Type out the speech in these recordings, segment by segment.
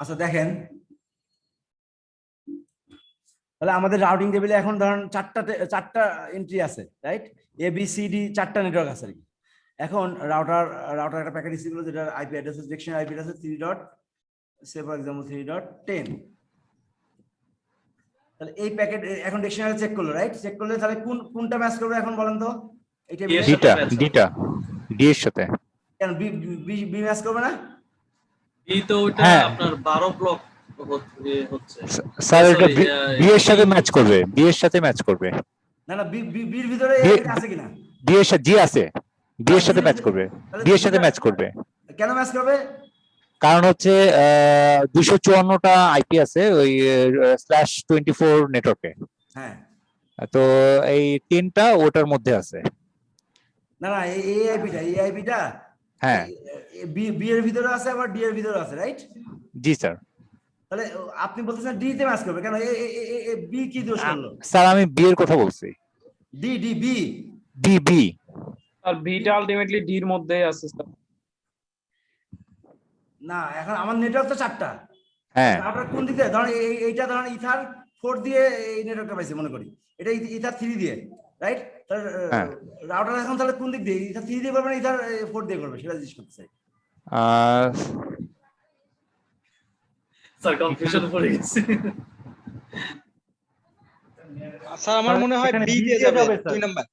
আচ্ছা দেখেন, তাহলে আমাদের রাউটিং টেবিলে এখন ধরেন চারটা এন্ট্রি আছে, right? A B C D চারটা নেটওয়ার্ক আছে আর কি। এখন রাউটার একটা প্যাকেট রিসিভ করলো, যেটা IP address dictionary IP address 3. For example 3.10। তাহলে এই প্যাকেট এখন ডিকশনারি চেক করলো, রাইট? চেক করলে তাহলে কোনটা ম্যাচ করবে এখন বলেন তো? এই টেবিলে ডি এর সাথে। কেন বি ম্যাচ করবে না? বি তো ওটা আপনার 12 ব্লক হচ্ছে স্যার, এটা বি এর সাথে ম্যাচ করবে, বি এর সাথে ম্যাচ করবে। না না, বির ভিতরে আছে কিনা? বি এর সাথে জি আছে, বি এর সাথে ম্যাচ করবে, বি এর সাথে ম্যাচ করবে। কেন ম্যাচ করবে? কারণ হচ্ছে 254টা আইপি আছে ওই /24 নেটওয়ার্কে। হ্যাঁ, তো এই 3টা ওটার মধ্যে আছে। না না, এই আইপিটা হ্যাঁ, বি এর ভিতরে আছে, আবার ডি এর ভিতরে আছে, রাইট? জি স্যার। তাহলে আপনি বলতেছেন ডি তে ম্যাচ করবে, কেন? বি কি দোষ করলো? স্যার আমি বি এর কথা বলছি। ডি বি আর বিটা আলটিমেটলি ডি এর মধ্যেই আছে স্যার। না, এখন আমার নেটওয়ার্ক তো চারটা। হ্যাঁ, আপনার কোন দিকে? ধরেন এইটা ধরেন ইথার 4 দিয়ে এই নেটওয়ার্কটা পাইছে মনে করি, এটা ইথার 3 দিয়ে, রাইট? তাহলে রাউটার এখন তাহলে কোন দিক দিয়ে? ইথার 3 দিয়ে করবে না ইথার 4 দিয়ে করবে, সেটা জিজ্ঞেস করতে চাই। স্যার কনফিউশন পড়ে গেছে। স্যার আমার মনে হয় বি দিয়ে যাবে 2 নাম্বার।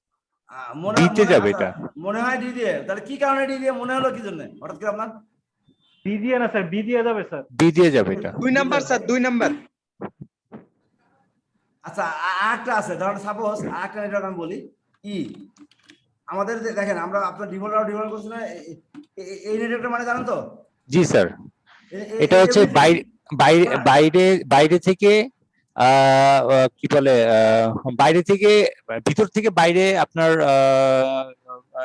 দিতে যাবে এটা। মনে হয় ডি দিয়ে। তাহলে কি কারণে ডি দিয়ে মনে হলো, কি জন্য হঠাৎ করে আপনার? বি দিয়ে না স্যার, বি দিয়ে যাবে স্যার। বি দিয়ে যাবে এটা। 2 নাম্বার স্যার, 2 নাম্বার। আচ্ছা, আরেকটা আছে, ধরেন সাপোজ আরেকটা নেটওয়ার্ক আমি বলি ই। আমাদের দেখেন, আমরা আপনার ডিফল্ট করছি না, এই নেটওয়ার্কটা মানে জানেন তো? জি স্যার, এটা হচ্ছে বাইরে থেকে কি বলে, বাইরে থেকে ভিতর থেকে বাইরে আপনার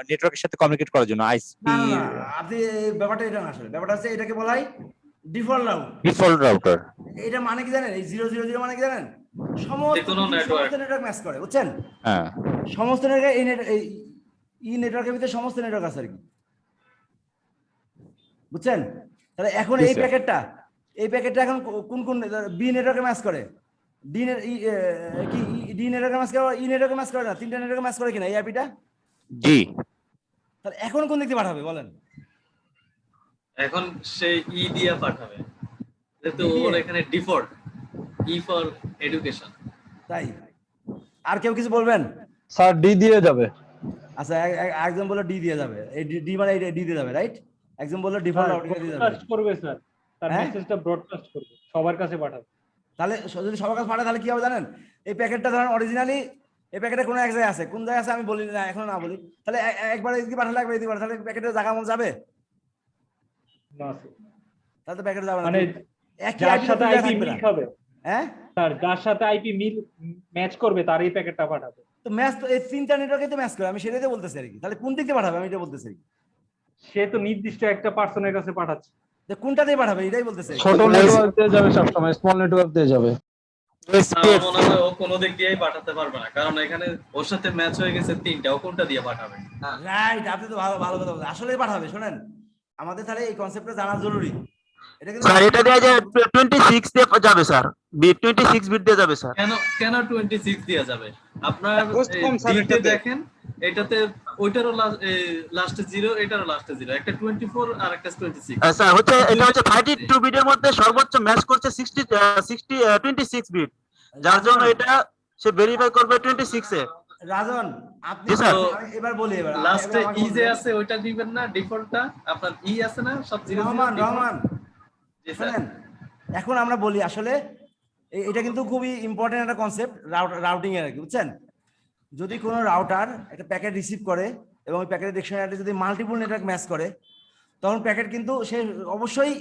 নেটওয়ার্কের সাথে কমিউনিকেট করার জন্য আইএসপি। আপনি ব্যাপারটা এটা না, আসলে ব্যাপারটা হচ্ছে এটাকে বলা হয় ডিফল্ট রাউটার। এটা মানে কি জানেন? এই 000 মানে কি জানেন? সমস্ত নেটওয়ার্ক ম্যাচ করে, বুঝছেন? হ্যাঁ, সমস্ত নেটওয়ার্ক এই নেটওয়ার্কের ভিতরে সমস্ত নেটওয়ার্ক আছে আর কি, বুঝছেন? তাহলে এখন এই প্যাকেটটা এখন কোন বি নেটওয়ার্কে ম্যাচ করে? ডি নেটওয়ার্কে ম্যাচ করে, ই নেটওয়ার্কে ম্যাচ করে না? 3টা নেটওয়ার্কে ম্যাচ করে কিনা এই আইপিটা? জি। তাহলে এখন কোন দিকে পাঠাবে বলেন? এখন সে ই দিয়া পাঠাবে, যেহেতু ওর এখানে ডিফল্ট ই ফর এডুকেশন। তাই আর কেউ কিছু বলবেন? স্যার ডি দিয়ে যাবে। আচ্ছা, একজন বললো ডি দিয়ে যাবে, এই ডি মানে এটা ডি দিয়ে যাবে, রাইট? একজন বললো ডিফল্ট রাউটিং দিয়ে যাবে। ব্রডকাস্ট করবে স্যার, তার মেসেজটা ব্রডকাস্ট করবে, সবার কাছে পাঠাবে। তাহলে যদি সবার কাছে পাঠায় তাহলে কি হবে জানেন? এই প্যাকেটটা ধরেন অরিজিনালি এই প্যাকেটে কোনো এক জায়গায় আছে, কোন জায়গায় আছে আমি বলি না, এখন না বলি। তাহলে একবার এদিকে পাঠালে একবার এদিকে পাঠালে, তাহলে প্যাকেটের জায়গা মতো যাবে না স্যার, তাহলে তো প্যাকেট যাবে না, মানে একই যার আইপি সাথে আইপি মিল খাবে। হ্যাঁ স্যার, যার সাথে আইপি মিল ম্যাচ করবে তার এই প্যাকেটটা পাঠাবে। তো ম্যাচ তো এই 3টা নেটওয়ার্কে তো ম্যাচ করে, আমি সেটাই তো বলতেছি আর কি। তাহলে কোন দিক দিয়ে পাঠাবে আমি এটা বলতেছি। সে তো নির্দিষ্ট একটা পার্সনের কাছে পাঠাচ্ছে, যে কোনটা দিয়ে পাঠাবে এটাই বলতেছি। ছোট নেটওয়ার্ক দিয়ে যাবে, সবসময় স্মল নেটওয়ার্ক দিয়ে যাবে। আমার মনে হয় ও কোনো দিক দিয়েই পাঠাতে পারবে না, কারণ এখানে ওর সাথে ম্যাচ হয়ে গেছে 3টা, ও কোনটা দিয়ে পাঠাবে? রাইট, আপনি তো ভালো কথা বলছেন, আসলেই পাঠাবে। শুনেন, আমাদের তাহলে এই কনসেপ্টটা জানা জরুরি। স্যার এটা দেয়া যায় 26 দিয়ে যাবে স্যার, 26 বিট দিয়ে যাবে স্যার। কেন 26 দিয়ে যাবে? আপনার ডিতে দেখেন, এটাতে ওইটারও লাস্টে 0, এটারও লাস্টে 0, একটা 24 আর একটা 26। স্যার হচ্ছে এটা হচ্ছে 32 বিটের মধ্যে সর্বোচ্চ ম্যাচ করছে 26 বিট, যার জন্য এটা সে ভেরিফাই করবে 26 এ। রাজন, আপনি এবার বলি, এবার লাস্টে ই যে আছে ওইটা দিবেন না, ডিফল্টটা আপনার ই আছে না সব 0 রহমান শুনেন, এখন আমরা বলি আসলে এটা কিন্তু খুবই ইম্পর্টেন্ট একটা কনসেপ্ট রাউটিং এর আর কি, বুঝছেন? যদি কোনো রাউটার একটা প্যাকেট রিসিভ করে এবং ওই প্যাকেটের ডিকশনারিতে যদি মাল্টিপল নেটওয়ার্ক ম্যাচ করে, তখন প্যাকেট কিন্তু সে অবশ্যই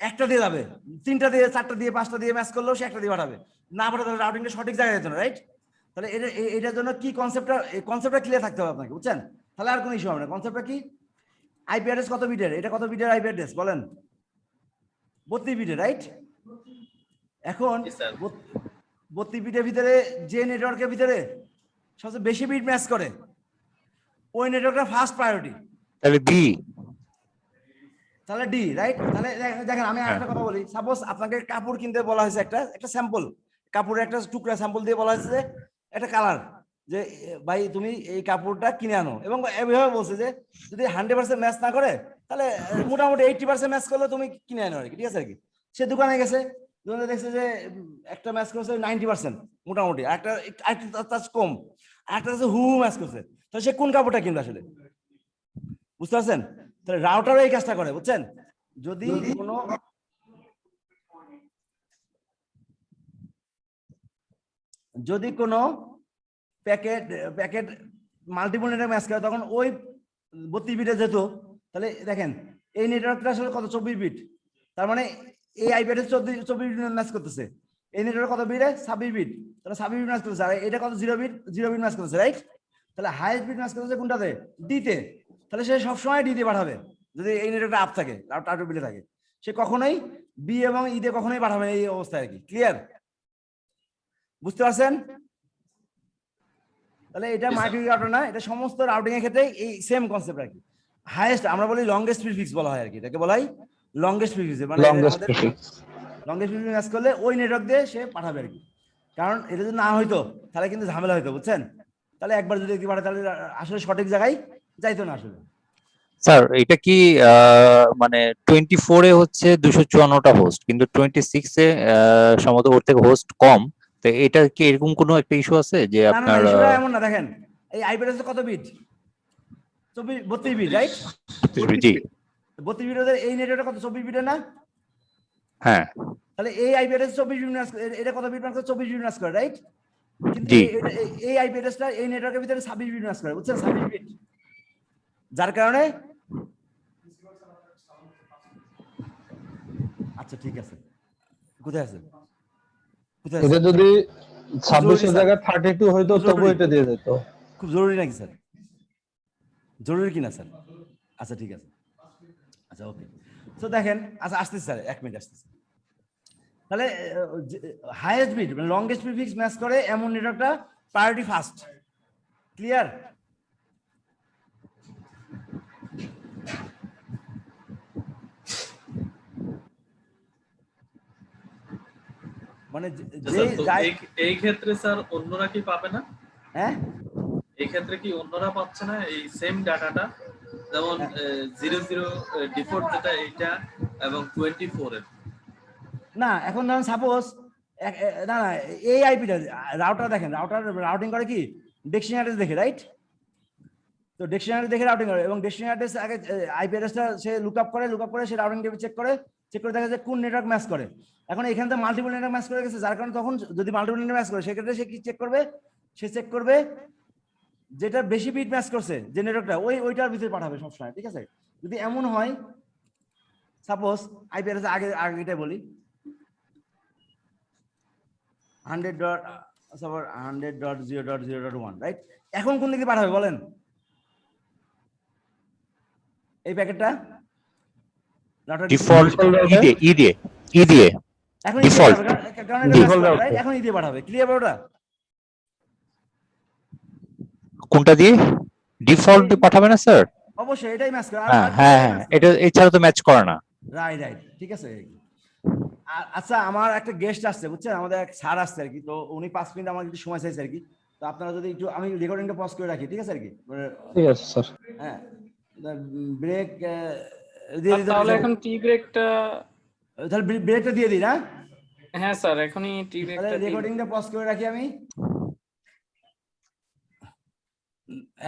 একটা দিয়ে যাবে। 3টা দিয়ে, 4টা দিয়ে, 5টা দিয়ে ম্যাচ করলেও সে একটা দিয়ে পাঠাবে, না পাঠালে রাউটিংটা সঠিক জায়গায় যেত না, রাইট? তাহলে এটার জন্য কি কনসেপ্টটা ক্লিয়ার থাকতে হবে আপনাকে, বুঝছেন? তাহলে আর কোনো ইস্যু হবে না। কনসেপ্টটা কি? আইপি অ্যাড্রেস কত বিটের? এটা কত বিটের আইপি অ্যাড্রেস বলেন? 32 বিটের, রাইট? এখন 32 বিটের ভিতরে যে নেটওয়ার্কের ভিতরে সবচেয়ে বেশি বিট ম্যাচ করে ওই নেটওয়ার্কটা ফার্স্ট প্রায়োরিটি। তাহলে বি। তাহলে ডি, রাইট? তাহলে দেখেন আমি একটা কথা বলি, সাপোজ আপনাকে কাপড় কিনতে বলা হয়েছে, একটা স্যাম্পল কাপড়ের একটা টুকরা স্যাম্পল দিয়ে বলা হয়েছে যে একটা কালার, যে ভাই তুমি এই কাপড়টা কিনে আনো, এবং এভাবে বলছে যে যদি 100% ম্যাচ না করে তাহলে মোটামুটি 80% ম্যাচ করলে তুমি কিনে আনো আর কি, ঠিক আছে আর কি। সে দোকানে গেছে, দোকানে দেখছে যে একটা ম্যাচ করছে 90% মোটামুটি, একটা টাচ কম, একটা হচ্ছে হু ম্যাচ করছে, তো সে কোন কাপড়টা কিনবে আসলে? বুঝতে পারছেন? তাহলে রাউটারও এই কাজটা করে, বুঝছেন? যদি কোনো প্যাকেট মাল্টিপল নেটওয়ার্ক ম্যাচ করে, তখন ওই 32 বিটে যেত, তাহলে দেখেন এই নেটওয়ার্কটা আসলে কত, 24 বিট, তার মানে এই আইপি অ্যাড্রেস 24 বিট ম্যাচ করতেছে, এই নেটওয়ার্ক কত বিটে, 26 বিট, তাহলে 26 বিট ম্যাচ করতেছে, আর এটা কত, 0 বিট ম্যাচ করতেছে, রাইট? তাহলে হাইয়েস্ট বিট ম্যাচ করতেছে কোনটাতে, ডিতে, তাহলে সে সবসময় ডিতে পাঠাবে যদি এই নেটওয়ার্কটা আপ থাকে, রাউটার বিটে থাকে, সে কখনোই বি এবং ইতে কখনোই পাঠাবে এই অবস্থায় আর কি। ক্লিয়ার? বুঝতে পারছেন? তাহলে এটা মাল্টি রাউটার না, এটা সমস্ত রাউটিং এর ক্ষেত্রে এই সেম কনসেপ্ট আর কি। হাইয়েস্ট আমরা বলি লংগেস্ট প্রিফিক্স বলা হয় আর কি, এটাকে বলা হয় লংগেস্ট প্রিফিক্স, মানে longest prefix. Longest prefix match করলে ওই নেটওয়ার্ক দিয়ে সে পাঠাবে আর কি। কারণ এটা যদি না হইতো তাহলে কিন্তু ঝামেলা হইতো, বুঝছেন? তাহলে একবার যদি একটি পাঠায় তাহলে আসলে সঠিক জায়গায় যাইতো না আসলে। স্যার এটা কি মানে 24 এ হচ্ছে 254টা হোস্ট, কিন্তু 26 এ সম্ভবত ওর থেকে হোস্ট কম, তো এটা কি এরকম কোনো একটা ইস্যু আছে যে না না আপনার ইস্যুটা এমন না, দেখেন এই আইপি অ্যাড্রেস কত বিট, 32 বিট, রাইট? জি 32 বিটের এই নেটওয়ার্কটা কত, 24 বিটের না? হ্যাঁ তাহলে এই আইপি অ্যাড্রেস 24 বিট ম্যাচ, এটা কত বিট ম্যাচ করে, 24 বিট ম্যাচ করে, রাইট? কিন্তু জি এই আইপি অ্যাড্রেসটা এই নেটওয়ার্কের ভিতরে 26 বিট ম্যাচ করে, বুঝছেন? 26 বিট, যার কারণে আচ্ছা ঠিক আছে, কোথায় আছে, কোথায় আছে? এটা যদি 26 এর জায়গায় 32 হইতো তবু এটা দিয়ে যেত। খুব জরুরি নাকি স্যার? জরুরি কিনা স্যার? আচ্ছা ঠিক আছে, আচ্ছা ওকে। তো দেখেন, আচ্ছা আসতেছি স্যার, 1 মিনিট আসতেছি। তাহলে হাইয়েস্ট বিট মানে লংগেস্ট প্রিফিক্স ম্যাচ করে এমন নেটওয়ার্কটা প্রায়োরিটি ফার্স্ট। ক্লিয়ার? মানে এই ক্ষেত্রে স্যার অন্যরা কি পাবে না? হ্যাঁ এই ক্ষেত্রে কি অন্যরা পাচ্ছে না এই সেম ডাটাটা? যেমন 00 ডিফল্ট যেটা এইটা এবং 24 এর। না, এখন ধরুন সাপোজ না না এই আইপিটা রাউটার, দেখেন রাউটার রাউটিং করে কি ডেস্টিনেশন অ্যাড্রেস দেখে, রাইট? তো ডেস্টিনেশন অ্যাড্রেস দেখে রাউটিং করে, এবং ডেস্টিনেশন অ্যাড্রেস আগে আইপি অ্যাড্রেসটা সে লুক আপ করে সে রাউটিং টেবিল চেক করে দেখা যায় কোন নেটওয়ার্ক ম্যাচ করে। এখন এখানে তো মাল্টিপল নেটওয়ার্ক ম্যাচ করে গেছে, যার কারণে তখন যদি মাল্টিপল নেটওয়ার্ক ম্যাচ করে সেক্ষেত্রে সে কি চেক করবে, সে চেক করবে যেটা বেশি বিট ম্যাচ করছে যে নেটওয়ার্কটা ওইটার ভিতরে পাঠাবে সবসময়, ঠিক আছে? যদি এমন হয় সাপোজ আইপি অ্যাড্রেস আগেটা বলি 100.0.0.1, রাইট? এখন কোন দিকে পাঠাবে বলেন এই প্যাকেটটা? ডিফল্ট ই দিয়ে এখন ডিফল্ট এখন ই দিয়ে পাঠাবে। ক্লিয়ার ওটা? কোনটা দিয়ে ডিফল্ট দিয়ে পাঠাবে না স্যার? অবশ্যই এটাই ম্যাচ করে। হ্যাঁ হ্যাঁ হ্যাঁ, এটা এছাড়া তো ম্যাচ করে না। রাইট ঠিক আছে। আচ্ছা আমার একটা গেস্ট আসছে, বুঝছেন? আমাদের এক স্যার আসছে আর কি, তো উনি 5 মিনিট আমার একটু সময় চাইছে আর কি, তো আপনারা যদি একটু, আমি রেকর্ডিংটা পজ করে রাখি, ঠিক আছে আর কি? ঠিক আছে স্যার। হ্যাঁ ব্রেক তাহলে এখন টি ব্রেকটা, তাহলে ব্রেকটা দিয়ে দিই না? হ্যাঁ স্যার এখনই টি ব্রেকটা দিই। রেকর্ডিংটা পজ করে রাখি আমি।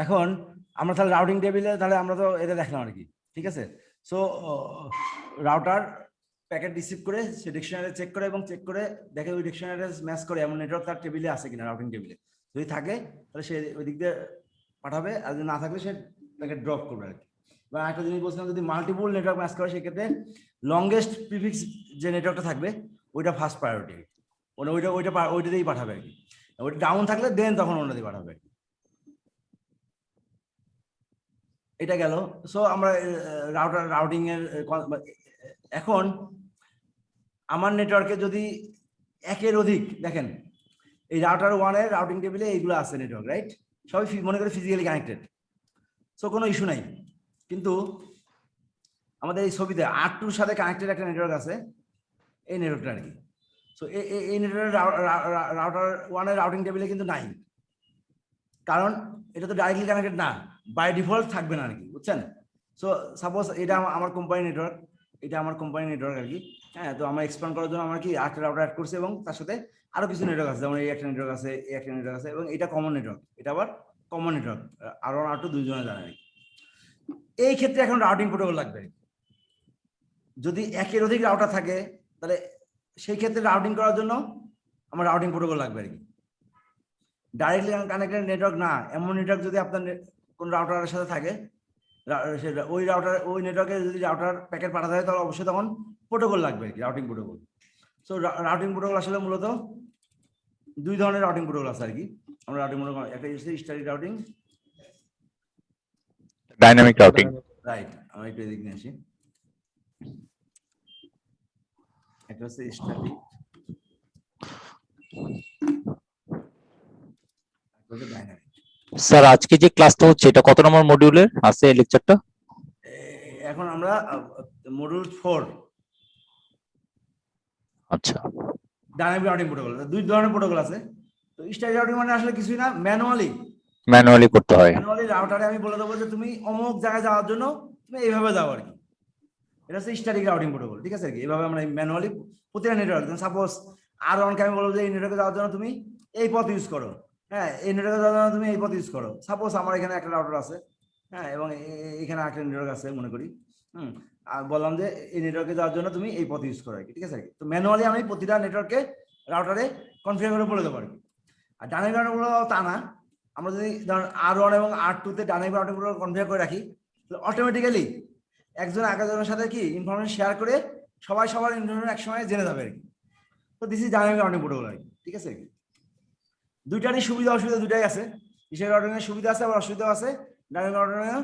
এখন আমরা তাহলে রাউটিং টেবিলে তাহলে আমরা তো এটা দেখলাম আর কি, ঠিক আছে? সো রাউটার প্যাকেট রিসিভ করে সে ডিকশনারি চেক করে এবং চেক করে দেখে ওই ডিকশনারি ম্যাচ করে এমন নেটওয়ার্ক তার টেবিলে আছে কিনা, রাউটিং টেবিলে। যদি থাকে তাহলে সে ওই দিক দিয়ে পাঠাবে, আর যদি না থাকলে সে প্যাকেট ড্রপ করবে আর কি। বা একটা জিনিস বলছিলাম, যদি মাল্টিপল নেটওয়ার্ক ম্যাচ করে সেক্ষেত্রে লংগেস্ট প্রিফিক্স যে নেটওয়ার্কটা থাকবে ওইটা ফার্স্ট প্রায়োরিটি, ওইটাতেই পাঠাবে আর কি। ওইটা ডাউন থাকলে দেন তখন অন্যদিকে পাঠাবে। এটা গেল। সো আমরা রাউটিং এর এখন আমার নেটওয়ার্কে যদি একের অধিক, দেখেন এই রাউটার 1 এর রাউটিং টেবিলে এইগুলো আছে নেটওয়ার্ক, রাইট? সবাই মনে করে ফিজিক্যালি কানেক্টেড, সো কোনো ইস্যু নাই। কিন্তু আমাদের এই ছবিতে R2 সাথে কানেক্টেড একটা নেটওয়ার্ক আছে, এই নেটওয়ার্কটা আর কি। সো এই নেটওয়ার্ক রাউটার 1 এর রাউটিং টেবিলে কিন্তু নাই, কারণ এটা তো ডাইরেক্টলি কানেক্টেড না, বাই ডিফল্ট থাকবে না আর কি, বুঝছেন? সো সাপোজ এটা আমার কোম্পানি নেটওয়ার্ক, এটা আমার কোম্পানি নেটওয়ার্ক আর কি। হ্যাঁ, তো আমরা এক্সপ্যান্ড করার জন্য আমরা কি আরেকটা রাউটার অ্যাড করছি এবং তার সাথে আরো কিছু নেটওয়ার্ক আছে, যেমন এই একটা নেটওয়ার্ক আছে, এই একটা নেটওয়ার্ক আছে, এবং এটা কমন নেটওয়ার্ক, এটা আবার কমন নেটওয়ার্ক, R1 R2 দুইজনে জানে আর কি। এই ক্ষেত্রে এখন রাউটিং প্রোটোকল লাগবে। যদি একের অধিক রাউটার থাকে তাহলে সেই ক্ষেত্রে রাউটিং করার জন্য আমার রাউটিং প্রোটোকল লাগবে আর কি। ডাইরেক্টলি কানেক্টেড নেটওয়ার্ক না, এমন নেটওয়ার্ক যদি আপনার কোন রাউটারের সাথে থাকে, ওই রাউটার ওই নেটওয়ার্কে যদি রাউটার প্যাকেট পাঠাতে হয় তাহলে অবশ্যই তখন প্রোটোকল লাগবে আর কি, routing protocol. So routing protocol আসলে মূলত দুই ধরনের রাউটিং প্রোটোকল আছে আর কি। আমরা রাউটিং প্রোটোকল, একটা হচ্ছে static routing, dynamic routing. Right, আমরা একটু এদিক নিয়ে আসি। একটা হচ্ছে স্ট্যাটিক, একটা হচ্ছে ডাইনামিক। স্যার আজকে যে ক্লাসটা হচ্ছে এটা কত নম্বর মডিউলের আছে এই লেকচারটা? এখন আমরা মডিউল 4 আচ্ছা, ডাইনামিক রাউটিং প্রোটোকল। দুই ধরনের প্রোটোকল আছে। তো স্ট্যাটিক রাউটিং মানে আসলে কিছুই না, ম্যানুয়ালি করতে হয়। ম্যানুয়ালি রাউটারে আমি বলে দেবো যে তুমি অমুক জায়গায় যাওয়ার জন্য তুমি এইভাবে যাও আর কি। এটা হচ্ছে স্ট্যাটিক রাউটিং প্রোটোকল, ঠিক আছে আর কি। এইভাবে আমরা ম্যানুয়ালি প্রতিটা নেটওয়ার্ক, সাপোজ R1 কে আমি বলবো যে এই নেটওয়ার্কে যাওয়ার জন্য তুমি এই পথ ইউজ করো, হ্যাঁ, এই নেটওয়ার্কে যাওয়ার জন্য তুমি এই পথ ইউজ করো। সাপোজ আমার এখানে একটা রাউটার আছে, হ্যাঁ, এবং এখানে একটা নেটওয়ার্ক আছে মনে করি, আর বললাম যে এই নেটওয়ার্কে যাওয়ার জন্য তুমি এই পথ ইউজ করো আর কি, ঠিক আছে আর কি। তো ম্যানুয়ালি আমি প্রতিটা নেটওয়ার্কে রাউটারে কনফিগার করে বলে দেবো আর কি। আর ডাইনামিক রাউটিং প্রোটোকল তা না, আমরা যদি ধরুন R1 এবং R2 তে ডাইনামিক রাউটিং প্রোটোকল কনফিগার করে রাখি, তাহলে অটোমেটিক্যালি একজন আরেকজনের সাথে কি ইনফরমেশন শেয়ার করে সবাই সবার ইনফরমেশন একসময় জেনে যাবে আর কি। তো this is dynamic routing protocol আর কি, ঠিক আছে। দুইটারই সুবিধা অসুবিধা দুটাই আছে। স্ট্যাটিক রাউটিং এর সুবিধা আছে আবার অসুবিধা আছে, ডাইনামিক রাউটিং এর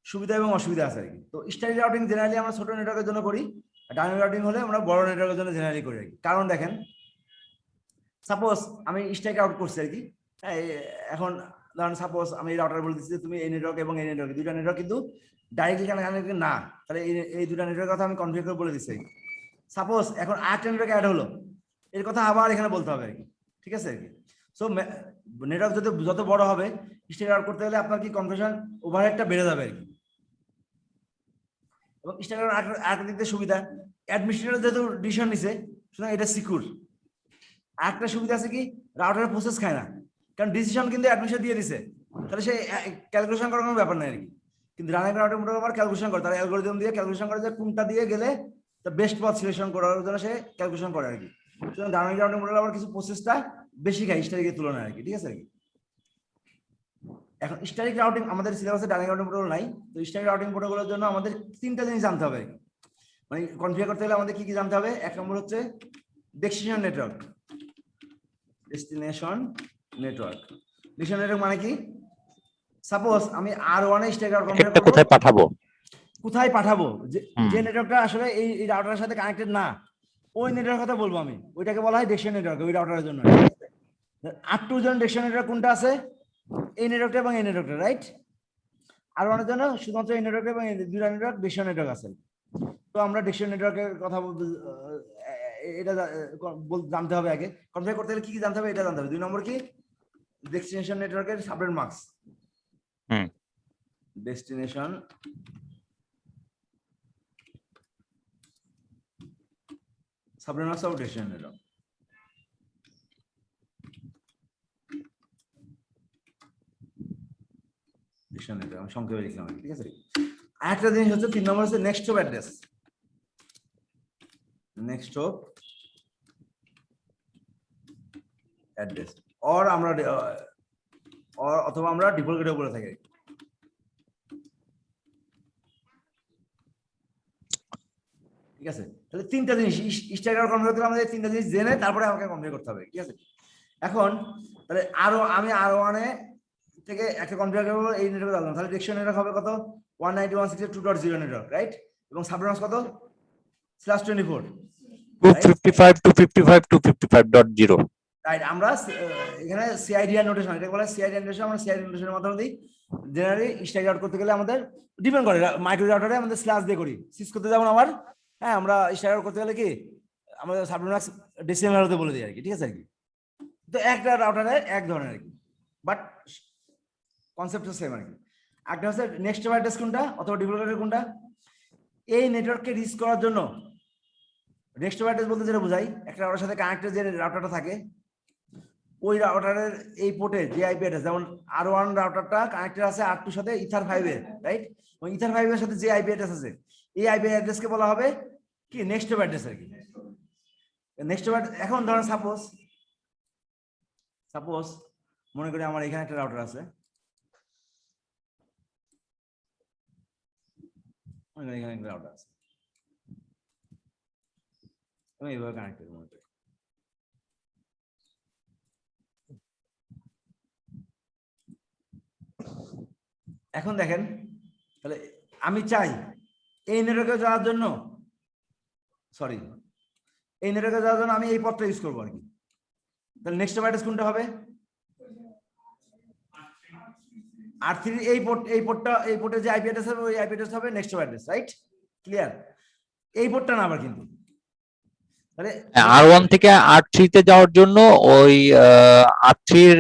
সুবিধা এবং অসুবিধা আছে আর কি। তো স্ট্যাটিক রাউটিং জেনারেলি আমরা ছোট নেটওয়ার্কের জন্য করি, আর ডাইনামিক রাউটিং হলে আমরা বড় নেটওয়ার্কের জন্য জেনারেলি করি আর কি। কারণ দেখেন, সাপোজ আমি স্ট্যাক আউট করছি আর কি, হ্যাঁ, এখন ধরেন সাপোজ আমি এই রাউটার বলে দিচ্ছি যে তুমি এই নেটওয়ার্ক এবং এই নেটওয়ার্ক, দুইটা নেটওয়ার্ক কিন্তু ডাইরেক্টলি কানেক্টেড না, তাহলে এই দুটা নেটওয়ার্কের কথা আমি কনফিগার করে বলে দিচ্ছি। সাপোজ এখন আরেকটা নেটওয়ার্ক অ্যাড হলো, এর কথা আবার এখানে বলতে হবে আর কি, ঠিক আছে আর কি। সো নেটওয়ার্ক যত বড় হবে, স্ট্যাক আউট করতে গেলে আপনার কি কনফিগারেশন ওভারহেডটা বেড়ে যাবে আর কি। এবং স্ট্যাক আউট আরেকটা দিক দিয়ে সুবিধা, অ্যাডমিনিস্ট্রেটর যেহেতু ডিসিশন নিছে, সুতরাং এটা সিকিউর। আরেকটা সুবিধা আছে কি, রাউটারের প্রসেস খায় না, কারণ ডিসিশন কিন্তু অ্যাডমিনিস্ট্রেটর দিয়ে দিছে, তাহলে সে ক্যালকুলেশন করার কোনো ব্যাপার নাই আর কি। কিন্তু ডাইনামিক রাউটিং প্রোটোকল আবার ক্যালকুলেশন করে, তারা অ্যালগরিদম দিয়ে ক্যালকুলেশন করে যে কোনটা দিয়ে গেলে দ্য বেস্ট পথ সিলেকশন করার জন্য সে ক্যালকুলেশন করে আর কি। সুতরাং ডাইনামিক রাউটিং প্রোটোকল আবার কিছু প্রসেসটা বেশি খায় স্ট্যাটিকের তুলনায় আর কি, ঠিক আছে আর কি। এখন স্ট্যাটিক রাউটিং আমাদের সিলেবাসে ডাইনামিক রাউটিং প্রোটোকল নাই, তো স্ট্যাটিক রাউটিং প্রোটোকলের জন্য আমাদের তিনটা জিনিস জানতে হবে আর কি। মানে কনফিগার করতে গেলে আমাদের কি কি জানতে হবে? এক নম্বর হচ্ছে ডেস্টিনেশন নেটওয়ার্ক। ডেস্টিনেশন নেটওয়ার্ক মানে কি? সাপোজ আমি R1 এ স্ট্যাক আউট কনফিগার করব, কোথায় পাঠাবো, কোথায় পাঠাবো, যে নেটওয়ার্কটা আসলে এই রাউটারের সাথে কানেক্টেড না, ওই নেটওয়ার্কের কথা বলবো আমি, ওইটাকে বলা হয় ডেস্টিনেশন নেটওয়ার্ক, ওই রাউটারের জন্য। R2 জন ডেস্টিনেশন নেটওয়ার্ক কোনটা আছে? এই নেটওয়ার্কটা এবং এই নেটওয়ার্কটা, রাইট। R1 এর জন্য শুধুমাত্র এই নেটওয়ার্ক এবং এই দুইটা নেটওয়ার্ক ডেস্টিনেশন নেটওয়ার্ক আছে। তো আমরা ডেস্টিনেশন নেটওয়ার্কের কথা বলতে, এটা জানতে হবে আগে। কনফিগার করতে গেলে কি কি জানতে হবে এটা জানতে হবে। দুই নম্বর কি, ডেস্টিনেশন নেটওয়ার্কের subnet mask, destination subnet mask of destination network. আমি সংক্ষেপে লিখলাম, ঠিক আছে। আরেকটা জিনিস হচ্ছে 3 নম্বর হচ্ছে next hop address. Next hop address অথবা আমরা ডিফল্ট গেটওয়ে বলে থাকি। ঠিক আছে, তাহলে তিনটা জিনিস স্ট্যাক আউট কনফিগার করতে আমাদের তিনটা জিনিস জেনে তারপরে আমাকে কনফিগার করতে হবে, ঠিক আছে। এখন তাহলে আমি R1 এ থেকে একটা কনফিগার করব, এই নেটওয়ার্কে দিলাম, তাহলে ডেস্টিনেশন নেটওয়ার্ক হবে কত? 192.168.2.0 নেটওয়ার্ক, রাইট। এবং সাবনেট মাস্ক কত? /24, 255.255.255.0 রাইট, আমরা এখানে সিআইডিআর নোটেশন, এটা বলে সিআইডিআর নোটেশন, আমরা সিআইডিআর নোটেশনের মাধ্যমে দিই। জেনারেলি স্ট্যাক আউট করতে গেলে আমাদের ডিপেন্ড করে, মাইক্রো রাউটারে আমাদের স্ল্যাশ দিয়ে করি, সিস করতে যেমন আমার, হ্যাঁ আমরা স্ট্যাক আউট করতে গেলে কি আমাদের সাবলিমাক্স ডেসিমাল ভ্যালুতে বলে দিই আর কি, ঠিক আছে আর কি। তো একটা রাউটারে এক ধরনের আর কি, বাট কনসেপ্ট সেম আর কি। একটা হচ্ছে নেক্সট অ্যাড্রেস কোনটা অথবা ডেভেলপারের কোনটা, এই নেটওয়ার্ককে রিচ করার জন্য নেক্সট অ্যাড্রেস বলতে যেটা বোঝাই, একটা রাউটারের সাথে কানেক্টেড যে রাউটারটা থাকে, ওই রাউটারের এই পোর্টে যে আইপি অ্যাড্রেস, যেমন R1 রাউটারটা কানেক্টেড আছে R2 সাথে ইথার 5 এর, রাইট, এবং ইথার 5 এর সাথে যে আইপি অ্যাড্রেস আছে, এই আইপি অ্যাড্রেসকে বলা হবে কি নেক্সট অ্যাড্রেস আর কি। নেক্সট এখন ধরেন সাপোজ মনে করি আমার এখানে একটা রাউটার আছে, এখানে একটা রাউটার আছে, আমি এইভাবে কানেক্টেড মনে করি। এখন দেখেন, তাহলে আমি চাই এই নেটওয়ার্কে যাওয়ার জন্য, আমি এই পথটা ইউজ করবো আর কি। তাহলে নেক্সট অ্যাড্রেস কোনটা হবে? R3 এই পোর্টে যে আইপি অ্যাড্রেস হবে, ওই আইপি অ্যাড্রেস হবে নেক্সট অ্যাড্রেস, রাইট, ক্লিয়ার? এই পোর্টটা না আবার কিন্তু, তাহলে R1 থেকে R3 তে যাওয়ার জন্য ওই R3 এর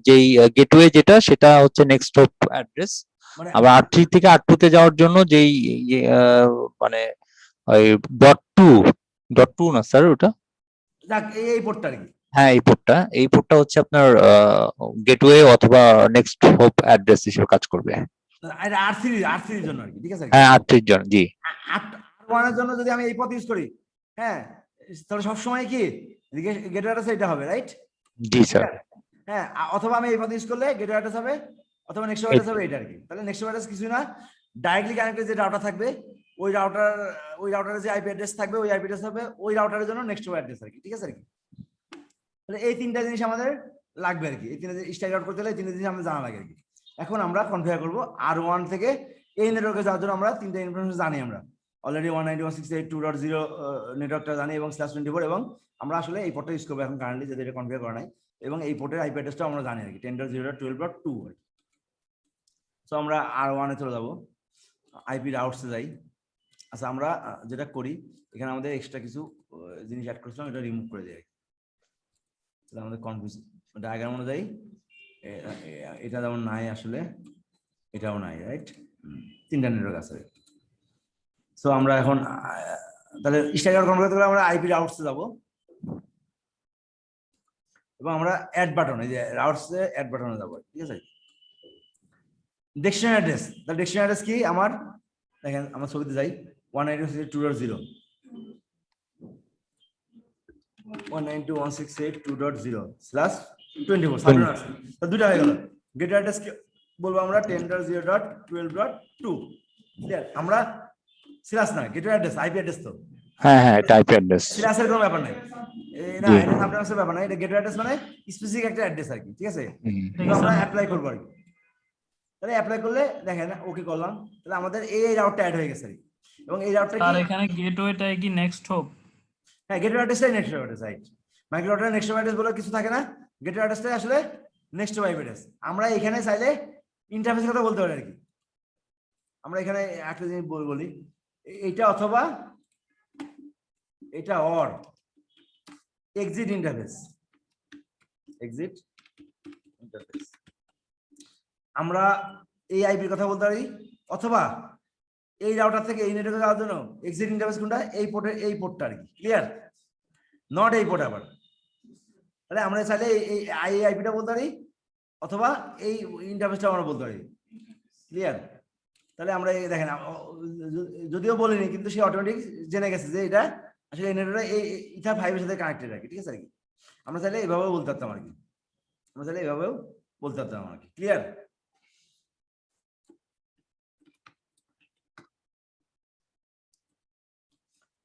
যেই গেটওয়ে যেটা সেটা হচ্ছে নেক্সট হপ অ্যাড্রেস, মানে আবার R3 থেকে R2 তে যাওয়ার জন্য যেই মানে ওই .2 না স্যার ওটা, যাক এই পোর্টটা আর কি। হ্যাঁ এই পোর্টটা হচ্ছে আপনার গেটওয়ে অথবা নেক্সট হোপ অ্যাড্রেস হিসেবে কাজ করবে। এটা R3 এর জন্য আর কি, ঠিক আছে? হ্যাঁ R3 এর জন্য, জি। R1 এর জন্য যদি আমি এই পথ ইউজ করি, হ্যাঁ, তাহলে সবসময় কি গেট অ্যাড্রেস এটা হবে, রাইট? জি স্যার। হ্যাঁ, অথবা আমি এই পথ ইউজ করলে গেট অ্যাড্রেস হবে, অথবা নেক্সট অ্যাড্রেস হবে এটা আর কি। তাহলে নেক্সট অ্যাড্রেস কিছুই না, ডাইরেক্টলি কানেক্টেড যে রাউটার থাকবে, ওই রাউটারের যে আইপি অ্যাড্রেস থাকবে, ওই আইপি অ্যাড্রেস হবে ওই রাউটারের জন্য নেক্সট অ্যাড্রেস আর কি, ঠিক আছে আর কি? তাহলে এই তিনটা জিনিস আমাদের লাগবে আর কি, এই তিনটা জিনিস স্ট্যাক আউট করতে হলে এই তিনটা জিনিস আমাদের জানা লাগে আর কি। এখন আমরা কনফিগার করব R1 থেকে এই নেটওয়ার্কে যাওয়ার জন্য আমরা তিনটা ইনফরমেশন জানি, আমরা অলরেডি 192.168.2.0 নেটওয়ার্কটা জানি এবং /24, এবং আমরা আসলে এই পোর্টটা ইউজ করবো এখন কারেন্টলি, যদি এটা কনফিগার করা নাই, এবং এই পোর্টের আইপি অ্যাড্রেসটা আমরা জানি আর কি 10.0.12.2 আর কি। সো আমরা R1 এ চলে যাব, আইপি রাউটসে যাই। আচ্ছা, আমরা যেটা করি এখানে আমাদের এক্সট্রা কিছু জিনিস অ্যাড করেছিলাম, এটা রিমুভ করে দিই। তাহলে আমাদের কনফিউজ ডায়াগ্রাম অনুযায়ী এটা যেমন নাই, আসলে এটাও নাই, রাইট? তিনটা নেটওয়ার্ক আছে। সো আমরা এখন তাহলে স্ট্যাক আউট কনফিগার করে আমরা আইপি রাউটসে যাব, এবং আমরা অ্যাড বাটন, এই যে রাউটসে অ্যাড বাটনে যাব, ঠিক আছে? ডেস্টিনেশন অ্যাড্রেস, তাহলে ডেস্টিনেশন অ্যাড্রেস কি আমার, দেখেন আমার ছবিতে যাই 192.168.2.0 192.168.2.0/24, তো দুটো হয়ে গেল। গেট অ্যাড্রেস কি বলবো আমরা 10.0.12.2, ক্লিয়ার? আমরা স্ল্যাশ না, গেট অ্যাড্রেস আইপি অ্যাড্রেস, তো হ্যাঁ একটা আইপি অ্যাড্রেস, স্ল্যাশের কোনো ব্যাপার নাই, না এটা সাবনেমের ব্যাপার নাই, এটা গেট অ্যাড্রেস মানে স্পেসিফিক একটা অ্যাড্রেস আর কি, ঠিক আছে? আমরা অ্যাপ্লাই করবো আর কি। তাহলে অ্যাপ্লাই করলে দেখেন ওকে করলাম, তাহলে আমাদের এই রাউটটা অ্যাড হয়ে গেছে, এবং এই রাউটটা আর এখানে গেটওয়েটা কি নেক্সট হোপ? হ্যাঁ, গেটওয়ে অ্যাড্রেসটাই নেক্সট অ্যাড্রেস, রাইট? মাইক্রো রাউটারের নেক্সট অ্যাড্রেস বলে কিছু থাকে না, গেটওয়ে অ্যাড্রেসটাই আসলে নেক্সট আইপি অ্যাড্রেস। আমরা এখানে চাইলে ইন্টারফেসের কথা বলতে পারি আর কি। আমরা এখানে একটা জিনিস বলি, এইটা অথবা এটা অর এক্সিট ইন্টারফেস, আমরা এই আইপির কথা বলতে পারি, অথবা এই রাউটার থেকে এই নেটওয়ার্কে যাওয়ার জন্য এক্সিট ইন্টারফেস কোনটা, এই পোর্টটা আর কি, ক্লিয়ার? নট এই পোর্ট আবার। তাহলে আমরা চাইলে এই আইপিটা বলতে পারি, অথবা এই ইন্টারফেসটা আমরা বলতে পারি, ক্লিয়ার? তাহলে আমরা দেখেন, যদিও বলিনি কিন্তু সে অটোমেটিক জেনে গেছে যে এটা আসলে এই নেটওয়ার্কটা এই ইথার 5 এর সাথে কানেক্টেড আর কি, ঠিক আছে আর কি? আমরা চাইলে এইভাবেও বলতে পারতাম আর কি, ক্লিয়ার?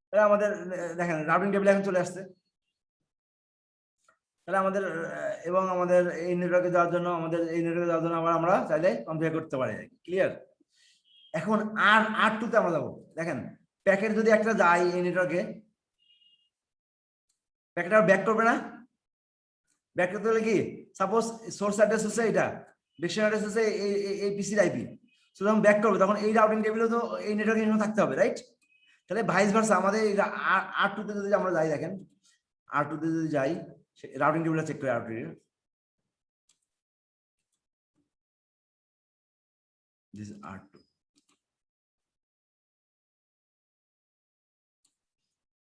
তাহলে আমাদের দেখেন রাউটিং টেবিল এখন চলে আসছে। তাহলে আমাদের এবং আমাদের এই নেটওয়ার্কে যাওয়ার জন্য আবার আমরা চাইলে কনফিগার করতে পারি, ক্লিয়ার? এখন R2 তে আমরা যাবো। দেখেন প্যাকেট যদি একটা যায় এই নেটওয়ার্কে, প্যাকেট আর ব্যাক করবে না, ব্যাক করতে হলে কি সাপোজ সোর্স অ্যাড্রেস হচ্ছে এটা, ডেস্টিনেশন অ্যাড্রেস হচ্ছে এই পিসির আইপি। সো যখন ব্যাক করবে তখন এই রাউটিং টেবিলে তো এই নেটওয়ার্ক ইনফরমেশন থাকতে হবে, রাইট? তাহলে ভাইস ভার্সা আমাদের R2 তে যদি আমরা যাই, দেখেন R2 তে যদি যাই, রাউটিং টেবিলটা চেক করে R2 এর, দিস R2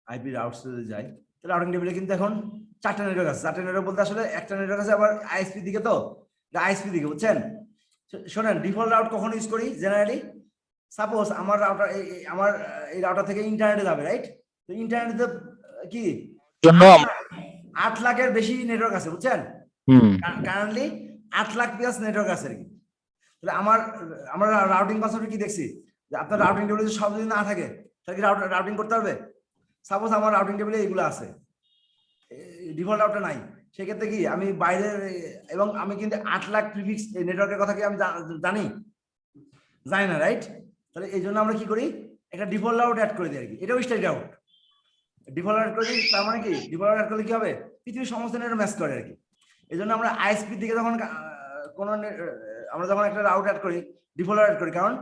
আইপি রাউটস যদি যাই, তাহলে রাউটিং টেবিলে কিন্তু এখন 4টা নেটওয়ার্ক আছে। 4টা নেটওয়ার্ক বলতে আসলে একটা নেটওয়ার্ক আছে আবার আইএসপি দিকে, তো আইএসপি দিকে, বুঝছেন? শোনেন, ডিফল্ট রাউট কখন ইউজ করি জেনারেলি? সাপোজ আমার রাউটার আমার এই রাউটার থেকে ইন্টারনেটে যাবে, রাইট? তো ইন্টারনেটে কি জন্য 8 লাখের বেশি নেটওয়ার্ক আছে, বুঝছেন? হুম কারেন্টলি 8 লাখ প্লাস নেটওয়ার্ক আছে আর কি। তাহলে আমরা রাউটিং কনসেপ্টে কি দেখছি, যে আপনার রাউটিং টেবিলে সব যদি না থাকে তাহলে কি রাউটিং করতে পারবে? সাপোজ আমার রাউটিং টেবিলে এইগুলো আছে, ডিফল্ট রাউটার নাই, সেক্ষেত্রে কি আমি বাইরে, এবং আমি কিন্তু 8 লাখ প্রিফিক্স নেটওয়ার্কের কথা কি আমি জানি না, রাইট? তাহলে এই জন্য আমরা কি করি, একটা ডিফল্ট রাউট অ্যাড করে দিই আর কি। এটাও স্টেট রাউট, ডিফল্ট অ্যাড করে দিই। তার মানে কি ডিফল্ট অ্যাড করলে কি হবে, পৃথিবীর সমস্ত নেটওয়ার্ক ম্যাচ করে আর কি। এই জন্য আমরা আইএসপি দিকে যখন কোনো আমরা যখন একটা রাউট অ্যাড করি, ডিফল্ট অ্যাড করি, কারণ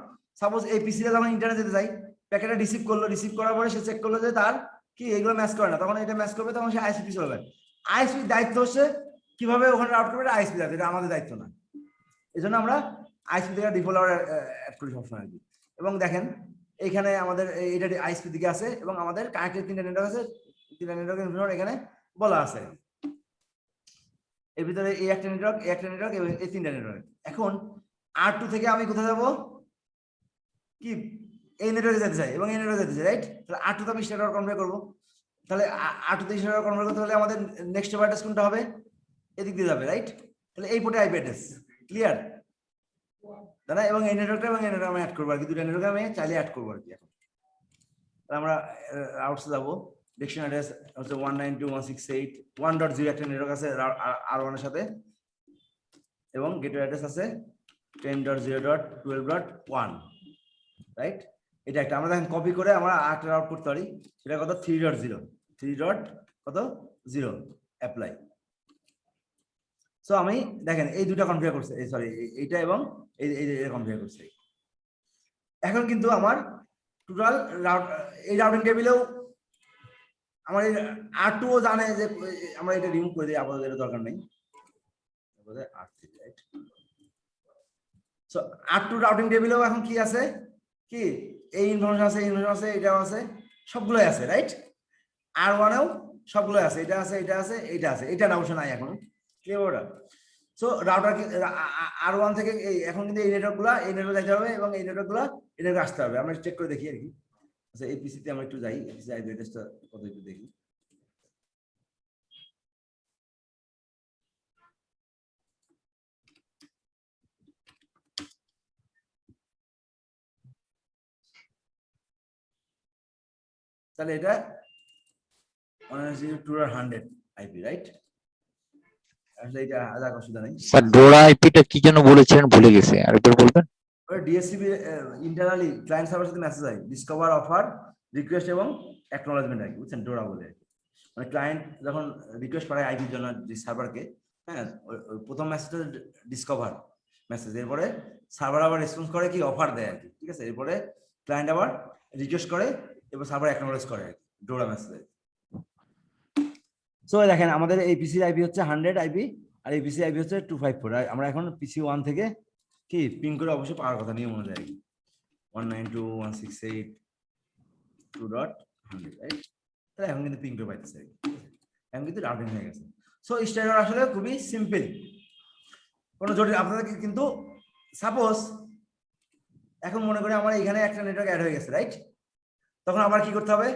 সাপোজ এই পিসিতে যখন ইন্টারনেট যেতে যাই, প্যাকেটটা রিসিভ করলো, রিসিভ করার পরে সে চেক করলো যে তার কি এগুলো ম্যাচ করে না, তখন এটা ম্যাচ করবে, তখন সে আইএসপি চলবে। আইএসপির দায়িত্ব হচ্ছে কিভাবে ওখানে রাউট করবে, এটা আইএসপি দায়িত্ব, এটা আমাদের দায়িত্ব না। এই জন্য আমরা আইএসপি থেকে ডিফল্ট রাউট অ্যাড করি সবসময় আর কি। এবং দেখেন এইখানে আমাদের এটা আইএসপি দিকে আছে এবং আমাদের কানেক্টেড 3টা নেটওয়ার্ক আছে, 3টা নেটওয়ার্ক এখানে বলা আছে। এর ভিতরে এই একটা নেটওয়ার্ক, এই একটা নেটওয়ার্ক এবং এই 3টা নেটওয়ার্ক। এখন R2 থেকে আমি কোথায় যাব, কি এই নেটওয়ার্কে যেতে চাই এবং এই নেটওয়ার্কে যেতে চাই, রাইট? তাহলে R2 তে আমি স্টেট রাউট কনফিগার করব। তাহলে R2 তে স্টেট রাউট কনফিগার করতে হলে আমাদের নেক্সট অ্যাড্রেস কোনটা হবে, এদিক দিয়ে যাবে, রাইট? তাহলে এই পোর্টে আইপি অ্যাড্রেস ক্লিয়ার, তাই না? এবং এই নেটওয়ার্কটা এবং এই নেটওয়ার্ক আমি অ্যাড করব আর কি, দুটো নেটওয়ার্ক আমি চাইলে অ্যাড করব আর কি। এখন তাহলে আমরা রাউটসে যাব, ডেস্টিনেশন অ্যাড্রেস হচ্ছে 192.168.1.0 একটা নেটওয়ার্ক আছে R1 এর সাথে, এবং গেটওয়ে অ্যাড্রেস আছে 10.0.12.1, রাইট? এটা একটা আমরা দেখেন কপি করে আমরা আরেকটা রাউট করতে পারি, সেটা কত 3.0 অ্যাপ্লাই। সো আমি দেখেন এই দুটো কনফিগার করছি, সরি এইটা এবং এই কনফিগার করছি। এখন কিন্তু আমার টোটাল রাউট, এই রাউটিং টেবিলেও আমার R2 ও জানে যে আমরা এটা রিমুভ করে দিই, আপাতত এটা দরকার নেই। সো R2 রাউটিং টেবিলেও এখন কি আছে, কি এই ইনফরমেশন আছে, এই ইনফরমেশন আছে, এটাও আছে, সবগুলোই আছে, রাইট? R1 এও সবগুলো আছে, এটা আছে, এটা আছে, এটা আছে, এটা না অবশ্য নাই এখন, ক্লিয়ার? সো রাউটার R1 থেকে এখন কিন্তু এই নেটওয়ার্কগুলো এই নেটওয়ার্কে যেতে হবে এবং এই নেটওয়ার্কগুলো এই নেটওয়ার্কে আসতে হবে। আমরা চেক করে দেখি আর কি। আচ্ছা, এই পিসিতে আমরা একটু যাই, পিসি আইপি অ্যাড্রেসটা কত একটু দেখি। তাহলে এটা 192.100 আইপি, রাইট? আসলে এটা আলাদা অসুবিধা নেই। স্যার ডোরা আইপিটা কি যেন বলেছিলেন, ভুলে গেছে, আরেকবার বলবেন? ডিএসসিপি ইন্টারনালি ক্লায়েন্ট সার্ভার সাথে মেসেজ হয়, ডিসকভার, অফার, রিকোয়েস্ট এবং অ্যাকনলেজমেন্ট আর কি, বুঝছেন? ডোরা বলে মানে ক্লায়েন্ট যখন রিকোয়েস্ট পাঠায় আইপির জন্য সার্ভারকে, হ্যাঁ, প্রথম মেসেজটা ডিসকভার মেসেজ, এরপরে সার্ভার আবার রেসপন্স করে কি অফার দেয় আর কি, ঠিক আছে? এরপরে ক্লায়েন্ট আবার রিকোয়েস্ট করে, এরপর সার্ভার অ্যাকনলেজ করে আর কি, ডোরা মেসেজ। সো দেখেন আমাদের এই পিসি আইপি হচ্ছে 100 আইপি আর এই পিসি আইপি হচ্ছে 254। আমরা এখন পিসি 1 থেকে কি পিং করে অবশ্যই পাওয়ার কথা নিয়ম অনুযায়ী 192.168.2.100, রাইট? তাহলে এখন কিন্তু পিং করে পাইতেছে, এখন কিন্তু রাউটিং হয়ে গেছে। সো স্ট্যান্ডার্ড আসলে খুবই সিম্পল, কোনো জটিল আপনাদের কিন্তু সাপোজ এখন মনে করি আমার এখানে একটা নেটওয়ার্ক অ্যাড হয়ে গেছে, রাইট? তখন আবার কি করতে হবে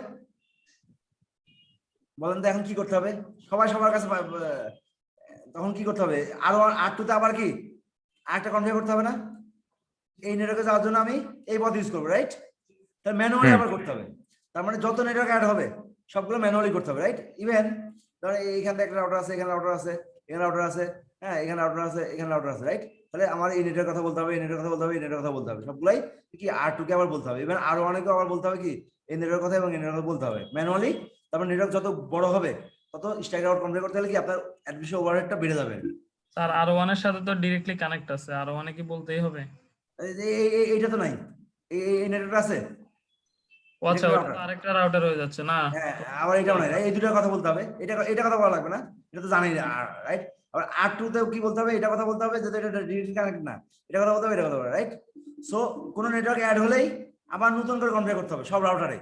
বলেন তো, এখন কি করতে হবে? সবাই সবার কাছে তখন কি করতে হবে? আরো R2 তে আবার কি আরেকটা কনফিগার করতে হবে না? এই নেটওয়ার্কে যাওয়ার জন্য আমি এই পথ ইউজ করবো, রাইট? তাহলে ম্যানুয়ালি আবার করতে হবে। তার মানে যত নেটওয়ার্ক অ্যাড হবে সবগুলো ম্যানুয়ালি করতে হবে, রাইট? ইভেন ধরো এইখান থেকে একটা রাউটার আছে, এখানে রাউটার আছে, এখানে রাউটার আছে, হ্যাঁ, এখানে রাউটার আছে, এখানে রাউটার আছে, রাইট? তাহলে আমার এই নেটওয়ার্ক কথা বলতে হবে, এই নেটওয়ার্ক কথা বলতে হবে, এই নেটওয়ার্ক কথা বলতে হবে, সবগুলাই কি R2 কে আবার বলতে হবে। ইভেন R1 কে আবার বলতে হবে কি এই নেটওয়ার্ক কথা এবং এই নেটওয়ার্ক বলতে হবে ম্যানুয়ালি। তারপর নেটওয়ার্ক যত বড় হবে তত স্ট্যাক রাউট কনফিগার করতে গেলে কি আপনার অ্যাডমিনিস্ট্রেশন ওভারহেডটা বেড়ে যাবে। স্যার R1 এর সাথে তো ডাইরেক্টলি কানেক্ট আছে, R1 এ কি বলতেই হবে? এইটা তো নাই, এই নেটওয়ার্ক আছে। ও আচ্ছা, ওটা তো আরেকটা রাউটার হয়ে যাচ্ছে না? হ্যাঁ, আবার এটাও নাই, এই দুটোর কথা বলতে হবে। এটা কথা বলা লাগবে না, এটা তো জানি রাইট। আবার R2 তেও কি বলতে হবে, এটা কথা বলতে হবে যে এটা ডিরেক্টলি কানেক্ট না, এটা কথা বলতে হবে, এটা কথা বলতে হবে, রাইট। সো কোন নেটওয়ার্ক অ্যাড হলেই আবার নতুন করে কনফিগার করতে হবে সব রাউটারে।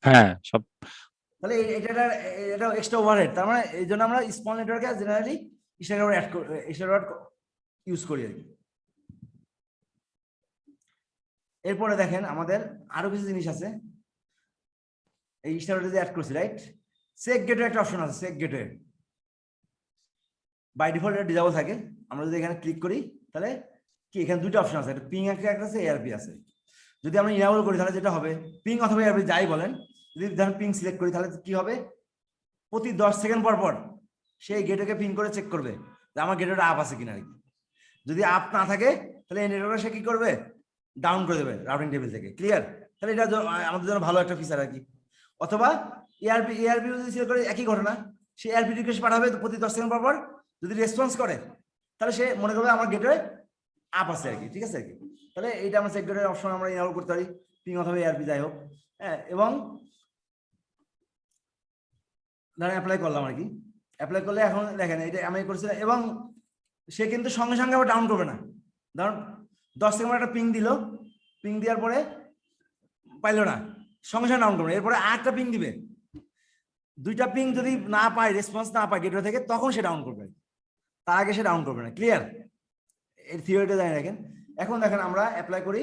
হ্যাঁ সব। তাহলে এটা এক্সট্রা ওভারহেড। তার মানে এই জন্য আমরা স্মল নেটওয়ার্কে জেনারেলি স্ট্যাক ইউজ করি আর কি। এরপরে দেখেন আমাদের আরো কিছু জিনিস আছে, এই স্ট্যাক রাউটারে অ্যাড করছি, রাইট। সেক গেটওয়ে একটা অপশন আছে, সেক গেটওয়ে বাই ডিফল্ট এটা ডিসেবল থাকে। আমরা যদি এখানে ক্লিক করি তাহলে কি এখানে দুটো অপশন আছে, একটা পিং একটা আছে, এআরপি আছে। যদি আমরা ইনেবল করি তাহলে যেটা হবে, পিং অথবা এআরপি যাই বলেন, যদি ধরেন পিং সিলেক্ট করি তাহলে কি হবে, প্রতি 10 সেকেন্ড পর পর সেই গেটওয়েকে পিং করে চেক করবে যে আমার গেটওয়েটা আপ আছে কিনা আর কি। যদি আপ না থাকে তাহলে এই নেটওয়ার্কটা সে কি করবে, ডাউন করে দেবে রাউটিং টেবিল থেকে। ক্লিয়ার? তাহলে এটা আমাদের জন্য ভালো একটা ফিচার আর কি। অথবা এআরপি যদি সিলেক্ট করে একই ঘটনা, সে এআরপি রিকোয়েস্ট পাঠাবে প্রতি 10 সেকেন্ড পর পর। যদি রেসপন্স করে তাহলে সে মনে করবে আমার গেটওয়ে আপ আছে আর কি, ঠিক আছে আর কি। তাহলে এইটা আমরা সেক গেটওয়ে অপশন আমরা ইনেবল করতে পারি, পিং অথবা এআরপি যাই হোক। হ্যাঁ, এবং ধরেন অ্যাপ্লাই করলাম আর কি। অ্যাপ্লাই করলে এখন দেখেন এটা আমি করছি, এবং সে কিন্তু সঙ্গে সঙ্গে আবার ডাউন করবে না। ধরুন 10 সেকেন্ড একটা পিং দিল, পিং দেওয়ার পরে পাইলো না, সঙ্গে সঙ্গে ডাউন করবে না। এরপরে আরেকটা পিং দিবে, দুইটা পিং যদি না পায়, রেসপন্স না পায় গেটওয়ে থেকে, তখন সে ডাউন করবে, তার আগে সে ডাউন করবে না। ক্লিয়ার? এর থিওরিটা জানি রাখেন। এখন দেখেন আমরা অ্যাপ্লাই করি,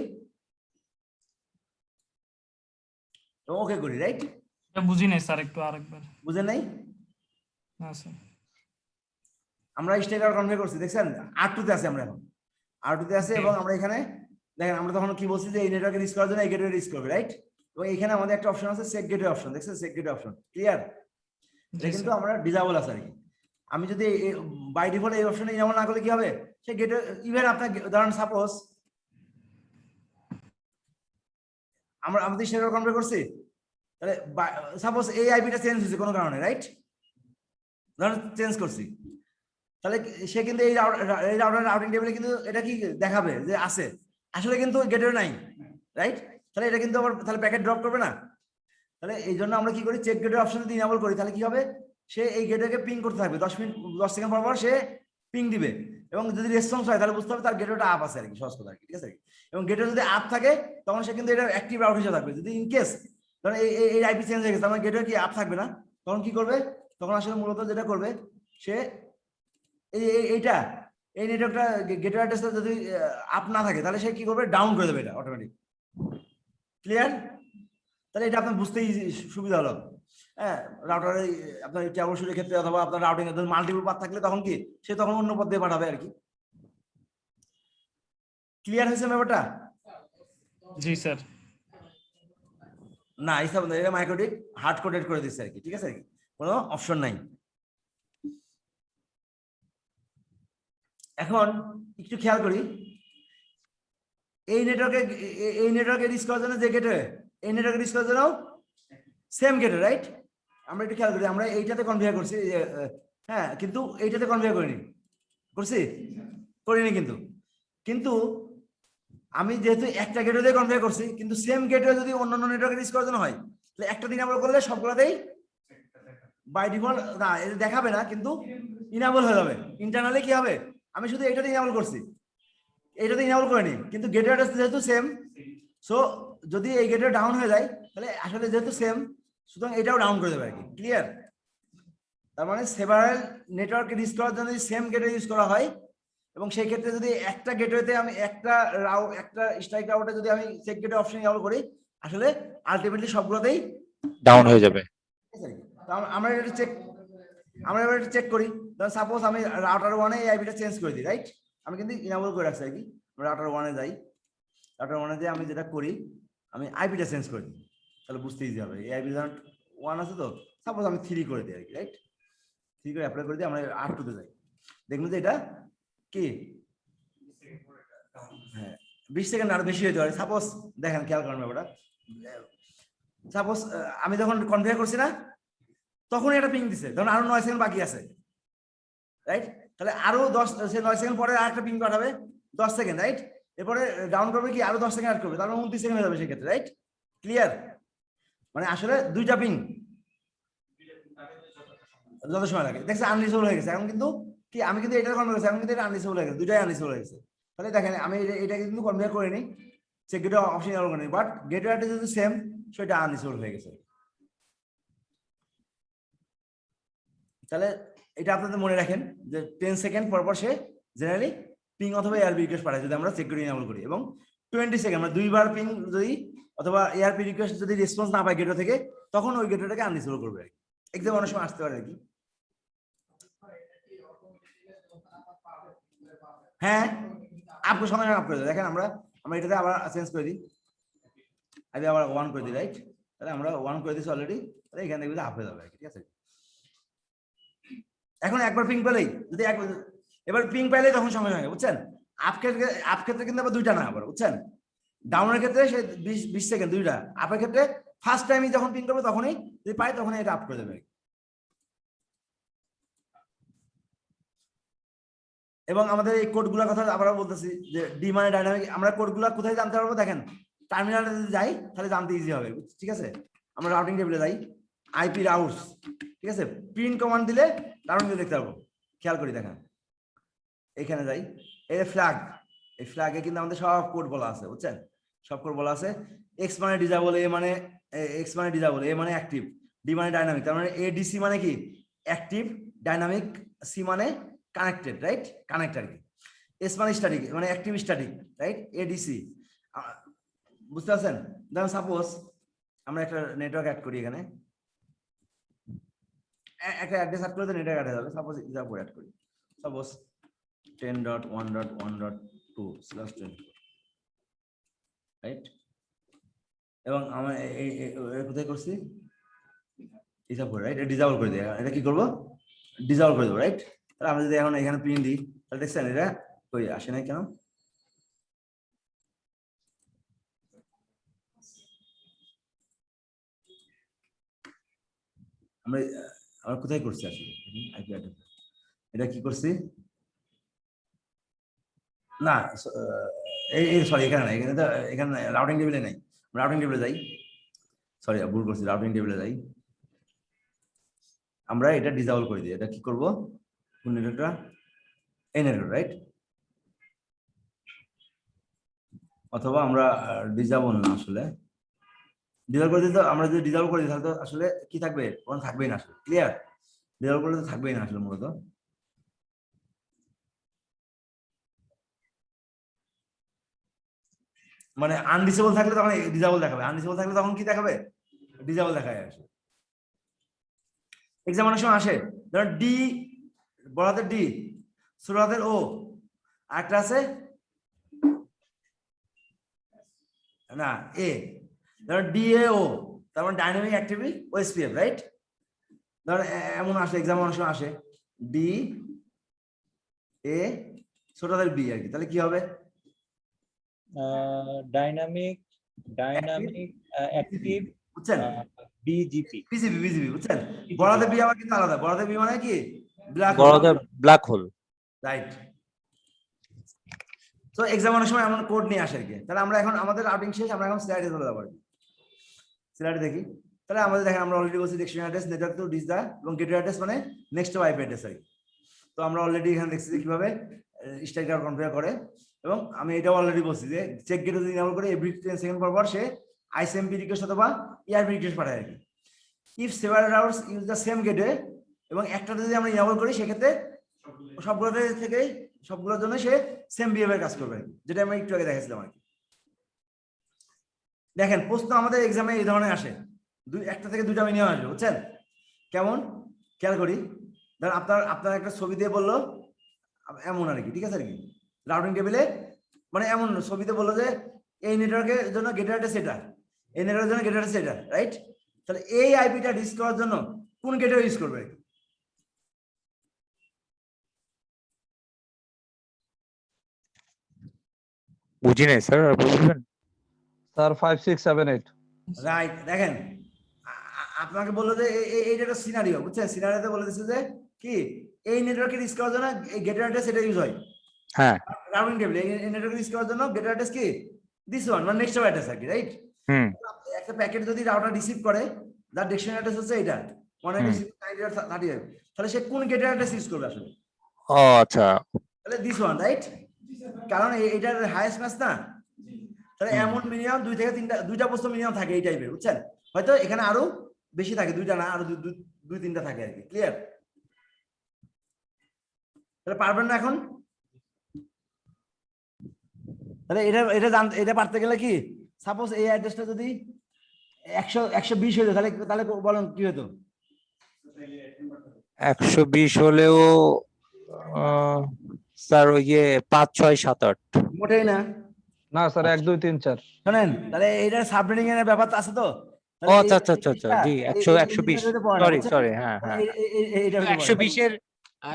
ওকে করি, রাইট। এটা বুঝি নাই স্যার, একটু আরেকবার। বুঝেন নাই? না স্যার। আমরা স্ট্যাক রাউট কনফিগার করছি, দেখছেন R2 তে আছে, আমরা এখন R2 তে আছে। এবং আমরা এখানে দেখেন আমরা তখন কি বলছি যে এই নেটওয়ার্কে রিস্ক করার জন্য এই গেটওয়ে রিস্ক করবে, রাইট। এবং এখানে আমাদের একটা অপশন আছে সেক গেটওয়ে অপশন, দেখছেন সেক গেটওয়ে অপশন। ক্লিয়ার? এটা কিন্তু আমরা ডিসেবল আছে আর কি। আমি যদি বাই ডিফল্ট এই অপশনে ইনেবল না করলে কি হবে, সে গেটওয়ে ইভেন আপনার ধরেন সাপোজ আমরা আমাদের স্ট্যাক কনফিগার করছি, তাহলে সাপোজ এই আইপিটা চেঞ্জ হয়েছে কোনো কারণে, রাইট। ধরেন চেঞ্জ করছি, তাহলে সে কিন্তু এই রাউটার রাউটিং টেবিলে কিন্তু এটা কি দেখাবে যে আছে, আসলে কিন্তু গেটওয়ে নাই, রাইট। তাহলে এটা কিন্তু আবার তাহলে প্যাকেট ড্রপ করবে না। তাহলে এই জন্য আমরা কি করি, চেক গেটওয়ে অপশন যদি ইনেবল করি তাহলে কি হবে, সে এই গেটওয়েকে পিং করতে থাকবে 10 সেকেন্ড পর পর সে পিং দিবে। এবং যদি রেসপন্স হয় তাহলে বুঝতে হবে তার গেটওয়েটা আপ আছে আর কি, সহজ কথা আর কি, ঠিক আছে। এবং গেটওয়ে যদি আপ থাকে তখন সে কিন্তু এটা অ্যাক্টিভ রাউট হিসেবে থাকবে। যদি ইন কেস ধরেন এই আইপি চেঞ্জ হয়ে গেছে, আমার গেটওয়ে কি আপ থাকবে না, তখন কি করবে, তখন আসলে মূলত যেটা করবে সে এইটা এই নেটওয়ার্কটা গেটওয়ে অ্যাড্রেসটা যদি আপ না থাকে তাহলে সে কি করবে, ডাউন করে দেবে এটা অটোমেটিক। ক্লিয়ার? তাহলে এটা আপনার বুঝতেই সুবিধা হলো। হ্যাঁ, রাউটারে আপনার ট্রাবল শুটের ক্ষেত্রে অথবা আপনার রাউটিং এর মাল্টিপল পাথ থাকলে তখন কি সে তখন অন্য পথ দিয়ে পাঠাবে আর কি। ক্লিয়ার হয়েছে ব্যাপারটা? জি স্যার। না, এইসব এটা মাইক্রোটিক হার্ড কোডেড করে দিচ্ছে আর কি, ঠিক আছে আর কি, কোনো অপশন নাই। এখন একটু খেয়াল করি, এই নেটওয়ার্কে রিস্ক করার জন্য যে গেটওয়ে, এই নেটওয়ার্কে রিস্ক করার জন্য সেম গেটওয়ে, রাইট। আমরা একটু খেয়াল করি, আমরা এইটাতে কনফিগার করছি, হ্যাঁ, কিন্তু এইটাতে কনফিগার করিনি কিন্তু আমি যেহেতু একটা গেটওয়ে দিয়ে কনফিগার করছি, কিন্তু সেম গেটওয়ে যদি অন্যান্য নেটওয়ার্কে রিস্ক করার জন্য হয় তাহলে একটা দিন আমরা করলে সবগুলোতেই বাই ডিফল্ট না এটা দেখাবে না, কিন্তু ইনেবল হয়ে যাবে। ইন্টারনালি কি হবে, আমি শুধু এইটাতে ইনেবল করছি, এইটাতে ইনেবল করিনি, কিন্তু গেটওয়ে অ্যাড্রেস যেহেতু সেম, সো যদি এই গেটওয়ে ডাউন হয়ে যায় তাহলে আসলে যেহেতু সেম, সুতরাং এটাও ডাউন করে দেবে আর কি। ক্লিয়ার? তার মানে সেভারাল নেটওয়ার্কে রিস্ক করার জন্য সেম গেটওয়ে ইউজ করা হয়, এবং সেই ক্ষেত্রে যদি একটা গেটওয়েতে আমি একটা স্ট্রাইক রাউটে যদি আমি চেক গেটওয়ে অপশন ইনেবল করি, আসলে আলটিমেটলি সবগুলোতেই ডাউন হয়ে যাবে। আমরা এটা চেক করি। ধরুন সাপোজ আমি রাউটার 1 এ এই আইপিটা চেঞ্জ করে দিই, রাইট। আমি কিন্তু ইনেবল করে রাখছি আর কি। রাউটার 1 এ যাই, রাউটার 1 এ যে আমি যেটা করি, আমি আইপিটা চেঞ্জ করে দিই, তাহলে বুঝতে ইজি হবে। এই আইপি 1 আছে, তো সাপোজ আমি 3 করে দিই আর কি, রাইট। 3 করে অ্যাপ্লাই করে দিই, আমরা R2 তে যাই, দেখুন যে এটা কি, হ্যাঁ 20 সেকেন্ড আরো বেশি হতে পারে। সাপোজ দেখেন, খেয়াল করেন ব্যাপারটা, সাপোজ আমি যখন কনফিগার করছি না, তখনই একটা পিং দিছে, ধরুন আরো 9 সেকেন্ড বাকি আছে, রাইট? তাহলে আরো 10, সে 9 সেকেন্ড পরে আরেকটা পিং পাঠাবে 10 সেকেন্ড, রাইট? এরপরে ডাউন করবে কি, আরো 10 সেকেন্ড অ্যাড করবে, তারপরে 29 সেকেন্ড হয়ে যাবে সেক্ষেত্রে, রাইট? ক্লিয়ার? মানে আসলে দুইটা পিং যত সময় লাগে, দেখছে আনরিচেবল হয়ে গেছে। এখন কিন্তু কি আমি কিন্তু এটা কনফার্ম করেছি, এখন কিন্তু এটা আনরিচেবল হয়ে গেছে, দুইটাই আনরিচেবল হয়ে গেছে। তাহলে দেখেন আমি এটা কিন্তু কনফিগার করিনি, চেক গেটওয়ে অপশন ইনস্টল করিনি, বাট গেটওয়েটা যদি সেম, সেটা আনরিচেবল হয়ে গেছে। তাহলে এটা আপনাদের মনে রাখেন যে 10 সেকেন্ড পর পর সে জেনারেলি পিং অথবা এআরপি রিকোয়েস্ট পাঠায় যদি আমরা চেক গেটওয়ে ইনস্টল করি, এবং 20 সেকেন্ড মানে দুইবার পিং যদি অথবা এআরপি রিকোয়েস্ট যদি রেসপন্স না পায় গেটওয়ে থেকে, তখন ওই গেটওয়েটাকে আনরিচেবল করবে। এক্সাম অনেক সময় আসতে পারে আর কি। হ্যাঁ, আপনি সময় আপ করে দেন। দেখেন আমরা এটাতে আবার চেঞ্জ করে দিই, আমি আবার 1 করে দিই, রাইট? তাহলে আমরা 1 করে দিয়েছি অলরেডি, তাহলে এখানে দেখবি আপ হয়ে যাবে, ঠিক আছে? এখন একবার পিং পেলেই যদি এবার পিং পেলেই তখন সময় হয়ে, বুঝছেন? আপ ক্ষেত্রে কিন্তু আবার দুইটা না, আবার বুঝছেন? ডাউনের ক্ষেত্রে সে 20 সেকেন্ড দুইটা, আপের ক্ষেত্রে ফার্স্ট টাইমই যখন পিং করবে তখনই যদি পাই তখনই এটা আপ করে দেবে। এবং আমাদের এই কোডগুলোর কথা আবারও বলতেছি যে ডি মানে ডাইনামিক, আমরা কোডগুলো কোথায় জানতে পারবো? দেখেন টার্মিনালে যদি যাই তাহলে জানতে ইজি হবে, ঠিক আছে? আমরা রাউটিং টেবিলে যাই, আইপি রাউটস, ঠিক আছে? প্রিন্ট কমান্ড দিলে রাউটিং টেবিল দেখতে পারবো। খেয়াল করি, দেখেন এখানে যাই, এই ফ্ল্যাগ, এই ফ্ল্যাগে কিন্তু আমাদের সব কোড বলা আছে, বুঝছেন? সব কোড বলা আছে। এক্স মানে ডিজেবল, এ মানে এক্স মানে ডিজেবল, এ মানে অ্যাক্টিভ, ডি মানে ডাইনামিক, তার মানে এডিসি মানে কি অ্যাক্টিভ, ডাইনামিক, সি মানে কানেক্টেড, রাইট? কানেক্ট আর কি। এস মানে স্ট্যাটিক, মানে অ্যাক্টিভ স্ট্যাটিক, রাইট? এডিসি, বুঝতে পারছেন? যেমন সাপোজ আমরা একটা নেটওয়ার্ক অ্যাড করি, এখানে একটা অ্যাড্রেস অ্যাড করে তো নেটওয়ার্ক অ্যাড হয়ে যাবে। সাপোজ এটা অ্যাড করি, সাপোজ 10.1.1.2/20, রাইট? এবং আমরা কোথায় করছি হিসাব করে, রাইট? ডিসেবল করে দিই, এটা কি করবো? ডিসেবল করে দেবো, রাইট? তাহলে আমরা যদি এখন এখানে প্রিন্ট দিই, তাহলে দেখছেন এটা কই আসে নাই কেন? আমরা কোথায় করছি আসলে আইপি অ্যাড্রেস, এটা কি করছি না, এই সরি এখানে নাই, এখানে তো এখানে রাউটিং টেবিলে নাই, রাউটিং টেবিলে যাই, সরি ভুল করছি, রাউটিং টেবিলে যাই, আমরা এটা ডিসেবল করে দিই। এটা কি করব? কোন নেটওয়ার্কটা? এই নেটওয়ার্ক, রাইট? অথবা আমরা ডিসেবল না, আসলে ডিসেবল করে দিই, তো আমরা যদি ডিসেবল করে দিই তাহলে তো আসলে কি থাকবে? কোনো থাকবেই না আসলে, ক্লিয়ার? ডিসেবল করলে তো থাকবেই না আসলে মূলত। মানে আনডিসেবল থাকলে তখন ডিসেবল দেখাবে, আনডিসেবল থাকলে তখন কি দেখাবে? ডিসেবল দেখায় আসে। এক্সাম অনেক সময় আসে, ধরো ডি, বড় হাতের ডি, ছোট হাতের ও, আরেকটা আছে না এ, ধরো ডি এ ও, তার মানে ডাইনামিক অ্যাক্টিভিটি ওএসপিএফ, রাইট? ধরো এমন আসে, এক্সাম অনেক সময় আসে ডি এ ছোট হাতের বি আর কি, তাহলে কি হবে? ডাইনামিক অ্যাক্টিভ বুঝছেন? বিজিপি, বিজিবি, বুঝছেন? বড় হাতের বি আবার কিন্তু আলাদা, বড় হাতের বি মানে কি ব্ল্যাক হোল, রাইট? তো এক্সাম অনেক সময় এমন কোড নিয়ে আসে আর কি। তাহলে আমরা এখন আমাদের রাউটিং শেষ, আমরা এখন স্লাইডে চলে যাবো। স্লাইডে দেখি, তাহলে আমাদের দেখেন আমরা অলরেডি বলছি ডেস্টিনেশন অ্যাড্রেস, নেটওয়ার্ক টু ডিস দা, এবং গেটওয়ে অ্যাড্রেস মানে নেক্সট আইপি অ্যাড্রেস আর কি। তো আমরা অলরেডি এখানে দেখছি যে কিভাবে স্ট্রাকচার কনফিগার করে, এবং আমি এটাও অলরেডি বলছি যে চেক গেট যদি ইনেবল করে এভরি 10 সেকেন্ড পর পর সে আইসিএমপি রিকোয়েস্ট অথবা ইআরপি রিকোয়েস্ট পাঠায় আর কি। If several routers use the same gateway, এবং একটা যদি আমরা ইনেবল করি সেক্ষেত্রে সবগুলোর জন্য সে সেম বিহেভিয়ার কাজ করবে, যেটা আমি একটু আগে দেখাচ্ছিলাম আর কি। দেখেন প্রশ্ন আমাদের এক্সামে এই ধরনের আসে, একটা থেকে দুইটা মিনিমাম আসবে, বুঝছেন? কেমন খেয়াল করি, ধর আপনার একটা ছবি দিয়ে বললো এমন আর কি, ঠিক আছে আর কি? রাউটিং টেবিলে মানে এমন ছবিতে বললো যে এই নেটওয়ার্কের জন্য গেটওয়ে অ্যাড্রেস এটা, এই নেটওয়ার্কের জন্য গেটওয়ে অ্যাড্রেস এটা, রাইট? তাহলে এই আইপিটা ডিস করার জন্য কোন গেটওয়ে ইউজ করবে? বুঝি নাই স্যার, বলবেন? Sir 5 6 7 8, right? দেখেন আপনাকে বললো যে এইটা একটা সিনারিও, বুঝছেন? সিনারিওতে বলে দিচ্ছে যে কি এই নেটওয়ার্কের ইউজ করার জন্য এই গেটার অ্যাড্রেস এটা ইউজ হয়। হ্যাঁ। রাউটিং টেবিল এই নেটওয়ার্ক ইউজ করার জন্য গেটার অ্যাড্রেস কি দিস ওয়ান, মানে নেক্সট অ্যাড্রেস আর কি, রাইট? হুম। একটা প্যাকেট যদি রাউটার রিসিভ করে, যার ডেস্টিনেশন অ্যাড্রেস হচ্ছে এটা 192.168.30, তাহলে সে কোন গেটার অ্যাড্রেস ইউজ করবে আসলে? ও আচ্ছা। তাহলে দিস ওয়ান, রাইট? কারণ এটার হাইয়েস্ট ম্যাচ না, তাহলে এমন মিনিমাম 2 থেকে 2টা প্রশ্ন মিনিমাম থাকে এই টাইপের, বুঝছেন? হয়তো এখানে আরো বেশি থাকে, 2টা না আরো 2-3টা থাকে আর কি, ক্লিয়ার? তাহলে পারবেন না এখন? তাহলে এটা পারতে গেলে কি, সাপোজ এই অ্যাড্রেসটা যদি 120 হয়ে যায়, তাহলে বলেন কি হতো? 120 হলেও স্যার ওই যে 5 6 7 8। মোটেই না। না স্যার 1 2 3 4। শোনেন, তাহলে এটা সাবনেটিং এর ব্যাপারটা আছে তো। ও আচ্ছা আচ্ছা আচ্ছা আচ্ছা, জি 120। সরি হ্যাঁ হ্যাঁ, 120 এর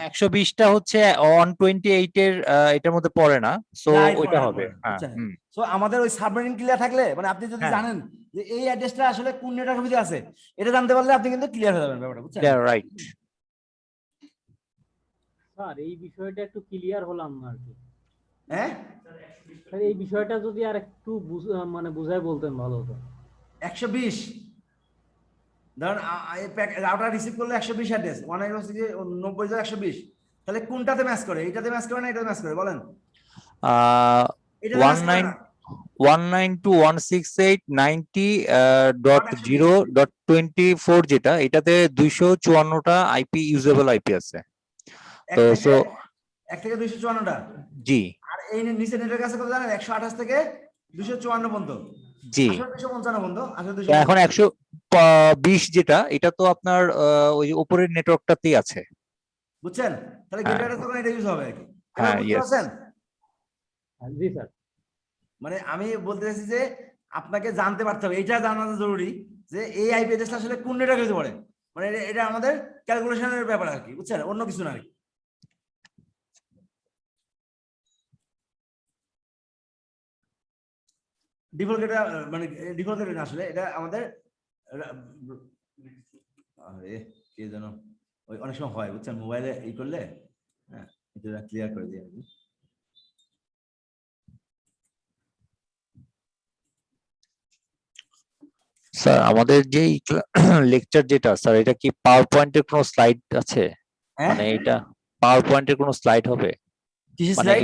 120টা হচ্ছে 128 এর এটার মধ্যে পড়ে না, সো ওইটা হবে। হ্যাঁ। সো আমাদের ওই সাবনেটিং ক্লিয়ার থাকলে, মানে আপনি যদি জানেন যে এই অ্যাড্রেসটা আসলে কোন নেটওয়ার্কের ভিতরে আছে, এটা জানতে পারলে আপনি কিন্তু ক্লিয়ার হয়ে যাবেন ব্যাপারটা, বুঝছেন? রাইট। স্যার এই বিষয়টা একটু ক্লিয়ার হলাম না আর কি। হ্যাঁ, স্যার এই বিষয়টা যদি আর একটু মানে বুঝায় বলতেন ভালো হতো। 120 ধরুন রাউটার রিসিভ করলে 120 অ্যাড্রেস 120, তাহলে কোনটাতে ম্যাচ করে? এটাতে ম্যাচ করে না এটাতে ম্যাচ করে, বলেন? 192.168.90.0.24 যেটা, এটাতে 254টা আইপি ইউজেবল আইপি আছে। তো সো 1 থেকে 254টা। জি। আর এই নিচে নেটের কাছে কত জানেন? 128 থেকে 254 পর্যন্ত। জি। আসলে 255 পর্যন্ত, আসলে তো এখন 120 যেটা, এটা তো আপনার ওই উপরের নেটওয়ার্কটাতেই আছে, বুঝছেন? তাহলে গেটওয়েটা তখন এটা ইউজ হবে আর কি। হ্যাঁ, বুঝতে ইয়েস। পারছেন? জি স্যার। মানে আমি বলতে চাইছি যে আপনাকে জানতে পারতে হবে, এটা জানা জরুরি যে এই আইপি অ্যাড্রেসটা আসলে কোন নেটওয়ার্কে ইউজ করে, মানে এটা আমাদের ক্যালকুলেশনের ব্যাপার আর কি, বুঝছেন? অন্য কিছু না আর কি। ডিফল্ট গেটটা মানে ডিফল্ট গেট না, আসলে এটা আমাদের আরে কে জানো ওই অনেক সময় হয়, বুঝছেন? মোবাইলে ই করলে, হ্যাঁ এটা ক্লিয়ার করে দিই আমি। স্যার আমাদের যে লেকচার যেটা, স্যার এটা কি পাওয়ার পয়েন্টের কোনো স্লাইড আছে? মানে এটা পাওয়ার পয়েন্টের কোনো স্লাইড হবে? মানে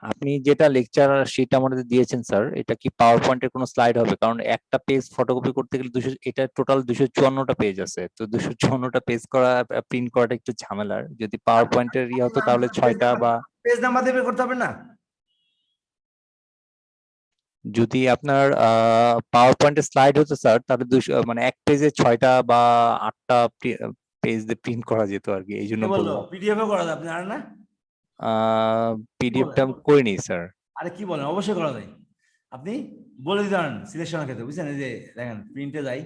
আপনি যেটা লেকচার শিট আমাদের দিয়েছেন স্যার, এটা কি পাওয়ার পয়েন্টের কোনো স্লাইড হবে? কারণ একটা পেজ ফটোকপি করতে গেলে 200, এটা টোটাল 254টা পেজ আছে, তো 254টা পেজ করা প্রিন্ট করাটা একটু ঝামেলার। যদি পাওয়ার পয়েন্টের ইয়ে হতো তাহলে 6টা বা পেজ নাম্বার দিয়ে বের করতে হবে না? যদি আপনার পাওয়ার পয়েন্টের স্লাইড হতো স্যার, তাহলে 200 মানে এক পেজে 6টা বা 8টা পেজ দিয়ে প্রিন্ট করা যেত আর কি, এই জন্য বললাম। পিডিএফ এ করা যায়, আপনি জানেন না? পিডিএফটা আমি করিনি স্যার। আরে কি বলেন, অবশ্যই করা যায়। আপনি বলে দিতে পারেন সিলেকশনের ক্ষেত্রে, বুঝছেন? এই যে দেখেন প্রিন্টে যাই,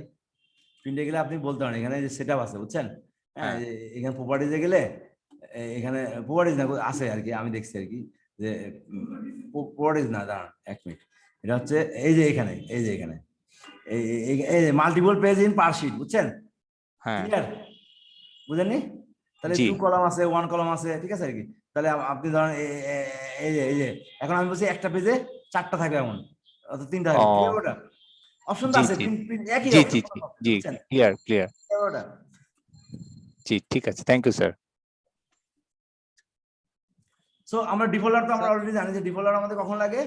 প্রিন্টে গেলে আপনি বলতে পারেন এখানে যে সেটআপ আছে, বুঝছেন? হ্যাঁ, এখানে প্রপার্টিজে গেলে এখানে প্রপার্টিজ না আছে আর কি, আমি দেখছি আর কি যে প্রপার্টিজ না, দাঁড়ান 1 মিনিট, এটা হচ্ছে এই যে এখানে, এই যে এখানে এই যে multiple page in per sheet, বুঝছেন? হ্যাঁ, ক্লিয়ার? বুঝেননি? তাহলে 2 কলাম আছে, 1 কলাম আছে, ঠিক আছে আর কি। তাহলে আপনি ধরেন এই যে এখন আমি বলছি একটা পেজে 4টা থাকবে, এমন অত 3টা থাকবে, ক্লিয়ার? ওটা অপশন তো আছে, একই জি অপশন, জি জি জি, ক্লিয়ার ক্লিয়ার। ওটা জি ঠিক আছে, থ্যাংক ইউ স্যার। সো আমরা ডিফল্টার তো আমরা অলরেডি জানি যে ডিফল্টার আমাদের কখন লাগে,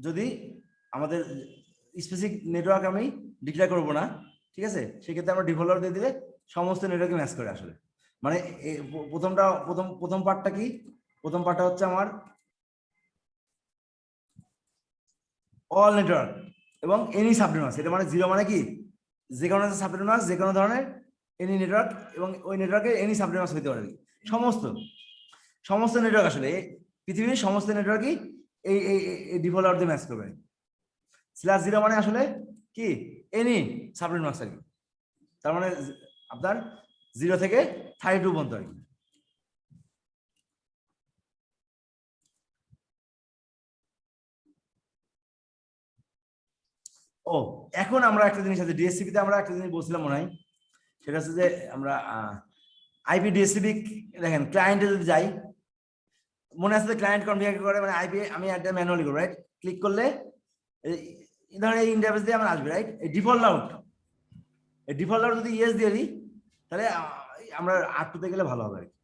যদি আমাদের স্পেসিফিক নেটওয়ার্ক আমি ডিক্লেয়ার করব না, ঠিক আছে? সেক্ষেত্রে আমরা ডিফল্টার দিয়ে দিলে সমস্ত নেটওয়ার্কে ম্যাচ করে আসলে। মানে প্রথম পার্টটা কি? প্রথম পার্টটা হচ্ছে আমার অল নেটওয়ার্ক এবং এনি সাবনেটওয়ার্ক। এটা মানে 0 মানে কি, যে কোনো সাবনেটওয়ার্ক, যে কোনো ধরনের এনি নেটওয়ার্ক, এবং ওই নেটওয়ার্কে এনি সাবনেটওয়ার্ক হতে পারে, সমস্ত নেটওয়ার্ক আসলে পৃথিবীর সমস্ত নেটওয়ার্কই এই ডিফল্টার দিয়ে ম্যাচ করবে। /0 মানে আসলে কি, এনি সাবনেটওয়ার্ক আর কি, তার মানে আপনার 0 থেকে 32 পর্যন্ত আর কি। ও এখন আমরা একটা জিনিস আছে, ডিএসসিপি তে আমরা একটা জিনিস বলছিলাম মনে হয়, সেটা হচ্ছে যে আমরা আইপি ডিএসসিপি দেখেন ক্লায়েন্টে যদি যাই, মনে আছে ক্লায়েন্ট কনফিগার করে মানে আইপি আমি একটা ম্যানুয়ালি করব, রাইট? ক্লিক করলে এই ধরনের এই ইন্টারফেস দিয়ে আমরা আসবে, রাইট? এই ডিফল্ট রাউট যদি ইয়েস দিয়ে দিই তাহলে আমরা R2 তে গেলে ভালো হবে আর কি।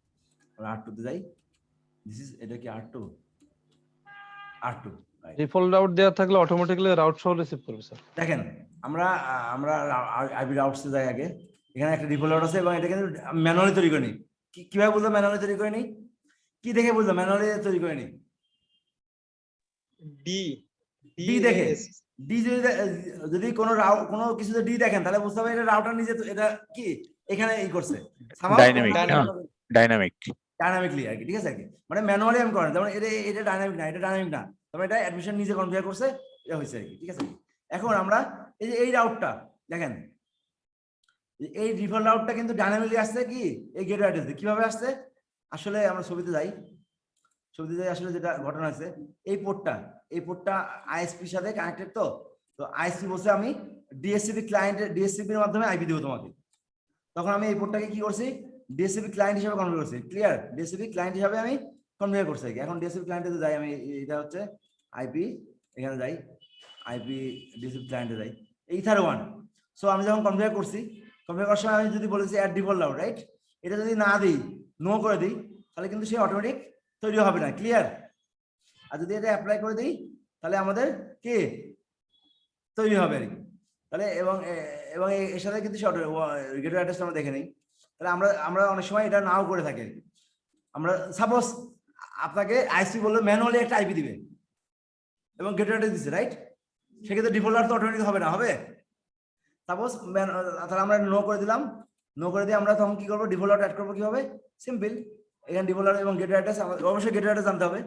আমরা R2 তে যাই, এটা কি R2 ডিফল্ট রাউট দেওয়া থাকলে অটোমেটিক্যালি রাউট সহ রিসিভ করবে স্যার। দেখেন আমরা আইপি রাউটসে যাই আগে, এখানে একটা ডিফল্ট রাউট আছে এবং এটা কিন্তু ম্যানুয়ালি তৈরি করে নিই। কিভাবে বুঝলাম ম্যানুয়ালি তৈরি করে নিই? কি দেখে বুঝলাম ম্যানুয়ালি তৈরি করে নিই? ডি দেখে। ডি যদি কোনো কিছুতে ডি দেখেন তাহলে বুঝতে হবে এটা রাউটার নিজে এটা কি এখানে এই করছে ডাইনামিকলি আর কি, ঠিক আছে আর কি, মানে ম্যানুয়ালি আমি করেন, যেমন এটা ডাইনামিক না, এটা ডাইনামিক না, তবে এটা অ্যাডমিশন নিজে কনফিগার করছে, এটা হয়েছে আর কি, ঠিক আছে। এখন আমরা এই যে এই রাউটটা দেখেন, এই ডিফল্ট রাউটটা কিন্তু ডাইনামিকলি আসছে কি এই গেটওয়ে অ্যাড্রেস দিয়ে। কিভাবে আসছে? আসলে আমরা ছবিতে যাই, আসলে যেটা ঘটনা আছে, এই পোর্টটা আইএসপির সাথে কানেক্টেড, তো আইএসপি বলছে আমি ডিএসসিপি ক্লায়েন্টের ডিএসসিপির মাধ্যমে আইপি দেবো তোমাকে। তখন আমি এই পোর্টটাকে কি করছি? ডিএসসিপি ক্লায়েন্ট হিসেবে কনফিগার করছি। ক্লিয়ার? ডিএসসিপি ক্লায়েন্ট হিসেবে আমি কনফিগার করছি। এখন ডিএসসিপি ক্লায়েন্টে যাই আমি, এটা হচ্ছে আইপি, এখানে যাই আইপি ডিএসসিপি ক্লায়েন্টে যাই, Ether1। সো আমি যখন কনফিগার করছি, কনফিগার করার সময় আমি যদি বলেছি অ্যাড ডিফল্ট রাউট, রাইট? এটা যদি না দিই, নো করে দিই, তাহলে কিন্তু সে অটোমেটিক তৈরি হবে না। ক্লিয়ার? আর যদি এটা অ্যাপ্লাই করে দিই তাহলে আমাদের কি তৈরি হবে আর কি। তাহলে এবং এর সাথে কিন্তু গেটওয়ে অ্যাড্রেস আমরা দেখে নিই। তাহলে আমরা অনেক সময় এটা নাও করে থাকি আর কি। আমরা সাপোজ আপনাকে আইসি বললো ম্যানুয়ালি একটা আইপি দিবে এবং গেটওয়ে অ্যাড্রেস দিচ্ছে, রাইট? সেক্ষেত্রে ডিফল্ট রাউট তো অটোমেটিক হবে না, হবে? সাপোজ তাহলে আমরা নো করে দিলাম, নো করে দিয়ে আমরা তখন কি করবো? ডিফল্ট রাউট অ্যাড করবো কিভাবে? সিম্পল, এখানে ডিফল্ট রাউট এবং গেটওয়ে অ্যাড্রেস অবশ্যই গেটওয়ে অ্যাড্রেস জানতে হবে,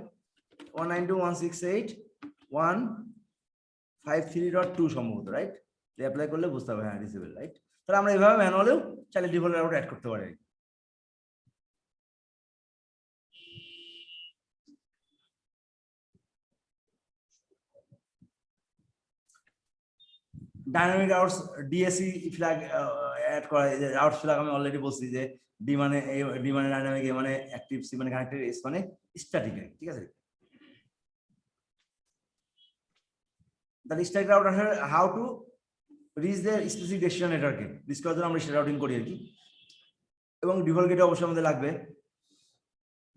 192.168.153.2 সম্ভবত, রাইট? অ্যাপ্লাই করলে বুঝতে হবে, হ্যাঁ রিসিভেবল, রাইট? তাহলে আমরা এইভাবে ম্যানুয়ালিও চাইলে ডিফল্ট রাউট অ্যাড করতে পারি। Dynamic routes DSC flag add করা, রাউটস ফ্ল্যাগ আমি অলরেডি বলছি যে ডি মানে ডাইনামিক, এ মানে অ্যাক্টিভ, সি মানে কানেক্টেড, এস মানে স্ট্যাটিক, ঠিক আছে? The static router how to reach the specific destination নেটওয়ার্কে, রিচ করার জন্য আমরা সেটা রাউটিং করি আর কি, এবং ডিফল্ট গেটে অবশ্যই আমাদের লাগবে।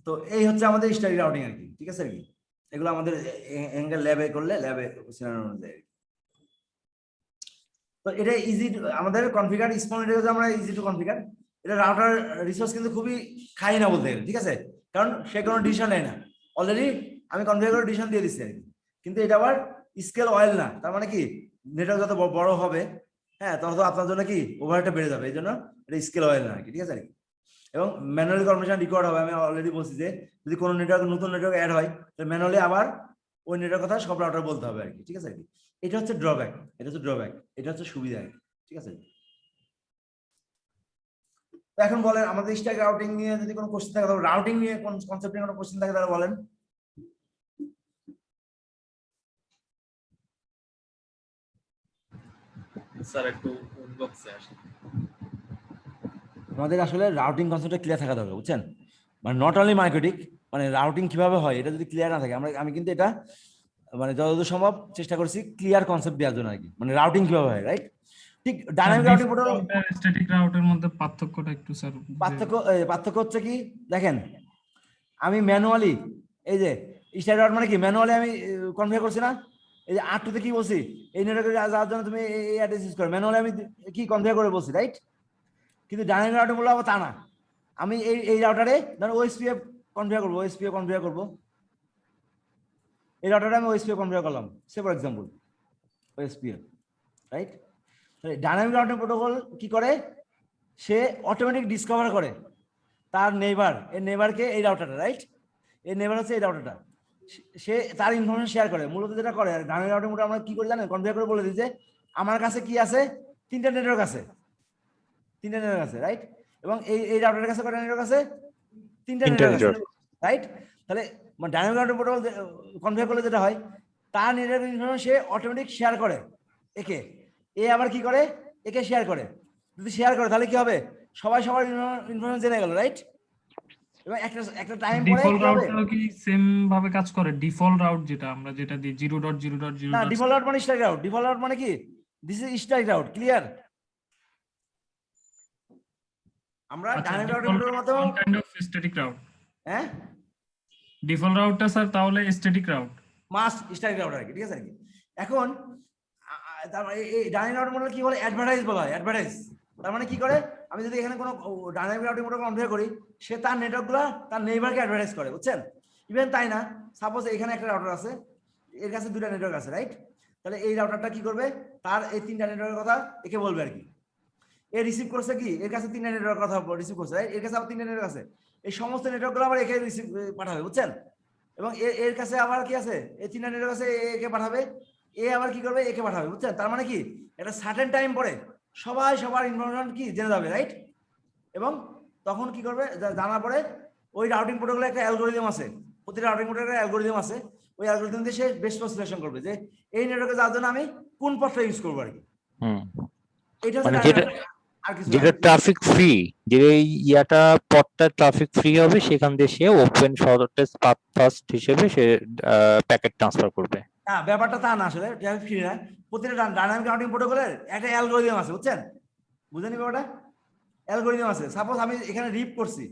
তো এই হচ্ছে আমাদের স্ট্যাটিক রাউটিং আর কি, ঠিক আছে আর কি। এগুলো আমাদের ল্যাবে করলে ল্যাবে সিনারিও অনুযায়ী। তো এটা ইজি আমাদের কনফিগার স্পন, এটা আমরা ইজি টু কনফিগার। এটা রাউটার রিসোর্স কিন্তু খুবই খাই না বলতে গেলে, ঠিক আছে, কারণ সে কোনো ডিসিশন নেয় না, অলরেডি আমি কনফিগার করে ডিসিশন দিয়ে দিচ্ছি আর কি। কিন্তু এটা আবার স্কেল অয়েল না, তার মানে কি নেটওয়ার্ক যত বড় হবে, হ্যাঁ, তত আপনার জন্য কি ওভারহেডটা বেড়ে যাবে, এই জন্য এটা স্কেল অয়েল না আর কি, ঠিক আছে আর কি। এবং ম্যানুয়ালি কনফিগারেশন রিকোয়ার্ড হবে। আমি অলরেডি বলছি যে যদি কোনো নেটওয়ার্ক নতুন নেটওয়ার্ক অ্যাড হয় তাহলে ম্যানুয়ালি আবার ওই নেটওয়ার্ক কথা সব রাউটার বলতে হবে আর কি, ঠিক আছে আর কি। এটা হচ্ছে ড্রব্যাক, এটা হচ্ছে সুবিধা আর কি, ঠিক আছে। তো এখন বলেন আমাদের স্ট্যাটিক রাউটিং নিয়ে যদি কোনো কোশ্চেন থাকে, তাহলে রাউটিং নিয়ে কোন কনসেপ্ট নিয়ে কোনো কোশ্চেন থাকে তাহলে বলেন। স্যার একটু ইনবক্সে আসেন। আমাদের আসলে রাউটিং কনসেপ্টটা ক্লিয়ার থাকা দরকার, বুঝছেন? মানে নট অনলি মার্কেটিং, মানে রাউটিং কিভাবে হয় এটা যদি ক্লিয়ার না থাকে, আমি কিন্তু এটা মানে যতদূর সম্ভব চেষ্টা করছি ক্লিয়ার কনসেপ্ট দেওয়ার জন্য আর কি, মানে রাউটিং কিভাবে হয়, রাইট? ঠিক ডাইনামিক রাউটিং প্রোটোকল স্ট্যাটিক রাউটের মধ্যে পার্থক্যটা একটু স্যার। পার্থক্য হচ্ছে কি দেখেন, আমি ম্যানুয়ালি এই যে স্ট্যাটিক রাউট মানে কি ম্যানুয়ালি আমি কনফিগার করছি না, এই যে R2 তে কি বলছি এই নেটওয়ার্কে যাওয়ার জন্য তুমি এই অ্যাড্রেস ইউজ করো, ম্যানুয়ালি আমি কি কনফিগার করে বলছি, রাইট? কিন্তু ডাইনামিক রাউটিং বললে আবার তা না, আমি এই রাউটারে ধরো ওএসপিএফ কনফিগার করবো, এই রাউটারে আমি ওএসপিএফ কনফিগার করলাম, say for example OSPF, right? Dynamic routing protocol কি করে, সে অটোমেটিক ডিসকভার করে তার নেইবার, এই নেইবারকে এই রাউটারটা, রাইট? এই নেইবার হচ্ছে এই রাউটারটা, সে তার ইনফরমেশন শেয়ার করে। মূলত যেটা করে ডাইনামিক রাউটিং আমরা কি করে জানেন, কনফিগার করে বলে দিই যে আমার কাছে কি আছে, তিনটা নেটওয়ার্ক আছে, রাইট? এবং এই রাউটারের কাছে কয়টা নেটওয়ার্ক আছে? তিনটা নেটওয়ার্ক আছে, রাইট? তাহলে ডাইনামিক রাউটিং প্রোটোকল কনফিগার করলে যেটা হয়, তার নেটওয়ার্ক ইনফরমেশন সে অটোমেটিক শেয়ার করে একে, এ আবার কি করে, একে শেয়ার করে। যদি শেয়ার করে তাহলে কি হবে, সবাই সবার ইনফরমেশন জেনে গেল, রাইট? এবং একটা টাইম পরে ডিফল্ট কি হবে, রাউটটাও কি সেম ভাবে কাজ করে? ডিফল্ট রাউট যেটা আমরা যেটা দিই 0.0.0. না ডিফল্ট রাউট মানে স্ট্যাটিক রাউট। ডিফল্ট রাউট মানে কি, this is static route, clear? আমরা ডাইনামিক রাউটের মতো কাইন্ড অফ স্ট্যাটিক রাউট। হ্যাঁ, ডিফল্ট রাউটটা স্যার তাহলে static route, must static route আর কি, ঠিক আছে আর কি। এখন তার মানে এই ডাইনামিক রাউট মডেল কি বলে, অ্যাডভার্টাইজ বলা হয়, অ্যাডভার্টাইজ। তার মানে কি করে, আমি যদি এখানে কোনো ডাইনামিক রাউটিং প্রোটোকল কনফিগার করি, সে তার নেটওয়ার্কগুলো তার নেইবারকে অ্যাডভার্টাইজ করে, বুঝছেন? ইভেন তাই না, সাপোজ এখানে একটা রাউটার আছে, এর কাছে দুটা নেটওয়ার্ক আছে, রাইট? তাহলে এই রাউটারটা কি করবে, তার এই তিনটা নেটওয়ার্কের কথা একে বলবে আর কি। এ রিসিভ করছে কি, এর কাছে তিনটা নেটওয়ার্কের কথা রিসিভ করছে, রাইট? এর কাছে আবার তিনটা নেটওয়ার্ক আছে, এই সমস্ত নেটওয়ার্কগুলো আবার একে রিসিভ পাঠাবে, বুঝছেন? এবং এর কাছে আবার কি আছে, এই তিনটা নেটওয়ার্ক আছে, একে পাঠাবে, এ আবার কি করবে, একে পাঠাবে, বুঝছেন? তার মানে কি, একটা সার্টেন টাইম পরে সবাই সবার ইনফরমেশন কি জেনে যাবে, রাইট? এবং তখন কি করবে, জানার পরে ওই রাউটিং প্রোটোকলে একটা অ্যালগোরিদম আছে, প্রতিটা রাউটিং প্রোটোকলে অ্যালগোরিদম আছে, ওই অ্যালগোরিদম দিয়ে সে বেস্ট পাথ সিলেকশন করবে যে এই নেটওয়ার্কে যাওয়ার জন্য আমি কোন পথটা ইউজ করবো আর কি। এটা মানে হচ্ছে আর কিছু যেটা ট্রাফিক ফ্রি, যে ইয়াটা পথটা ট্রাফিক ফ্রি হবে, সেখান দিয়ে সে ওপেন শর্টেস্ট পাথ ফার্স্ট হিসেবে সে প্যাকেট ট্রান্সফার করবে। না, ব্যাপারটা তা না, আসলে ট্রাফিক ফ্রি না, প্রতিটা ডাইনামিক রাউটিং প্রোটোকলের একটা অ্যালগোরিদম আছে, বুঝছেন? বুঝেনি ব্যাপারটা? অ্যালগোরিদম আছে। সাপোজ আমি এখানে রিপ করছি,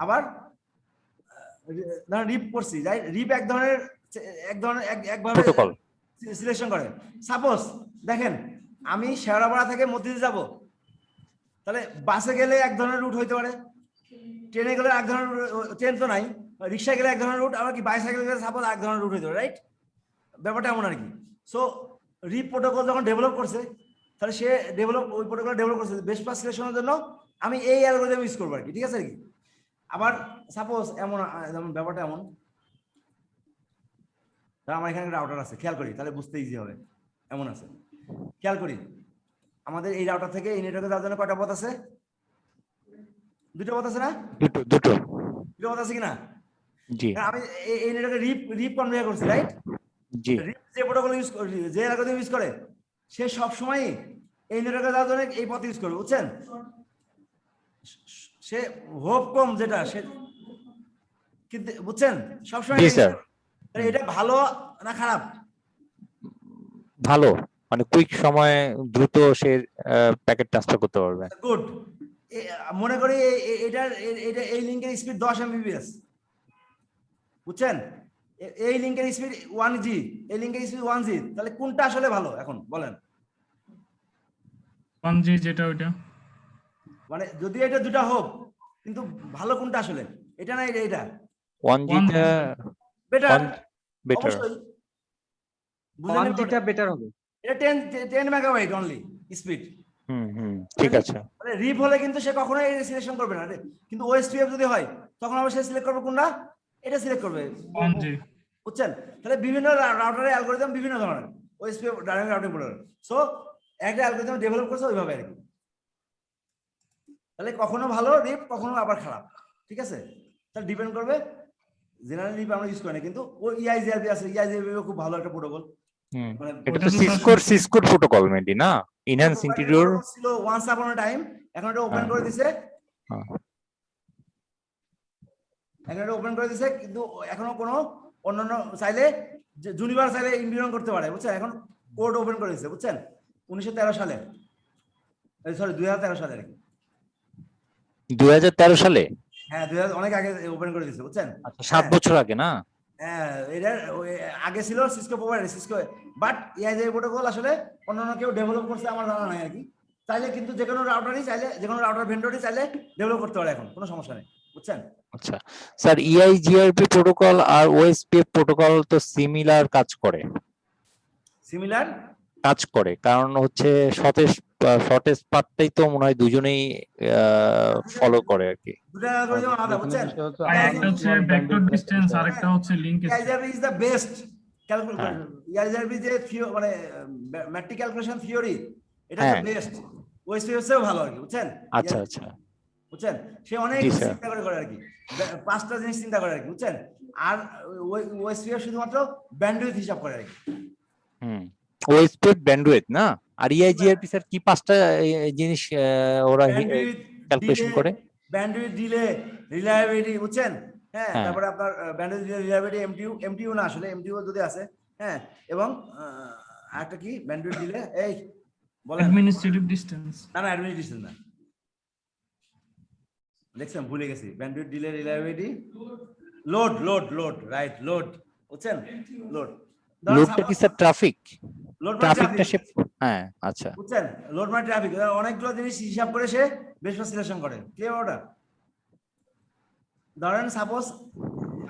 আবার রিপ করছি, রাইট? রিপ এক ধরনের একভাবে প্রোটোকল সিলেকশন করে। সাপোজ দেখেন, আমি শেওড়াপাড়া থেকে মতিঝিল যাব, তাহলে বাসে গেলে এক ধরনের রুট হইতে পারে, ট্রেনে গেলে এক ধরনের, ট্রেন তো নাই, রিক্সায় গেলে এক ধরনের রুট, আবার কি বাইসাইকেল গেলে সাপোজ এক ধরনের রুট হইতে পারে, রাইট? ব্যাপারটা এমন আর কি। সো রিপ প্রোটোকল যখন ডেভেলপ করছে, তাহলে সে ওই প্রোটোকল ডেভেলপ করছে বেস্ট পাথ সিলেকশনের জন্য আমি এই অ্যালগোরিদম ইউজ করবো আর কি, ঠিক আছে আর কি। আবার সাপোজ এমন, যেমন ব্যাপারটা এমন, আমার এখানে রাউটার আছে, খেয়াল করি তাহলে বুঝতে ইজি হবে। এমন আছে, খেয়াল করি, আমাদের এই রাউটার থেকে এই নেটওয়ার্কে যাওয়ার জন্য কয়টা পথ আছে? দুটো পথ আছে না? দুটো পথ আছে কিনা? জি আমি এই নেটওয়ার্কে রিপ কনফিগার করছি, রাইট? জি। রিপ যে প্রোটোকল ইউজ করে, যে অ্যালগোরিদম ইউজ করে, সে সব সময় এই নেটওয়ার্কে যাওয়ার জন্য এই পথ ইউজ করবে, বুঝছেন? সে হোপ কম যেটা, সে কিন্তু, বুঝছেন, সবসময়। এটা ভালো না খারাপ? ভালো, মানে কুইক সময়ে দ্রুত সে প্যাকেট ট্রান্সফার করতে পারবে। গুড। মনে করি এই লিংকের স্পিড 10 Mbps, বুঝছেন? এই লিংকের স্পিড 1G, এই লিংকের স্পিড 1G, তাহলে কোনটা আসলে ভালো এখন বলেন? 1G যেটা ওইটা, মানে যদি এটা দুটো হোক, কিন্তু ভালো কোনটা আসলে, এটা না এটা? 1G টা বেটার, বেটার। অবশ্যই। 1G টা বেটার হবে। এটা 10 মেগাবাইট অনলি স্পিড। ঠিক আছে। মানে রিপ হলে কিন্তু সে কখনোই এই সিলেকশন করবে না, কিন্তু ওএসপিএফ যদি হয় তখন আবার সে সিলেক্ট করবে কোনটা, এটা সিলেক্ট করবে, 1G। বুঝছেন? তাহলে বিভিন্ন রাউটারের অ্যালগরিদম বিভিন্ন ধরনের, OSPF dynamic routing protocol. So একটা অ্যালগরিদম ডেভেলপ করছে ওইভাবে আর কি। তাহলে কখনো ভালো রিপ, কখনো আবার খারাপ, ঠিক আছে? তাহলে ডিপেন্ড করবে। জেনারেল রিপ আমরা ইউজ করি না, কিন্তু ও ইআইজিআরপি আছে, ইআইজিআরপি খুব ভালো একটা প্রোটোকল। মানে এটা তো সিসকোর প্রোটোকল মেবি না, ইনহ্যান্স ইন্টিরিয়র ছিল ওয়ান্স আপন আ টাইম, এখন এটা ওপেন করে দিয়েছে। এখন এটা ওপেন করে দিয়েছে, কিন্তু এখনো কোনো অন্যান্য চাইলে জুনিভার চাইলে ইমপ্লিমেন্ট করতে পারে, বুঝছেন? এখন কোড ওপেন করে দিয়েছে, বুঝছেন? 1913 সালে, সরি 2013 সালে আর কি। 2013 সালে? হ্যাঁ, 2000 অনেক আগে ওপেন করে দিয়েছে, বুঝছেন? 7 বছর আগে না? হ্যাঁ, এটা আগে ছিল Cisco provider, Cisco, but ইআইজিআরপি protocol আসলে অন্যান্য কেউ ডেভেলপ করছে আমার জানা নাই আর কি। চাইলে কিন্তু যে কোনো রাউটারই চাইলে, যে কোনো রাউটার ভেন্ডরই চাইলে ডেভেলপ করতে পারে, এখন কোনো সমস্যা নেই, বুঝছেন? আচ্ছা স্যার, ইআইজিআরপি প্রোটোকল আর ওএসপিএফ প্রোটোকল তো সিমিলার কাজ করে, কারণ হচ্ছে শর্টেস্ট পাথটাই তো মনে হয় দুজনেই ফলো করে আর কি। দুটো অ্যালগরিদম আলাদা, বুঝছেন? একটা হচ্ছে ভেক্টর ডিসটেন্স, আরেকটা হচ্ছে link speed. ইআইজিআরপি is the best calculation. ইআইজিআরপি যে মানে ম্যাট্রিক ক্যালকুলেশন থিওরি, এটা হচ্ছে বেস্ট। ওএসপিএফ এর ভালো আর কি, বুঝছেন? আচ্ছা আচ্ছা, বুঝছেন? সে অনেক চিন্তা করে আর কি, 5টা জিনিস চিন্তা করে আর কি, বুঝছেন? আর ওএসপিএফ শুধুমাত্র ব্যান্ডউইথ হিসাব করে আর কি। ওএসপি ব্যান্ডউইথ না, আর ইআইজিআরপি স্যার কি পাঁচটা জিনিস ওরা ক্যালকুলেশন করে? ব্যান্ডউইথ, ডিলে, রিলায়েবিলিটি, বুঝছেন? হ্যাঁ, হ্যাঁ। তারপরে আপনার ব্যান্ডউইথ, ডিলে, রিলায়েবিলিটি, এমটিইউ না আসলে, এমটিইউ যদি আছে, হ্যাঁ, এবং আরেকটা কি ব্যান্ডউইথ, ডিলে, এই বলেন। Administrative distance. না না, অ্যাডমিনিস্ট্রেশন না, দেখছেন ভুলে গেছি। Bandwidth, delay, reliability, load, right, load, বুঝছেন? লোড, লোডটা কি স্যার ট্রাফিক? লোড ট্রাফিকটা সে, হ্যাঁ আচ্ছা। বুঝছেন? লোড মানে ট্রাফিক, অনেকগুলো জিনিস হিসাব করে সে বেশ সিলেকশন করে। ক্লিয়ার ওটা? ধরেন সাপোজ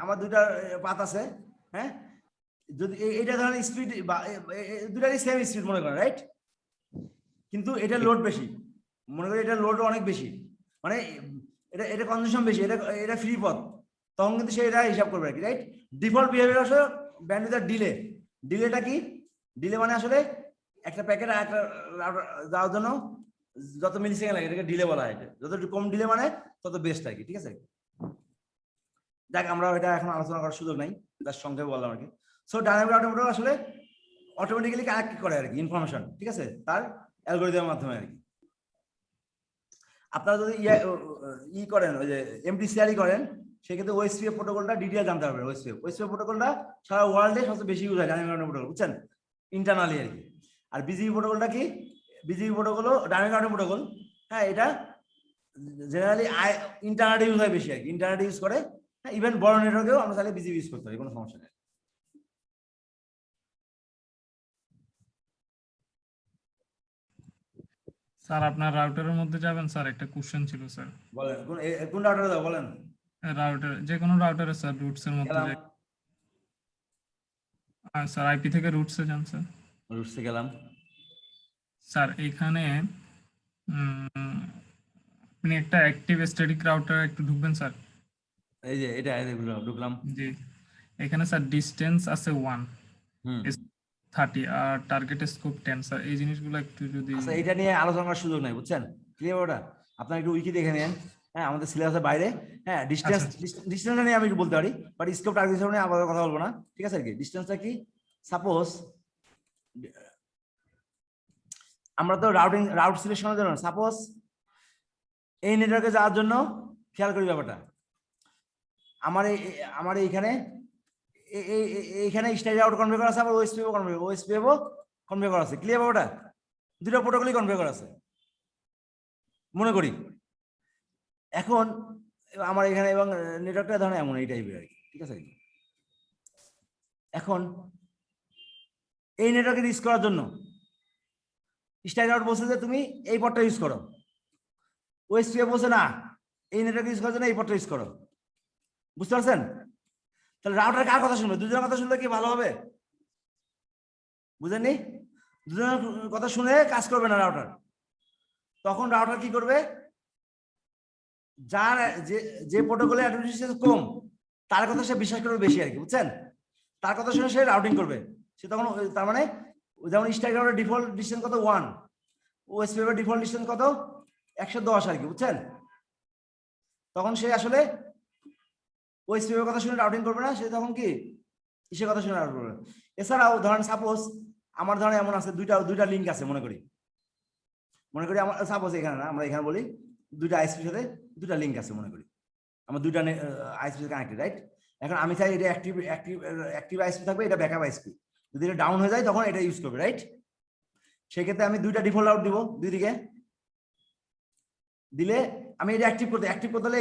আমার দুইটা পাত আছে, হ্যাঁ, যদি এটা ধরেন স্পিড দুটারই সেম স্পিড মনে করেন, রাইট, কিন্তু এটা লোড বেশি, মনে করি এটা লোড অনেক বেশি, মানে এটা কনজাম্পশন বেশি, এটা ফ্রি পথ, তখন কিন্তু সে এটা হিসাব করবে আর কি, রাইট? ডিফল্ট বিহেভিয়ার আসলে ব্যান্ডউইথ আর ডিলে। ডিলেটা কি? ডিলে মানে আসলে একটা প্যাকেট আর একটা যাওয়ার জন্য যত মিলি সেকেন্ড লাগে এটাকে ডিলে বলা হয়। যত কম ডিলে মানে তত বেস্ট আর কি, ঠিক আছে? দেখ, আমরা এটা এখন আলোচনা করার সুযোগ নাই, তার সংক্ষেপে বললাম আর কি। সো ডাইনামিক রাউটিং প্রোটোকল আসলে অটোমেটিক্যালি কালেক্ট করে আর কি ইনফরমেশন, ঠিক আছে, তার অ্যালগরিদমের মাধ্যমে আর কি। আপনারা যদি করেন, ওই যে এমটিসিআরই করেন, সেক্ষেত্রে ওএসপিএফ প্রোটোকলটা ডিটেইল জানতে পারবেন। ওএসপিএফ প্রোটোকলটা সারা ওয়ার্ল্ডে সবচেয়ে বেশি ইউজ হয় ডাইনামিক রাউটিং প্রোটোকল, বুঝছেন, ইন্টারনালি আর কি। আর বিজিবি প্রোটোকলটা কি? বিজিবি প্রোটোকলও ডাইনামিক রাউটিং প্রোটোকল, হ্যাঁ, এটা জেনারেলি ইন্টারনেট ইউজ হয় বেশি আর কি, ইন্টারনেট ইউজ করে। হ্যাঁ, ইভেন বড় নেটওয়ার্কেও আমরা চাইলে বিজিবি ইউজ করতে পারি, কোনো সমস্যা নেই। স্যার আপনার রাউটারের মধ্যে যাবেন স্যার, একটা কোশ্চেন ছিল স্যার। বলেন কোন রাউটারে দাও, বলেন। রাউটার, যে কোনো রাউটারে স্যার, রুটস এর মধ্যে যাই। স্যার আইপি থেকে রুটসে যান স্যার। রুটসে গেলাম স্যার এখানে আপনি একটা অ্যাক্টিভ স্ট্যাটিক রাউটার একটু ঢুকবেন স্যার। এই যে এটা ঢুকলাম। জি, এখানে স্যার ডিসটেন্স আছে 1, 30 আর টার্গেট স্কোপ 10 স্যার। এই জিনিসগুলো একটু যদি, আচ্ছা, এটা নিয়ে আলোচনা করার সুযোগ নাই, বুঝছেন? ক্লিয়ার ওটা? আপনারা একটু উইকি দেখে নেন, হ্যাঁ, আমাদের সিলেবাসের বাইরে। হ্যাঁ, ডিস্টেন্স নিয়ে আমি একটু বলতে পারি, বাট স্কোপ টার্গেট নিয়ে আবার কথা বলবো না, ঠিক আছে আর কি। ডিস্টেন্সটা কি? সাপোজ আমরা তো রাউট সিলেকশনের জন্য, সাপোজ এই নেটওয়ার্কে যাওয়ার জন্য, খেয়াল করি ব্যাপারটা, আমার এইখানে এইখানে স্টাইল আউট কনফিগার করা আছে, আবার ওএসপিএফও কনফিগার করা আছে। ক্লিয়ার ব্যাপারটা? দুটো প্রোটোকলই কনফিগার করা আছে মনে করি। এখন আমার এখানে এবং নেটওয়ার্কটা ধরেন এমন এই টাইপের আর কি, ঠিক আছে? এখন এই নেটওয়ার্কে ইউজ করার জন্য স্টাইল আউট বলছে যে তুমি এই পথটা ইউজ করো, ওএসপিএফ বলছে না, এই নেটওয়ার্ক ইউজ করার জন্য এই পথটা ইউজ করো। বুঝতে পারছেন? তাহলে রাউটার কার কথা শুনবে? দুজনের কথা শুনলে কি ভালো হবে? বুঝেননি? দুজনের কথা শুনে কাজ করবে না রাউটার। তখন রাউটার কি করবে? যার যে প্রোটোকলে অ্যাডমিনিস্ট্রেশন কম, তার কথা সে বিশ্বাস করবে বেশি আর কি, বুঝছেন? তার কথা শুনে সে রাউটিং করবে। সে তখন, তার মানে যেমন স্টাইল রাউটার ডিফল্ট ডিস্টেন্স কত 1, ওএসপিএফ এর ডিফল্ট ডিস্টেন্স কত 110 আর কি, বুঝছেন? তখন সে আসলে ওএসপিএফ এর কথা শুনে রাউটিং করবে না, সে তখন কি কিসের কথা শুনে রাউটিং করবে। এছাড়াও ধরেন সাপোজ আমার ধরেন এমন আছে দুইটা লিঙ্ক আছে, মনে করি আমার সাপোজ এখানে না, আমরা এখানে বলি দুইটা আইএসপির সাথে দুইটা লিঙ্ক আছে, মনে করি আমার দুইটা আইএসপি কানেক্টেড, রাইট? এখন আমি চাই এটা অ্যাক্টিভ আইএসপি থাকবে, এটা ব্যাকআপ আইএসপি। যদি এটা ডাউন হয়ে যায় তখন এটা ইউজ করবে, রাইট? সেক্ষেত্রে আমি দুইটা ডিফল্ট আউট দিব, দুই দিকে দিলে আমি এটা অ্যাক্টিভ করতে হলে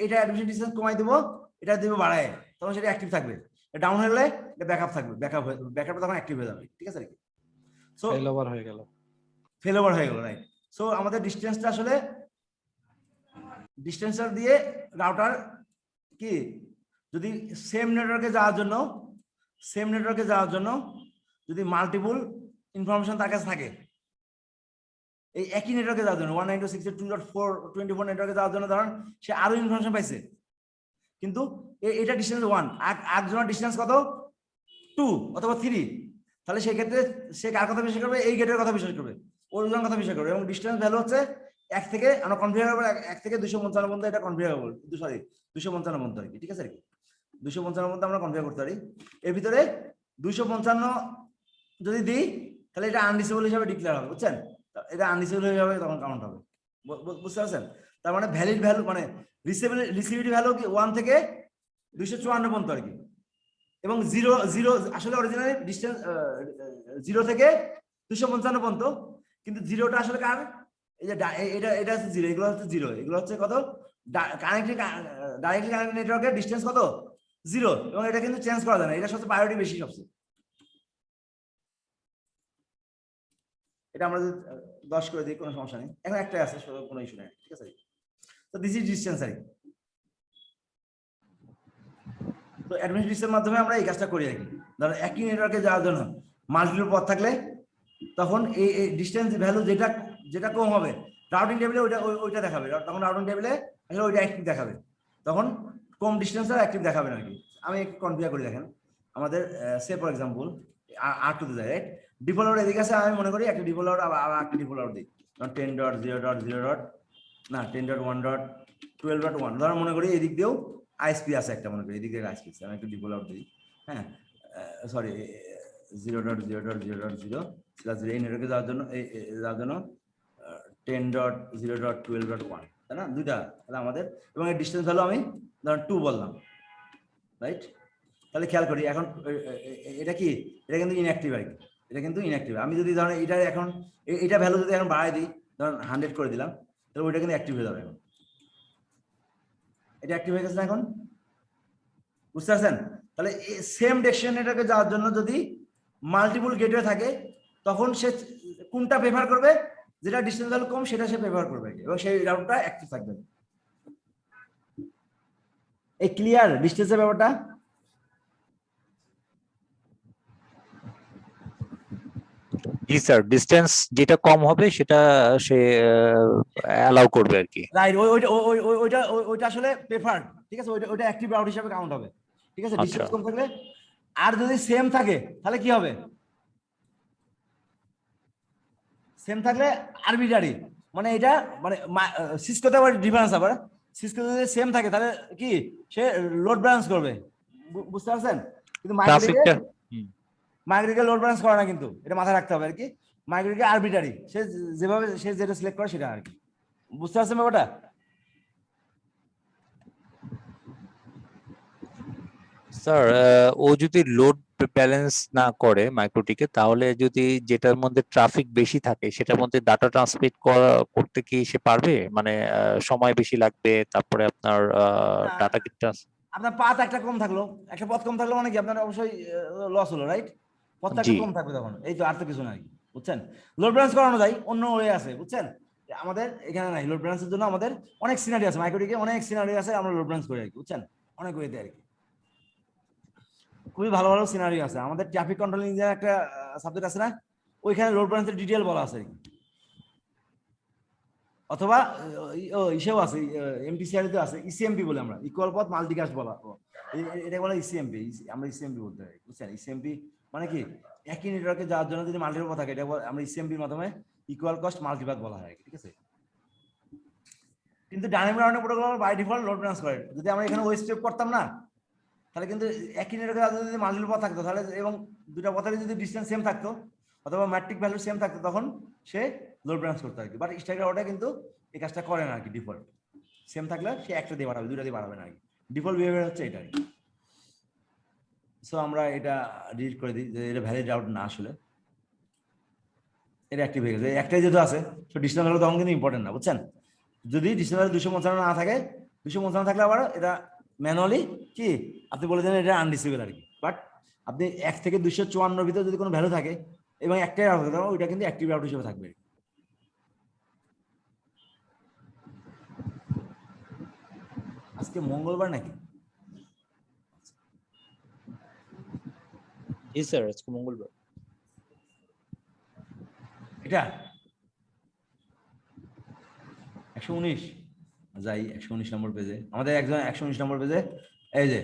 এটা অ্যাডমিশন ডিসটেন্স কমাই দেবো, এটা দিব বাড়ায়, তখন সেটা অ্যাক্টিভ থাকবে। ডাউন হয়ে গেলে এটা ব্যাকআপ থাকবে, ব্যাকআপটা তখন অ্যাক্টিভ হয়ে যাবে, ঠিক আছে? সো ফেলওভার হয়ে গেল, রাইট? সো আমাদের ডিসটেন্সটা আসলে ডিস্টেন্সার দিয়ে রাউটার কি, যদি সেম নেটওয়ার্কে যাওয়ার জন্য যদি মাল্টিপল ইনফরমেশন তার কাছে থাকে, এই একই নেটওয়ার্কে যাওয়ার জন্য 192.2.4 নেটওয়ার্কে যাওয়ার জন্য ধরেন সে আরো ইনফরমেশন পাইছে, কিন্তু এটা ডিস্টেন্স 1, একজনের ডিস্টেন্স কত 2 অথবা 3, তাহলে সেই ক্ষেত্রে সে কার কথা বিশ্বাস করবে? এই গেটের কথা বিশ্বাস করবে, ওর কথা বিশ্বাস করবে। এবং ডিস্টেন্স ভ্যালু হচ্ছে 1 থেকে আমরা কনফিগার করব 1 থেকে 255 পর্যন্ত, এটা কনফিগার করব, 255 পর্যন্ত আর কি, ঠিক আছে? 255 পর্যন্ত আমরা কনফিগার করতে পারি। এর ভিতরে 255 যদি দিই তাহলে এটা আনডিসেবল হিসাবে ডিক্লেয়ার হবে, বুঝছেন? এটা আনডিসেবল হিসাবে তখন কাউন্ট হবে, বুঝতে পারছেন? তার মানে ভ্যালিড ভ্যালু মানে রিসিভিবিলিটি ভ্যালু কি 1 থেকে 254 পর্যন্ত আর কি, এবং 0 আসলে অরিজিনালি ডিসটেন্স 0 থেকে 255 পর্যন্ত, কিন্তু 0টা আসলে কার, এই যে এটা হচ্ছে 0, এগুলো হচ্ছে 0, এগুলো হচ্ছে কত ডাইরেক্টলি কানেক্টেড নেটওয়ার্কের ডিসটেন্স কত 0, এবং এটা কিন্তু চেঞ্জ করা যায় না, এটা সবচেয়ে প্রায়োরিটি বেশি সবচেয়ে। এটা আমরা 10 করে দিই, কোনো সমস্যা নেই, এখন একটাই আছে, কোনো ইস্যু নেই, ঠিক আছে? তো দিস ইজ ডিসটেন্স আর কি। তো অ্যাডমিনিস্ট্রেশনের মাধ্যমে আমরা এই কাজটা করি আর কি। ধরো একই নেটওয়ার্কে যাওয়ার জন্য মাল্টিপল পথ থাকলে তখন এই ডিসটেন্স ভ্যালু যেটা কম হবে রাউটিং টেবিলে ওইটা দেখাবে, তখন রাউটিং টেবিলে আসলে ওইটা অ্যাক্টিভ দেখাবে, তখন কম ডিসটেন্সটা অ্যাক্টিভ দেখাবে না আর কি। আমি একটু কনফিগার করে দেখেন, আমাদের সে ফর এক্সাম্পল R2 তে যায়, রাইট? ডিফল্ট আউট এদিকে আছে, আমি মনে করি একটা ডিফল্ট আউট আবার একটা ডিফল্ট আউট দিই, 10.0.0. না 10.1.12.1, ধর মনে করি এদিক দিয়েও আইএসপি আছে একটা, মনে করি এদিক দিয়ে আইএসপি আছে, আমি একটু ডিফল্ট আউট দিই, হ্যাঁ সরি 0.0.0.0 এই নেটওয়ার্কে যাওয়ার জন্য 10.0.12.1, তাই না? দুইটা তাহলে আমাদের, এবং এর ডিসটেন্স ভ্যালু আমি ধরুন 2 বললাম, রাইট? তাহলে খেয়াল করি এখন এটা কি, এটা কিন্তু ইনঅ্যাক্টিভ আর কি, এটা কিন্তু ইনঅ্যাক্টিভ। আমি যদি ধরেন এটা এখন এটা ভ্যালু যদি এখন বাড়াই দিই, ধরুন 100 করে দিলাম, তাহলে ওইটা কিন্তু অ্যাক্টিভ হয়ে যাবে। এখন এটা অ্যাক্টিভ হয়ে গেছে না এখন, বুঝতে পারছেন? তাহলে সেম ডেস্টিনেশন নেটওয়ার্কে যাওয়ার জন্য যদি মাল্টিপল গেটওয়ে থাকে, তখন সে কোনটা প্রেফার করবে, যেটা ডিসটেন্স ভ্যালু কম সেটা সে প্রেফার করবে, এবং সেই রাউটটা অ্যাক্টিভ থাকবে। এই ক্লিয়ার ডিসটেন্সের ব্যাপারটা? জি স্যার, ডিসটেন্স যেটা কম হবে সেটা সে অ্যালাউ করবে আর কি, রাইট? ওইটা আসলে প্রেফার্ড, ঠিক আছে? ওইটা অ্যাক্টিভ রাউট হিসেবে কাউন্ট হবে, ঠিক আছে? ডিসটেন্স কম থাকলে। আর যদি সেম থাকে তাহলে কি হবে? সেম থাকলে আরবিটারি, মানে এটা মানে সিসকোতে আবার ডিফারেন্স, আবার সিসকো যদি সেম থাকে তাহলে কি সে লোড ব্যালেন্স করবে, বুঝতে পারছেন? কিন্তু মাইগ্রেটে লোড ব্যালেন্স করে না, কিন্তু এটা মাথায় রাখতে হবে আর কি। মাইগ্রেটে আরবিটারি, সে যেভাবে সে যেটা সিলেক্ট করে সেটা আর কি, বুঝতে পারছেন ব্যাপারটা? স্যার ও যদি লোড ব্যালেন্স না করে মাইক্রোটিকে, তাহলে যদি যেটার মধ্যে ট্রাফিক বেশি থাকে সেটার মধ্যে ডাটা ট্রান্সমিট করতে কি সে পারবে? মানে সময় বেশি লাগবে, তারপরে আপনার ডাটা কি আপনার পাথ একটা কম থাকলো, একটা পথ কম থাকলো মানে কি আপনার অবশ্যই লস হলো, রাইট? পথটা একটু কম থাকবে তখন, এই তো, আর তো কিছু নাই, বুঝছেন? লোড ব্যালেন্স করানো যায় অন্য ওয়ে আছে, বুঝছেন? আমাদের এখানে নাই লোড ব্যালেন্সের জন্য, আমাদের অনেক সিনারি আছে, মাইক্রোটিকে অনেক সিনারি আছে, আমরা লোড ব্যালেন্স করি আর কি, বুঝছেন? অনেক ওয়েতে আর কি, খুবই ভালো ভালো সিনারি আছে। আমাদের ট্রাফিক কন্ট্রোল ইঞ্জিনিয়ার একটা সাবজেক্ট আছে না, ওইখানে লোড ব্যালেন্সের ডিটেইল বলা আছে আর কি। অথবা ইসেও আছে, এমটিসিআর তে আছে, ইসিএমপি বলে আমরা, ইকুয়াল পথ মাল্টিকাস্ট বলা, এটা বলে ইসিএমপি, আমরা ইসিএমপি বলতে পারি, বুঝছেন? ইসিএমপি মানে কি, একই নেটওয়ার্কে যাওয়ার জন্য যদি মাল্টিপল পথ থাকে, এটা আমরা ইসিএমপির মাধ্যমে ইকুয়াল কস্ট মাল্টিপাথ বলা হয়, ঠিক আছে? কিন্তু dynamic routing protocol by default load balance করে। যদি আমরা এখানে ওই স্টেপ করতাম না, তাহলে কিন্তু একই নেটওয়ার্কে যদি মাল্টিপল পথ থাকতো তাহলে, এবং দুটা পথের যদি ডিসটেন্স সেম থাকতো অথবা ম্যাট্রিক ভ্যালু সেম থাকতো, তখন সে লোড ব্যালেন্স করতো আর কি। বাট স্ট্যান্ডার্ড ওটা কিন্তু এই কাজটা করে না আর কি, ডিফল্ট সেম থাকলে সে একটা দিয়ে বাড়াবে, দুইটা দিয়ে বাড়াবে না আর কি, ডিফল্ট বিহেভিয়ার হচ্ছে এটা আর কি। সো আমরা এটা ডিলিট করে দিই, যে এটা ভ্যালিড রাউট না, আসলে এটা অ্যাক্টিভ হয়ে গেছে, একটাই যেহেতু আছে, তো ডিসটেন্স ভ্যালু তখন কিন্তু ইম্পর্টেন্ট না, বুঝছেন? যদি ডিসটেন্স ভ্যালু 255 না থাকে, 255 থাকলে আবার এটা ম্যানুয়ালি কি আপনি বলে দেন এটা আনডিসেবল আর কি। বাট আপনি 1 থেকে 254 ভিতরে যদি কোনো ভ্যালু থাকে এবং একটাই রাউট থাকে, ওইটা কিন্তু অ্যাক্টিভ রাউট হিসেবে থাকবে। আজকে মঙ্গলবার নাকি? জি স্যার, আজকে মঙ্গলবার। এটা 119 যাই, 119 নম্বর পেজে আমাদের একজন, 119 নম্বর পেজে এই যে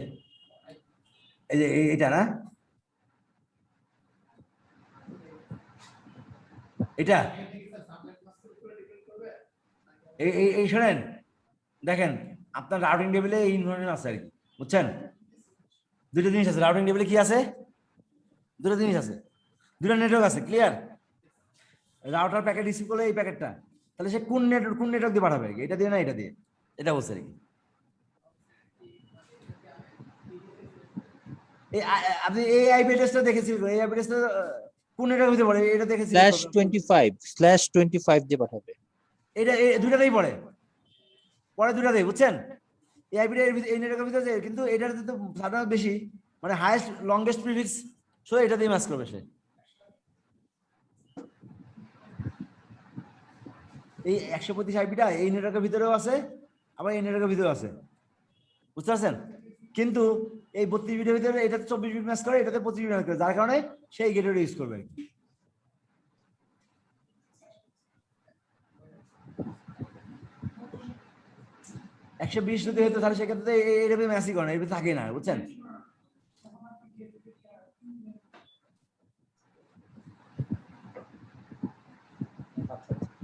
এটা না, এটা এই শোনেন, দেখেন আপনার রাউটিং টেবিলে এই ইনফরমেশন আছে আর কি, বুঝছেন? দুটো জিনিস আছে রাউটিং টেবিলে, কি আছে? দুটো জিনিস আছে, দুটো নেটওয়ার্ক আছে, ক্লিয়ার? রাউটার প্যাকেট রিসিভ করলে এই প্যাকেটটা, তাহলে সে কোন নেটওয়ার্ক দিয়ে পাঠাবে, এটা দিয়ে না এটা দিয়ে, এটা বলছে আর কি। আপনি এই আইপি অ্যাড্রেসটা দেখেছি, এই আইপি অ্যাড্রেসটা কোন নেটওয়ার্ক হতে পারে এটা দেখেছি। /25 দিয়ে পাঠাবে, এটা দুইটাতেই পড়ে দুইটাতেই, বুঝছেন? এই আইপিটা এই নেটওয়ার্কের ভিতরে, কিন্তু এটার তো সাধারণত বেশি, মানে হাইয়েস্ট লংগেস্ট প্রিফিক্স, সো এটাতেই ম্যাচ করবে সে। এই 125 আইপিটা এই নেটওয়ার্কের ভিতরেও আছে, আবার এই নেটওয়ার্কের ভিতরেও আছে, বুঝতে পারছেন? কিন্তু এই 32 বিটের ভিতরে এটাতে 24 বিট ম্যাচ করে, এটাতে 25 বিট ম্যাচ করে, যার কারণে সেই গেটওয়ে ইউজ করবে। 120 যদি হতো তাহলে সেক্ষেত্রে এটা ম্যাচই করে না, এটা থাকে না, বুঝছেন?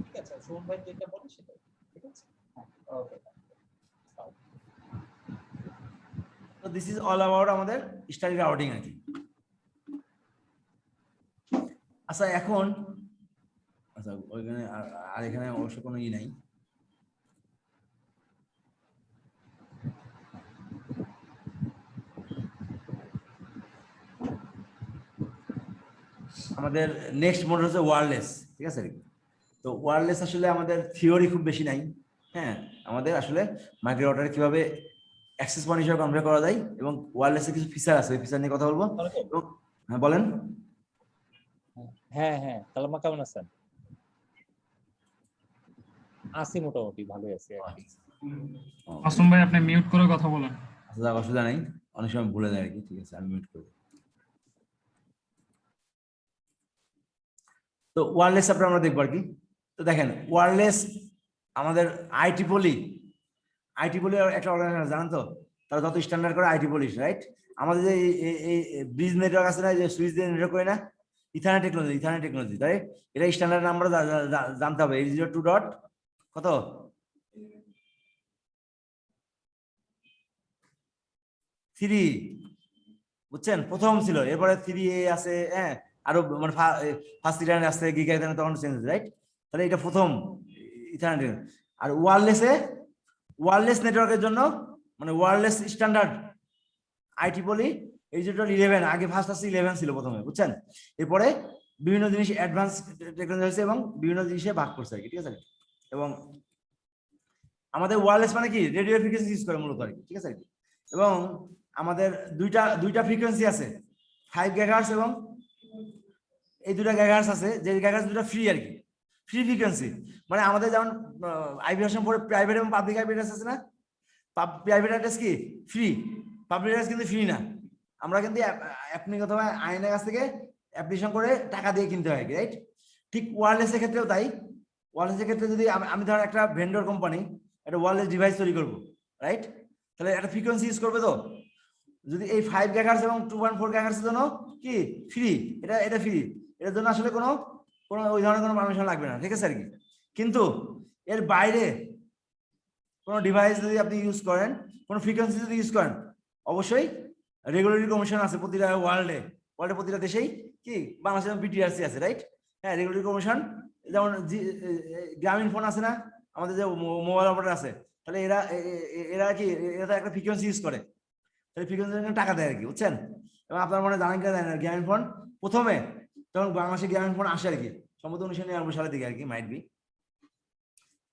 ঠিক আছে সোহম ভাই যেটা বলে সেটা ঠিক আছে। ওকে, তো দিস ইজ অল অ্যাবাউট আমাদের স্টাডি রাউটিং আর কি। আচ্ছা এখন, আচ্ছা ওইখানে আর এখানে অবশ্য কোনো ই নাই। আমাদের নেক্সট মডেল হচ্ছে ওয়্যারলেস, ঠিক আছে? তো ওয়্যারলেস আসলে আমাদের থিওরি খুব বেশি নাই, হ্যাঁ, আমাদের আসলে মাইক্রো রাউটারে কিভাবে অ্যাক্সেস পয়েন্ট হিসেবে কনফিগার করা যায় এবং ওয়্যারলেসের কিছু ফিচার আছে, ওই ফিচার নিয়ে কথা বলবো। হ্যাঁ বলেন। হ্যাঁ হ্যাঁ, কালামা কেমন আছেন? আছি, মোটামুটি ভালোই আছি আর কি। আসম ভাই আপনি মিউট করে কথা বলেন। আচ্ছা অসুবিধা নাই, অনেক সময় ভুলে যায় আর কি, ঠিক আছে আমি মিউট করব। তো ওয়্যারলেস আপনারা আমরা দেখবো আর কি। তো দেখেন ওয়্যারলেস আমাদের আইটিপলি একটা অর্গানাইজেশন জানেন তো, তারা যত স্ট্যান্ডার্ড করে আইটিপলি, রাইট? আমাদের যে এই ব্রিজ নেটওয়ার্ক আছে না, যে সুইচ দিয়ে নেটওয়ার্ক করে না, ইথারনেট টেকনোলজি, তাই এটা স্ট্যান্ডার্ড নাম্বার জানতে হবে। 802 ডট কত 3, বুঝছেন? প্রথম ছিল, এরপরে 3A আছে, হ্যাঁ, আরো মানে ফার্স্ট ইথারনেট আসছে, গিগা ইথারনেট তখন চেঞ্জ, রাইট? তাহলে এটা প্রথম ইথারনেট। আর ওয়্যারলেস নেটওয়ার্কের জন্য মানে ওয়্যারলেস স্ট্যান্ডার্ড আইটিপলি 802.11, আগে ফার্স্ট আসছে 11 ছিল প্রথমে, বুঝছেন? এরপরে বিভিন্ন জিনিস অ্যাডভান্স টেকনোলজি হয়েছে এবং বিভিন্ন জিনিসে ভাগ করছে আর কি, ঠিক আছে? এবং আমাদের ওয়্যারলেস মানে কি রেডিও ফ্রিকোয়েন্সি ইউজ করে মূলত আর কি, ঠিক আছে? এবং আমাদের দুইটা ফ্রিকোয়েন্সি আছে, 5 GHz এবং এই 2 GHz আছে, যে GHz দুটো ফ্রি আর কি, ফ্রি ফ্রিকোয়েন্সি। মানে আমাদের যেমন আইপি ভার্সন 4 প্রাইভেট এবং পাবলিক আইপি অ্যাড্রেস আছে না, প্রাইভেট অ্যাড্রেস কি ফ্রি, পাবলিক অ্যাড্রেস কিন্তু ফ্রি না, আমরা কিন্তু আপনি অথবা আইনের কাছ থেকে অ্যাপ্লিকেশন করে টাকা দিয়ে কিনতে হয়, রাইট? ঠিক ওয়্যারলেসের ক্ষেত্রেও তাই। ওয়্যারলেসের ক্ষেত্রে যদি আমি ধর একটা ভেন্ডর কোম্পানি একটা ওয়্যারলেস ডিভাইস তৈরি করবো, রাইট? তাহলে একটা ফ্রিকোয়েন্সি ইউজ করবে, তো যদি এই 5 GHz এবং 2.4 GHz এর জন্য কি ফ্রি, এটা ফ্রি, এটার জন্য আসলে কোনো ওই ধরনের কোনো পারমিশন লাগবে না, ঠিক আছে আর কি। কিন্তু এর বাইরে কোনো ডিভাইস যদি আপনি ইউজ করেন, কোনো ফ্রিকোয়েন্সি যদি ইউজ করেন, অবশ্যই রেগুলেটরি কমিশন আছে প্রতিটা ওয়ার্ল্ডে প্রতিটা দেশেই, কি বাংলাদেশে বিটিআরসি আছে, রাইট? হ্যাঁ, রেগুলেটরি কমিশন, যেমন গ্রামীণ ফোন আছে না, আমাদের যে মোবাইল অপারেটর আছে, তাহলে এরা কি এরা একটা ফ্রিকোয়েন্সি ইউজ করে, তাহলে ফ্রিকোয়েন্সি টাকা দেয় আর কি, বুঝছেন? এবং আপনার মনে জানেন কি জানেন, গ্রামীণ ফোন প্রথমে তখন বাংলাদেশে গ্রামীণ ফোন আসে আর কি, সম্ভবত 1999 সালের দিকে আর কি, মাইট বি।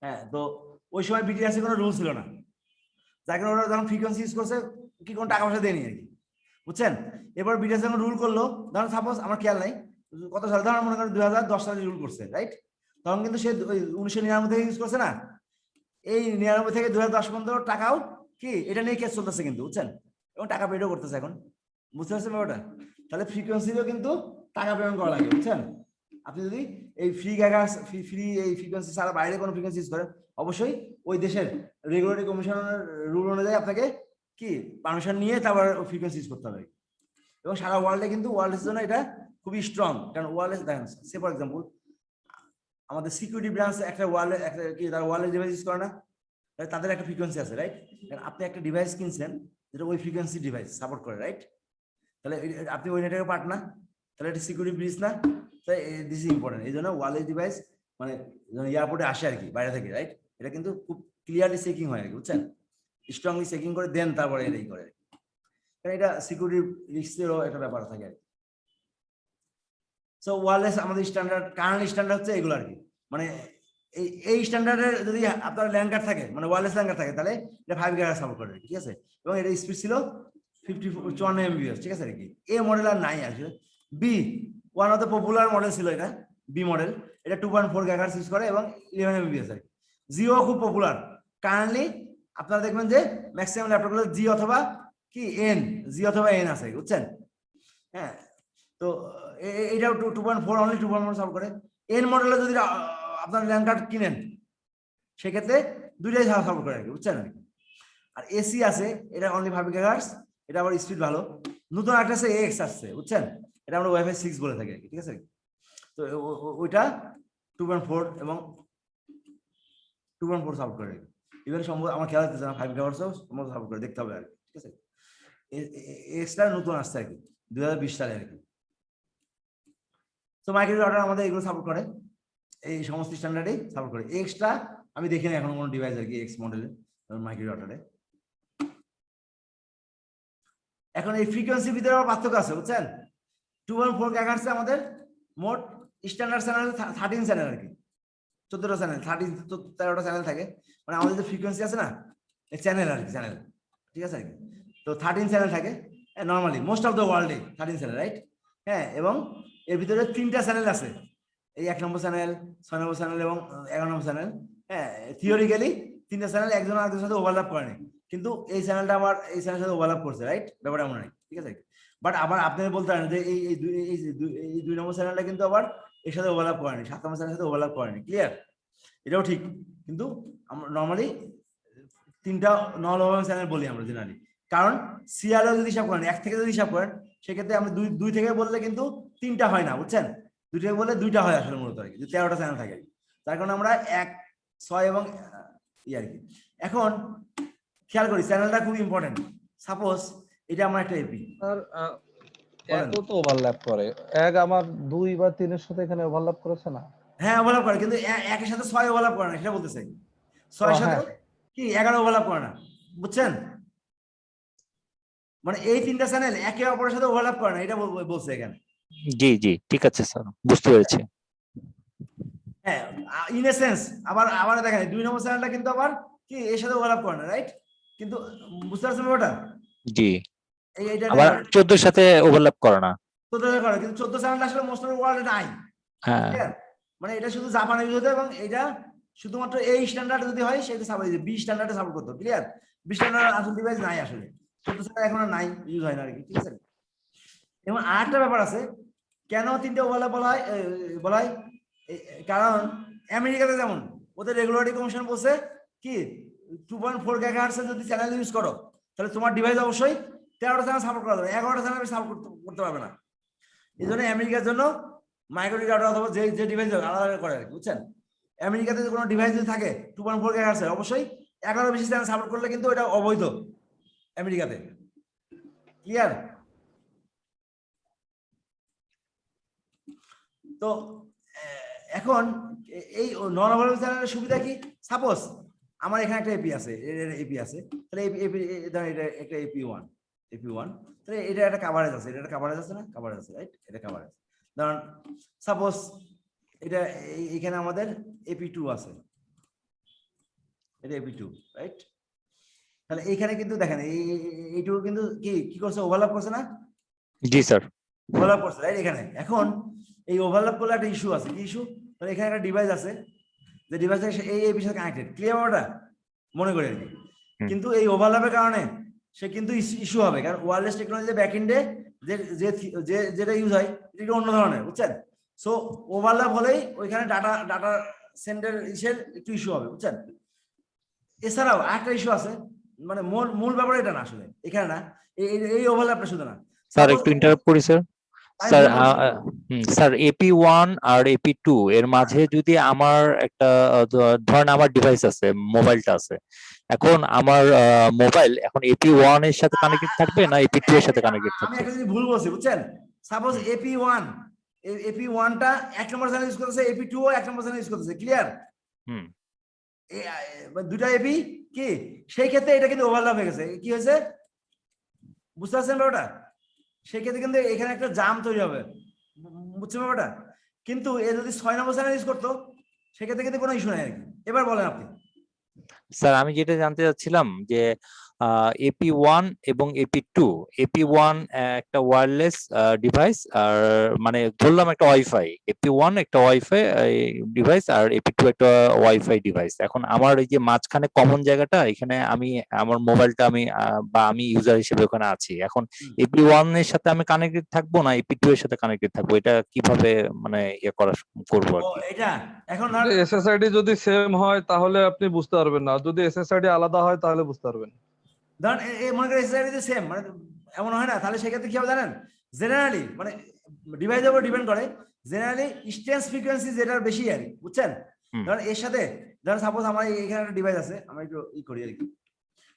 হ্যাঁ, তো ওই সময় বিটিআরসি কোনো রুল ছিল না, যার কারণে ওরা যখন ফ্রিকোয়েন্সি ইউজ করছে কি কোনো টাকা পয়সা দেয়নি আর কি, বুঝছেন? এবার বিটিআরসি যখন রুল করলো, ধরুন সাপোজ আমার খেয়াল নাই কত সালে, ধরুন মনে করেন 2010 সালে রুল করছে, রাইট? তখন কিন্তু সে 1999 থেকে ইউজ করছে না, এই 99 থেকে 2010 পর্যন্ত টাকাও কি এটা নিয়ে কেস চলতেছে কিন্তু, বুঝছেন? এবং টাকা পেডও করতেছে এখন, বুঝতে পারছেন ব্যাপারটা? তাহলে ফ্রিকোয়েন্সিও কিন্তু টাকা পেমেন্ট করা লাগে, বুঝছেন? আপনি যদি এই ফ্রি এই ফ্রিকোয়েন্সি ছাড়া বাইরে কোনো ফ্রিকোয়েন্সি ইউজ করেন, অবশ্যই ওই দেশের রেগুলেটরি কমিশনের রুল অনুযায়ী আপনাকে কি পারমিশন নিয়ে তারপর ফ্রিকোয়েন্সি ইউজ করতে হবে। এবং সারা ওয়ার্ল্ডে কিন্তু ওয়্যারলেসের জন্য এটা খুবই স্ট্রং, কারণ ওয়্যারলেস দেখেন, সে ফর এক্সাম্পল আমাদের সিকিউরিটি ব্রাঞ্চ একটা ওয়্যারলেস ডিভাইস ইউজ করে না, তাদের একটা ফ্রিকোয়েন্সি আছে, রাইট? কারণ আপনি একটা ডিভাইস কিনছেন যেটা ওই ফ্রিকোয়েন্সি ডিভাইস সাপোর্ট করে, রাইট? তাহলে আপনি ওই নেটওয়ার্কে পার্ট না, তাহলে এটা সিকিউরিটি ব্রিজ না? তাই দিস ইজ ইম্পর্টেন্ট। এই জন্য ওয়্যারলেস ডিভাইস মানে এয়ারপোর্টে আসে আর কি বাইরে থেকে, রাইট? এটা কিন্তু খুব ক্লিয়ারলি চেকিং হয় আর কি, বুঝছেন? স্ট্রংলি চেকিং করে দেন তারপরে এটাই করে, কারণ এটা সিকিউরিটি রিস্কেরও একটা ব্যাপার থাকে আর কি। সো ওয়্যারলেস আমাদের স্ট্যান্ডার্ড, কারেন্ট স্ট্যান্ডার্ড হচ্ছে এগুলো আর কি। মানে এই স্ট্যান্ডার্ডের যদি আপনার ল্যান্ড কার্ড থাকে, মানে ওয়্যারলেস ল্যান্ড কার্ড থাকে, তাহলে এটা 5 GHz সাপোর্ট করে, ঠিক আছে? এবং এটা স্পিড ছিল 54 MBPS, ঠিক আছে আর কি। এ মডেল আর নাই আসলে। B one of the popular model ছিল এটা, বি মডেল। এটা 2.4 GHz ইউজ করে এবং 11 MBPS আর কি। জিও খুব পপুলার কারেন্টলি। আপনারা দেখবেন যে ম্যাক্সিমাম ল্যাপটপগুলো জি অথবা কি এন, জি অথবা এন আছে, বুঝছেন? হ্যাঁ, তো এইটাও 2.4 অনলি 2.4 সাপোর্ট করে। এন মডেলে যদি আপনার ল্যান্ড কার্ড কিনেন সেক্ষেত্রে দুইটাই সাপোর্ট করে আর কি, বুঝছেন? আর এসি আছে, এটা অনলি 5 GHz, এটা আবার স্পিড ভালো। নতুন একটা আছে এক্স আসছে, বুঝছেন? এটা আমরা ওয়াইফাই 6 বলে থাকি আর কি, ঠিক আছে? তো ওইটা 2.4 এবং 2.4 সাপোর্ট করে। ইভেন সম্ভব আমার খেয়াল হচ্ছে না 5 GHz সম্ভব সাপোর্ট করে, দেখতে হবে আর কি, ঠিক আছে? এক্সট্রা নতুন আসছে আর কি 2020 সালে আর কি। তো মাইক্রো রাউটার আমাদের এগুলো সাপোর্ট করে, এই সমস্ত স্ট্যান্ডার্ডেই সাপোর্ট করে। এক্সট্রা আমি দেখিনি এখনো কোনো ডিভাইস আর কি এক্স মডেলের মাইক্রো রাউটারে। এখন এই ফ্রিকোয়েন্সির ভিতরে আবার পার্থক্য আছে, বুঝছেন? 2.4 GHz আমাদের মোট স্ট্যান্ডার্ড চ্যানেল 13 চ্যানেল আর কি, 14টা চ্যানেল, 13টা চ্যানেল থাকে। মানে আমাদের যে ফ্রিকোয়েন্সি আছে না, এই চ্যানেল আর কি, চ্যানেল, ঠিক আছে আর কি। তো 13 চ্যানেল থাকে নর্মালি, মোস্ট অফ দ্য ওয়ার্ল্ডে 13 চ্যানেল, রাইট? হ্যাঁ, এবং এর ভিতরে 3টা চ্যানেল আছে, এই 1 নম্বর চ্যানেল, 6 নম্বর চ্যানেল এবং 11 নম্বর চ্যানেল। হ্যাঁ, থিওরিক্যালি 3টা চ্যানেল একজন আরেকজনের সাথে ওভারল্যাপ করেনি, কিন্তু এই চ্যানেলটা আবার এই চ্যানেলের সাথে ওভারল্যাপ করছে, রাইট? ব্যাপারটা এমন নয়, ঠিক আছে? বাট আবার আপনি বলতে পারেন যে এই 2 নম্বর চ্যানেলটা কিন্তু আবার এর সাথে ওভারল্যাপ করেনি, 7 নম্বর চ্যানেলের সাথে ওভারল্যাপ করেনি, ক্লিয়ার? এটাও ঠিক, কিন্তু আমরা নর্মালি 3টা নন চ্যানেল বলি আমরা জেনারেলি, কারণ সিআরএল যদি হিসাব করেন, 1 থেকে যদি হিসাব করেন, সেক্ষেত্রে আমরা 2 থেকে বললে কিন্তু 3টা হয় না, বুঝছেন? 2 থেকে বললে 2টা হয় আসলে মূলত আর কি, 13টা চ্যানেল থাকে। তার কারণে আমরা 1, 6 এবং আর কি। এখন খেয়াল করি, চ্যানেলটা খুব ইম্পর্টেন্ট। সাপোজ এটা আমার একটা এপি, আর এত তো ওভারল্যাপ করে, এক আমার 2 বা 3 এর সাথে এখানে ওভারল্যাপ করেছে না? হ্যাঁ, ওভারল্যাপ করে, কিন্তু একের সাথে 6 ওভারল্যাপ করে না, সেটা বলতে চাই। 6 সাথে কি 11 ওভারল্যাপ করে না, বুঝছেন? মানে এই 3টা চ্যানেল একে অপরের সাথে ওভারল্যাপ করে না, এটা বলছে এখানে। জি জি, ঠিক আছে স্যার, বুঝতে পেরেছি। হ্যাঁ, ইন এ সেন্স আবার দেখেন 2 নম্বর চ্যানেলটা কিন্তু আবার কি এর সাথে ওভারল্যাপ করে না, রাইট? কিন্তু বুঝতে পারছেন ওটা? জি, এইটা আবার 14 এর সাথে ওভারল্যাপ করে না। 14 করে, কিন্তু 14 চ্যানেলটা আসলে মোস্ট অফ দ্য ওয়ার্ল্ডে নাই। হ্যাঁ, মানে এটা শুধু জাপানে ইউজ হতো, এবং এটা শুধুমাত্র এই স্ট্যান্ডার্ড যদি হয় সেটা সাপোর্ট, বি স্ট্যান্ডার্ডে সাপোর্ট করতো, ক্লিয়ার? বি স্ট্যান্ডার্ড আসল ডিভাইস নাই আসলে, 14 চ্যানেল এখন আর নাই, ইউজ হয় না আর কি, ঠিক আছে? এবং আরেকটা ব্যাপার আছে, কেন 3টে ওভারল্যাপ বলা হয়? কারণ আমেরিকাতে যেমন ওদের রেগুলেটরি কমিশন বলছে কি 2.4 GHz যদি চ্যানেল ইউজ করো, তাহলে তোমার ডিভাইস অবশ্যই 13টা চ্যানেল সাপোর্ট করা যাবে, 11টা চ্যানেল সাপোর্ট করতে পারবে না। এই জন্য আমেরিকার জন্য মাইক্রো রাউটার অথবা যে ডিভাইস আলাদা করে আর কি, বুঝছেন? আমেরিকাতে কোনো ডিভাইস যদি থাকে 2.4 GHz অবশ্যই 11 বেশি চ্যানেল সাপোর্ট করলে কিন্তু এটা অবৈধ আমেরিকাতে, ক্লিয়ার? তো এখন এই নন ওভারল্যাপ চ্যানেলের সুবিধা কি? সাপোজ আমার এখানে একটা এপি আছে, তাহলে ধরেন এটা একটা এপি1, তাহলে এটা একটা কভারেজ আছে, এটা কভারেজ আছে না? কভারেজ আছে, রাইট? এটা কভারেজ। ধরুন সাপোজ এটা এখানে আমাদের এপি2 আছে, এটা এপি2, রাইট? তাহলে এইখানে কিন্তু দেখেন এইটুকু কিন্তু কি করছে, ওভারল্যাপ করছে না? জি স্যার, ওভারল্যাপ করছে, রাইট? এখানে এখন এই ওভারল্যাপ করলে একটা ইস্যু আছে, কি ইস্যু? তাহলে এখানে একটা ডিভাইস আছে, যে ডিভাইসটা এই এপির সাথে কানেক্টেড, ক্লিয়ার? ওটা মনে করি আর কি। কিন্তু এই ওভারল্যাপের কারণে সে কিন্তু ইস্যু হবে, কারণ ওয়্যারলেস টেকনোলজি ব্যাকএন্ডে যেটা ইউজ হয় এটা অন্য ধরনের, বুঝছেন? সো ওভারল্যাপ হলেই ওইখানে ডাটা সেন্ডার একটু ইস্যু হবে, বুঝছেন? এছাড়াও একটা ইস্যু আছে, মানে মূল ব্যাপার এটা না আসলে, এখানে না, এই ওভারল্যাপটা শুধু না। স্যার একটু ইন্টারাপ্ট করি স্যার। স্যার স্যার এপি1 আর এপি2 এর মাঝে যদি আমার একটা ধরেন আমার ডিভাইস আছে, মোবাইলটা আছে, এখন আমার মোবাইল এখন এপি1 এর সাথে কানেক্টেড থাকবে না এপি2 এর সাথে কানেক্টেড আমি থাকবে? একটা জিনিস ভুল বলছি, বুঝছেন? সাপোজ AP1 AP1টা 1 নম্বর চ্যানেল ইউজ করতেছে, AP2 ও 1 নম্বর চ্যানেল ইউজ করতেছে, ক্লিয়ার? দুইটা এপি কি সেই ক্ষেত্রে এটা কিন্তু ওভারল্যাপ হয়ে গেছে, কি হয়েছে বুঝতে পারছেন ব্যাপারটা? সেই ক্ষেত্রে কিন্তু এখানে একটা জাম তৈরি হবে, বুঝছেন ব্যাপারটা? কিন্তু এ যদি 6 নম্বর চ্যানেল ইউজ করতো সেক্ষেত্রে কিন্তু কোনো ইস্যু নাই আর কি। এবার বলেন আপনি। স্যার আমি যেটা জানতে চাচ্ছিলাম যে AP1 এবং AP2, AP1 একটা ওয়্যারলেস ডিভাইস, আর মানে ধরলাম একটা ওয়াইফাই, AP1 একটা ওয়াইফাই ডিভাইস আর AP2 একটা ওয়াইফাই ডিভাইস। এখন আমার এই যে মাঝখানে কমন জায়গাটা, এখানে আমি আমার মোবাইলটা আমি বা আমি ইউজার হিসেবে ওখানে আছি, এখন AP1 এর সাথে আমি কানেক্টেড থাকবো না AP2 এর সাথে কানেক্টেড থাকবো, এটা কিভাবে মানে ইয়ে করবো আর কি? এটা এখন SSID যদি সেম হয় তাহলে আপনি বুঝতে পারবেন না, যদি SSID আলাদা হয় তাহলে বুঝতে পারবেন। ধরেন মনে করেন এসএসআইডি সেম, মানে এমন হয় না, তাহলে সেক্ষেত্রে কি হবে জানেন? জেনারেলি মানে ডিভাইসের উপর ডিপেন্ড করে, জেনারেলি স্ট্যান্স ফ্রিকোয়েন্সি যেটা বেশি আর কি, বুঝছেন? ধরেন এর সাথে ধরেন সাপোজ আমার এখানে একটা ডিভাইস আছে, আমরা একটু করি আর কি,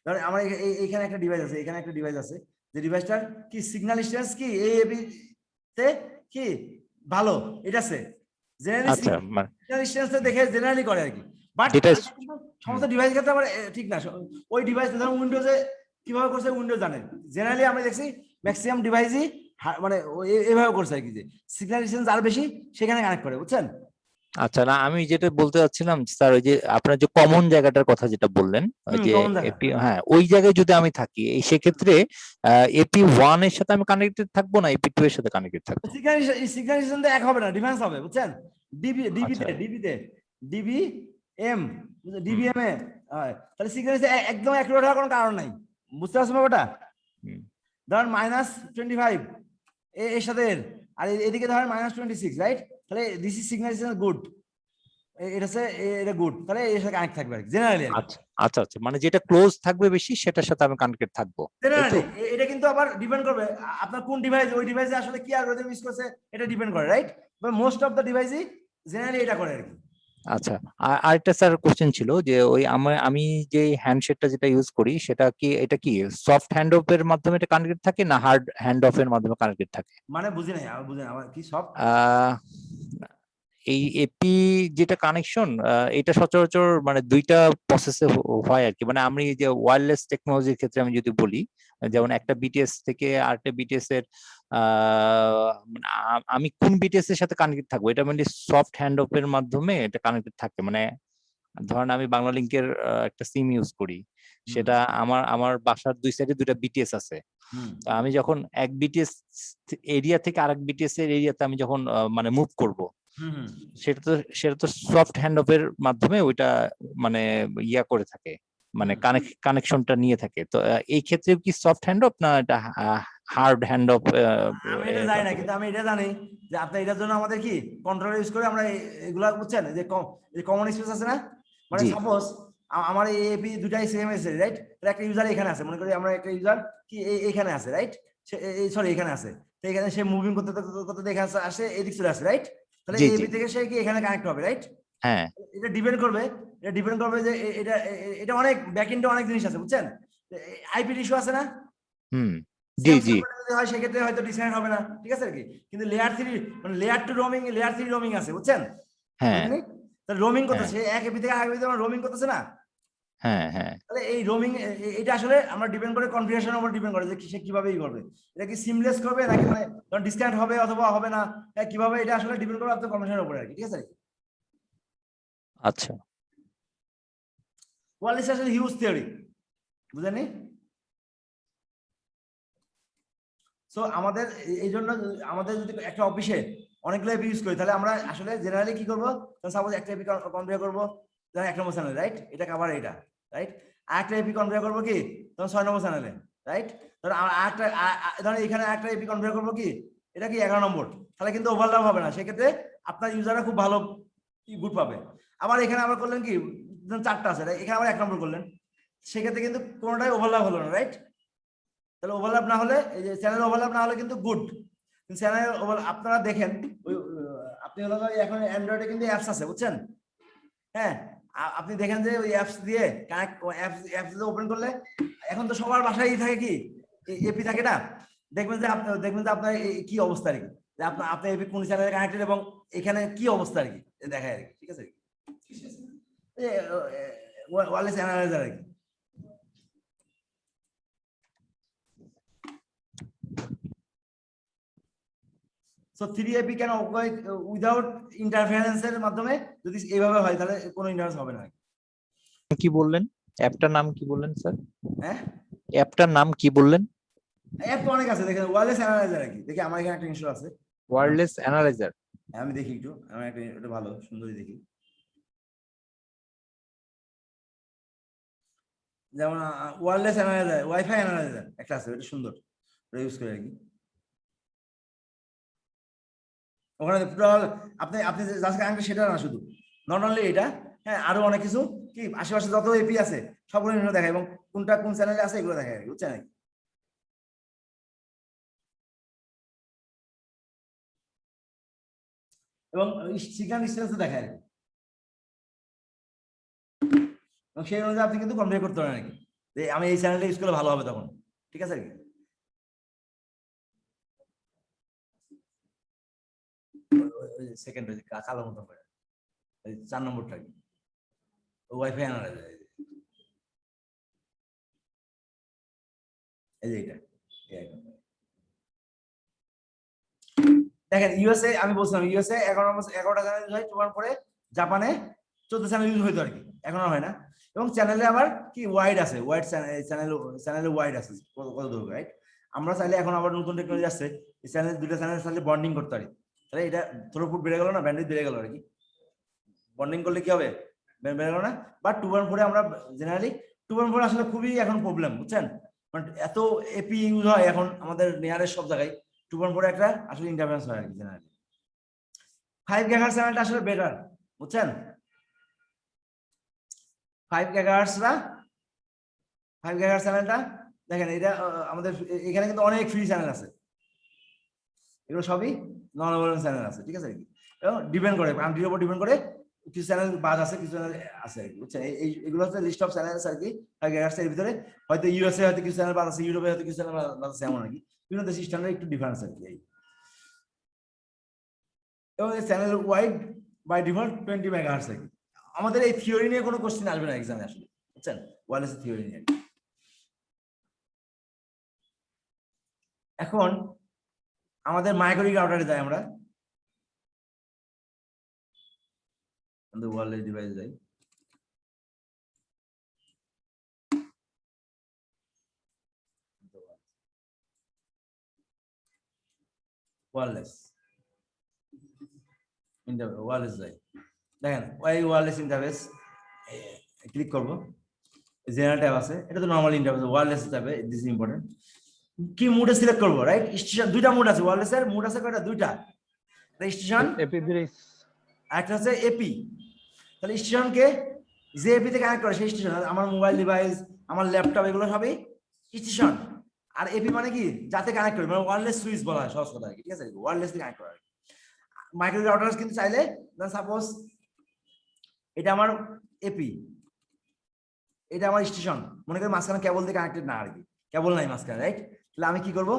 ধরেন আমার এইখানে একটা ডিভাইস আছে, এখানে একটা ডিভাইস আছে, যে ডিভাইসটার কি সিগন্যাল স্ট্যান্স কি এই তে কি ভালো, এটা আছে জেনারেলি সিগন্যাল স্ট্যান্সটা দেখে জেনারেলি করে আর কি। বাট সমস্ত ডিভাইস ক্ষেত্রে আবার ঠিক না, ওই ডিভাইস ধরুন উইন্ডোজে কিভাবে করছে উইন্ডোজ জানে, জেনারেলি আমরা দেখছি ম্যাক্সিমাম ডিভাইসই মানে এইভাবে করছে আর কি, যে সিগন্যাল স্ট্যান্স আর বেশি সেখানে কানেক্ট করে, বুঝছেন? আচ্ছা, না আমি যেটা বলতে চাচ্ছিলাম স্যার, ওই যে আপনার যে কমন জায়গাটার কথা যেটা বললেন, যে হ্যাঁ ওই জায়গায় যদি আমি থাকি, এই সেক্ষেত্রে AP1 এর সাথে আমি কানেক্টেড থাকবো না AP2 এর সাথে কানেক্টেড থাকবো? সিগন্যাল স্ট্যান্স এক হবে না, ডিফারেন্স হবে, বুঝছেন? ডিবিএম এ হয়, তাহলে সিগন্যাল একদম অ্যাকুরেট হওয়ার কোনো কারণ নাই, বুঝতে পারছেন ব্যাপারটা? ধরেন -25 এর সাথে আর এদিকে ধরেন -26, রাইট? তাহলে this is signal stance good, এটা গুড, তাহলে এর সাথে কানেক্ট থাকবে জেনারেলি। আচ্ছা আচ্ছা আচ্ছা, মানে যেটা ক্লোজ থাকবে বেশি সেটার সাথে আমি কানেক্টেড থাকবো। জেনারেলি এটা কিন্তু আবার ডিপেন্ড করবে আপনার কোন ডিভাইস, ওই ডিভাইসে আসলে কি অ্যালগরিদম ইউজ করছে এটা ডিপেন্ড করে, right? But most of the ডিভাইসই জেনারেলি এটা করে আর কি। আচ্ছা, আরেকটা স্যার কোশ্চেন ছিল যে ওই আমি যে হ্যান্ডশেকটা যেটা ইউজ করি সেটা কি, এটা কি সফট হ্যান্ড অফ এর মাধ্যমে এটা কানেক্টেড থাকে না হার্ড হ্যান্ড অফ এর মাধ্যমে কানেক্টেড থাকে? মানে বুঝি নাই, আমার কি সফট এই এপি যেটা কানেকশন, এটা সচরাচর মানে দুইটা প্রসেসে হয় আর কি, মানে আমি যে ওয়্যারলেস টেকনোলজির ক্ষেত্রে আমি যদি বলি, যেমন একটা বিটিএস থেকে আরেকটা বিটিএস এর আমি কোন বিটিএস এর সাথে কানেক্টেড থাকবো, এটা মানে সফট হ্যান্ড অফ এর মাধ্যমে এটা কানেক্টেড থাকে। মানে ধরেন আমি বাংলালিংকের একটা সিম ইউজ করি, সেটা আমার বাসার দুই সাইডে দুইটা বিটিএস আছে, আমি যখন এক বিটিএস এরিয়া থেকে আরেক বিটিএস এর এরিয়াতে আমি যখন মানে মুভ করব, সেটা তো সফট হ্যান্ড অফ এর মাধ্যমে ওইটা মানে ইয়া করে থাকে, মানে কানেকশনটা নিয়ে থাকে। তো এই ক্ষেত্রে কি সফট হ্যান্ড অফ না এটা হার্ড হ্যান্ড অফ? আমি এটা জানি না, কিন্তু আমি এটা জানি যে আপনি এটার জন্য আমাদের কি কন্ট্রোলার ইউজ করে আমরা এগুলা, বুঝছেন? যে কমন স্পেস আছে না, মানে সাপোজ আমার এই এপি দুটাই সেম আছে, রাইট? একটা ইউজার এখানে আছে, মনে করি আমরা একটা ইউজার কি এইখানে আছে, রাইট? সরি এখানে আছে, তো এখানে সে মুভিং করতে করতে এখানে আসে, এদিক চলে আসে, রাইট? তাহলে এপি থেকে সে কি এখানে কানেক্ট হবে, রাইট? হ্যাঁ, এটা ডিপেন্ড করবে যে এটা অনেক ব্যাকএন্ডে অনেক জিনিস আছে, বুঝছেন? আইপি ইস্যু আছে না, জি জি, হয় সেক্ষেত্রে হয়তো ডিসকানেক্ট হবে না, ঠিক আছে কি? কিন্তু লেয়ার 3 মানে লেয়ার 2 রোমিং, লেয়ার 3 রোমিং আছে, বুঝছেন? হ্যাঁ, তাহলে রোমিং করতেছে এক এপি থেকে আরেক এপিতে রোমিং করতেছে না। হ্যাঁ হ্যাঁ, তাহলে এই রোমিং এটা আসলে আমরা ডিপেন্ড করে কনফিগারেশনের উপর ডিপেন্ড করে যে সে কিভাবে ই করবে, এটা কি সিমলেস করবে নাকি মানে ডিসকানেক্ট হবে অথবা হবে না, কিভাবে, এটা আসলে ডিপেন্ড করে আপনার কনফিগারেশনের উপর আর কি, ঠিক আছে? আচ্ছা, ওয়ারলেস আসলে হিউজ থিওরি, বুঝেননি? সো আমাদের এই জন্য আমাদের যদি একটা অফিসে অনেকগুলো এপি ইউজ করি, তাহলে আমরা আসলে জেনারেলি কি করবো, সাপোজ একটা এপি কনফিগার করবো ধরেন 1 নম্বর চ্যানেল, রাইট? এটা কভার এটা, রাইট? আরেকটা এপি কনফিগার করবো কি তখন 6 নম্বর চ্যানেলে, রাইট? ধরেন আরেকটা ধরেন এখানে একটা এপি কনফিগার করবো কি এটা কি 11 নম্বর, তাহলে কিন্তু ওভারল্যাপ হবে না, সেক্ষেত্রে আপনার ইউজাররা খুব ভালো গুড পাবে। আবার এখানে আবার করলেন কি 4টা আছে, এখানে আবার 1 নম্বর করলেন, সেক্ষেত্রে কিন্তু কোনোটাই ওভারল্যাপ হলো না, রাইট? তাহলে ওভারল্যাপ না হলে, এই যে চ্যানেল ওভারল্যাপ না হলে কিন্তু গুড, চ্যানেল আপনারা দেখেন ওই আপনি হলো এখন অ্যান্ড্রয়েডে কিন্তু অ্যাপস আছে, বুঝছেন? হ্যাঁ, আপনি দেখেন যে ওই অ্যাপস দিয়ে কানেক্ট, অ্যাপস ওপেন করলে এখন তো সবার বাসায় থাকে কি এপি থাকে না, দেখবেন যে আপনার কি অবস্থা আর কি, যে আপনার এপি কোন চ্যানেলে কানেক্টেড এবং এখানে কি অবস্থা আর কি দেখায় আর কি, ঠিক আছে? ওয়্যারলেস অ্যানালাইজার আর কি। So 3AP can operate without ইন্টারফারেন্সের মাধ্যমে, যদি এইভাবে হয় তাহলে কোনো ইন্টারফারেন্স হবে না। কি বললেন অ্যাপটার নাম কি বললেন স্যার? হ্যাঁ, অ্যাপটার নাম কি বললেন? অ্যাপ তো অনেক আছে, দেখেন ওয়্যারলেস অ্যানালাইজার আর কি। দেখি আমার এখানে একটা ইনস্টল আছে, ওয়্যারলেস অ্যানালাইজার। আমি দেখি একটু, আমার একটা এটা ভালো সুন্দরই দেখি। যেমন ওয়্যারলেস অ্যানালাইজার, ওয়াইফাই অ্যানালাইজার একটা আছে, এটা সুন্দর, এটা ইউজ করে আর কি। ওখানে আপনি জাস্ট কানেক্ট সেটা না শুধু, নট অনলি এটা, হ্যাঁ আরো অনেক কিছু কি আশেপাশে যত এপি আছে সবগুলো দেখায় এবং কোনটা কোন চ্যানেলে আছে এগুলো দেখায়, বুঝছেন? এবং সিগন্যাল ডিসটেন্স দেখায়, এবং সেই অনুযায়ী আপনি কিন্তু কনফিগার করতে পারেন নাকি যে আমি এই চ্যানেলটা ইউজ করলে ভালো হবে তখন, ঠিক আছে আর কি। সেকেন্ড কালো মতো করে 4 নম্বরটা কি ওয়াইফাই অ্যানালাইজার, এই যে এটা দেখেন। ইউএসএ আমি বলছিলাম ইউএসএ 11টা চ্যানেল হয়, টুবান পরে জাপানে 14 চ্যানেল ইউজ হইতো আর কি, এখন আর হয় না। এবং চ্যানেলে আবার কি ওয়াইড আছে, ওয়াইড চ্যানেলে ওয়াইড আছে কত দূর, রাইট? আমরা চাইলে এখন আবার নতুন টেকনোলজি আসছে, এই চ্যানেল দুটো চ্যানেল চাইলে বন্ডিং করতে পারি, তাহলে এটা থ্রুপুট বেড়ে গেল না, ব্যান্ডউইথ বেড়ে গেল আর কি। বন্ডিং করলে কি হবে, বেড়ে গেল না? বাট 2.4 আমরা জেনারেলি 2.4 আসলে খুবই এখন প্রবলেম, বুঝছেন? মানে এত এপি ইউজ হয় এখন আমাদের নিয়ারের সব জায়গায়, 2.4 একটা আসলে ইন্টারফারেন্স হয় আর কি জেনারেলি। 5 GHz চ্যানেলটা আসলে বেটার, বুঝছেন? 5 GHz চ্যানেলটা দেখেন, এটা আমাদের এখানে কিন্তু অনেক ফ্রি চ্যানেল আছে, এগুলো সবই নন ওভারঅল চ্যানেল আছে, ঠিক আছে আর কি। এবং ডিপেন্ড করে কান্ট্রির উপর ডিপেন্ড করে, কিছু চ্যানেল বাদ আছে, কিছু চ্যানেল আছে আর কি, বুঝছেন? এগুলো হচ্ছে লিস্ট অফ চ্যানেলস আর কি। 5 GHz এর ভিতরে হয়তো ইউএসএ হয়তো কিছু চ্যানেল বাদ আছে, ইউরোপে হয়তো কিছু চ্যানেল বাদ আছে, এমন আর কি। বিভিন্ন দেশের স্ট্যান্ডার্ড একটু ডিফারেন্স আর কি। এবং এই channel wide by default 20 MHz আর কি। আমাদের এই থিওরি নিয়ে কোনো কোশ্চেন আসবে না এক্সামে আসলে, বুঝছেন? ওয়্যারলেস থিওরি নিয়ে। এখন আমাদের মাইক্রোনিক রাউটারে যাই, আমরা আমাদের ওয়্যারলেস ডিভাইসে যাই। ওয়্যারলেস ইন্টারফেস, ওয়্যারলেস যাই, দেখেন ওয়্যারলেস ইন্টারফেস ক্লিক করব, জেনারেল ট্যাব আছে, এটা তো নরমাল ইন্টারফেস, ওয়্যারলেস ট্যাবে দিস ইজ ইম্পর্টেন্ট। কি মুডে সিলেক্ট করব, রাইট? স্টেশন, দুইটা মুড আছে ওয়্যারলেসের, মুড আছে কয়টা? দুইটা, স্টেশন এপি ব্রিজ, একটা হচ্ছে এপি। তাহলে স্টেশনকে যে এপিতে কানেক্ট করে সেই স্টেশন, আমার মোবাইল ডিভাইস, আমার ল্যাপটপ, এগুলো সবই স্টেশন। আর এপি মানে কি, যাতে কানেক্ট করে, মানে ওয়্যারলেস সুইচ বলা হয় সহজ কথা, ঠিক আছে? ওয়্যারলেসলি কানেক্ট করা। মাইক্রো রাউটার কিন্তু চাইলে, সাপোজ এটা আমার এপি, এটা আমার স্টেশন, মনে করি মাঝখানে কেবল দিয়ে কানেক্টেড না আর কি, কেবল নাই মাঝখানে, রাইট? তাহলে আমি কি করব,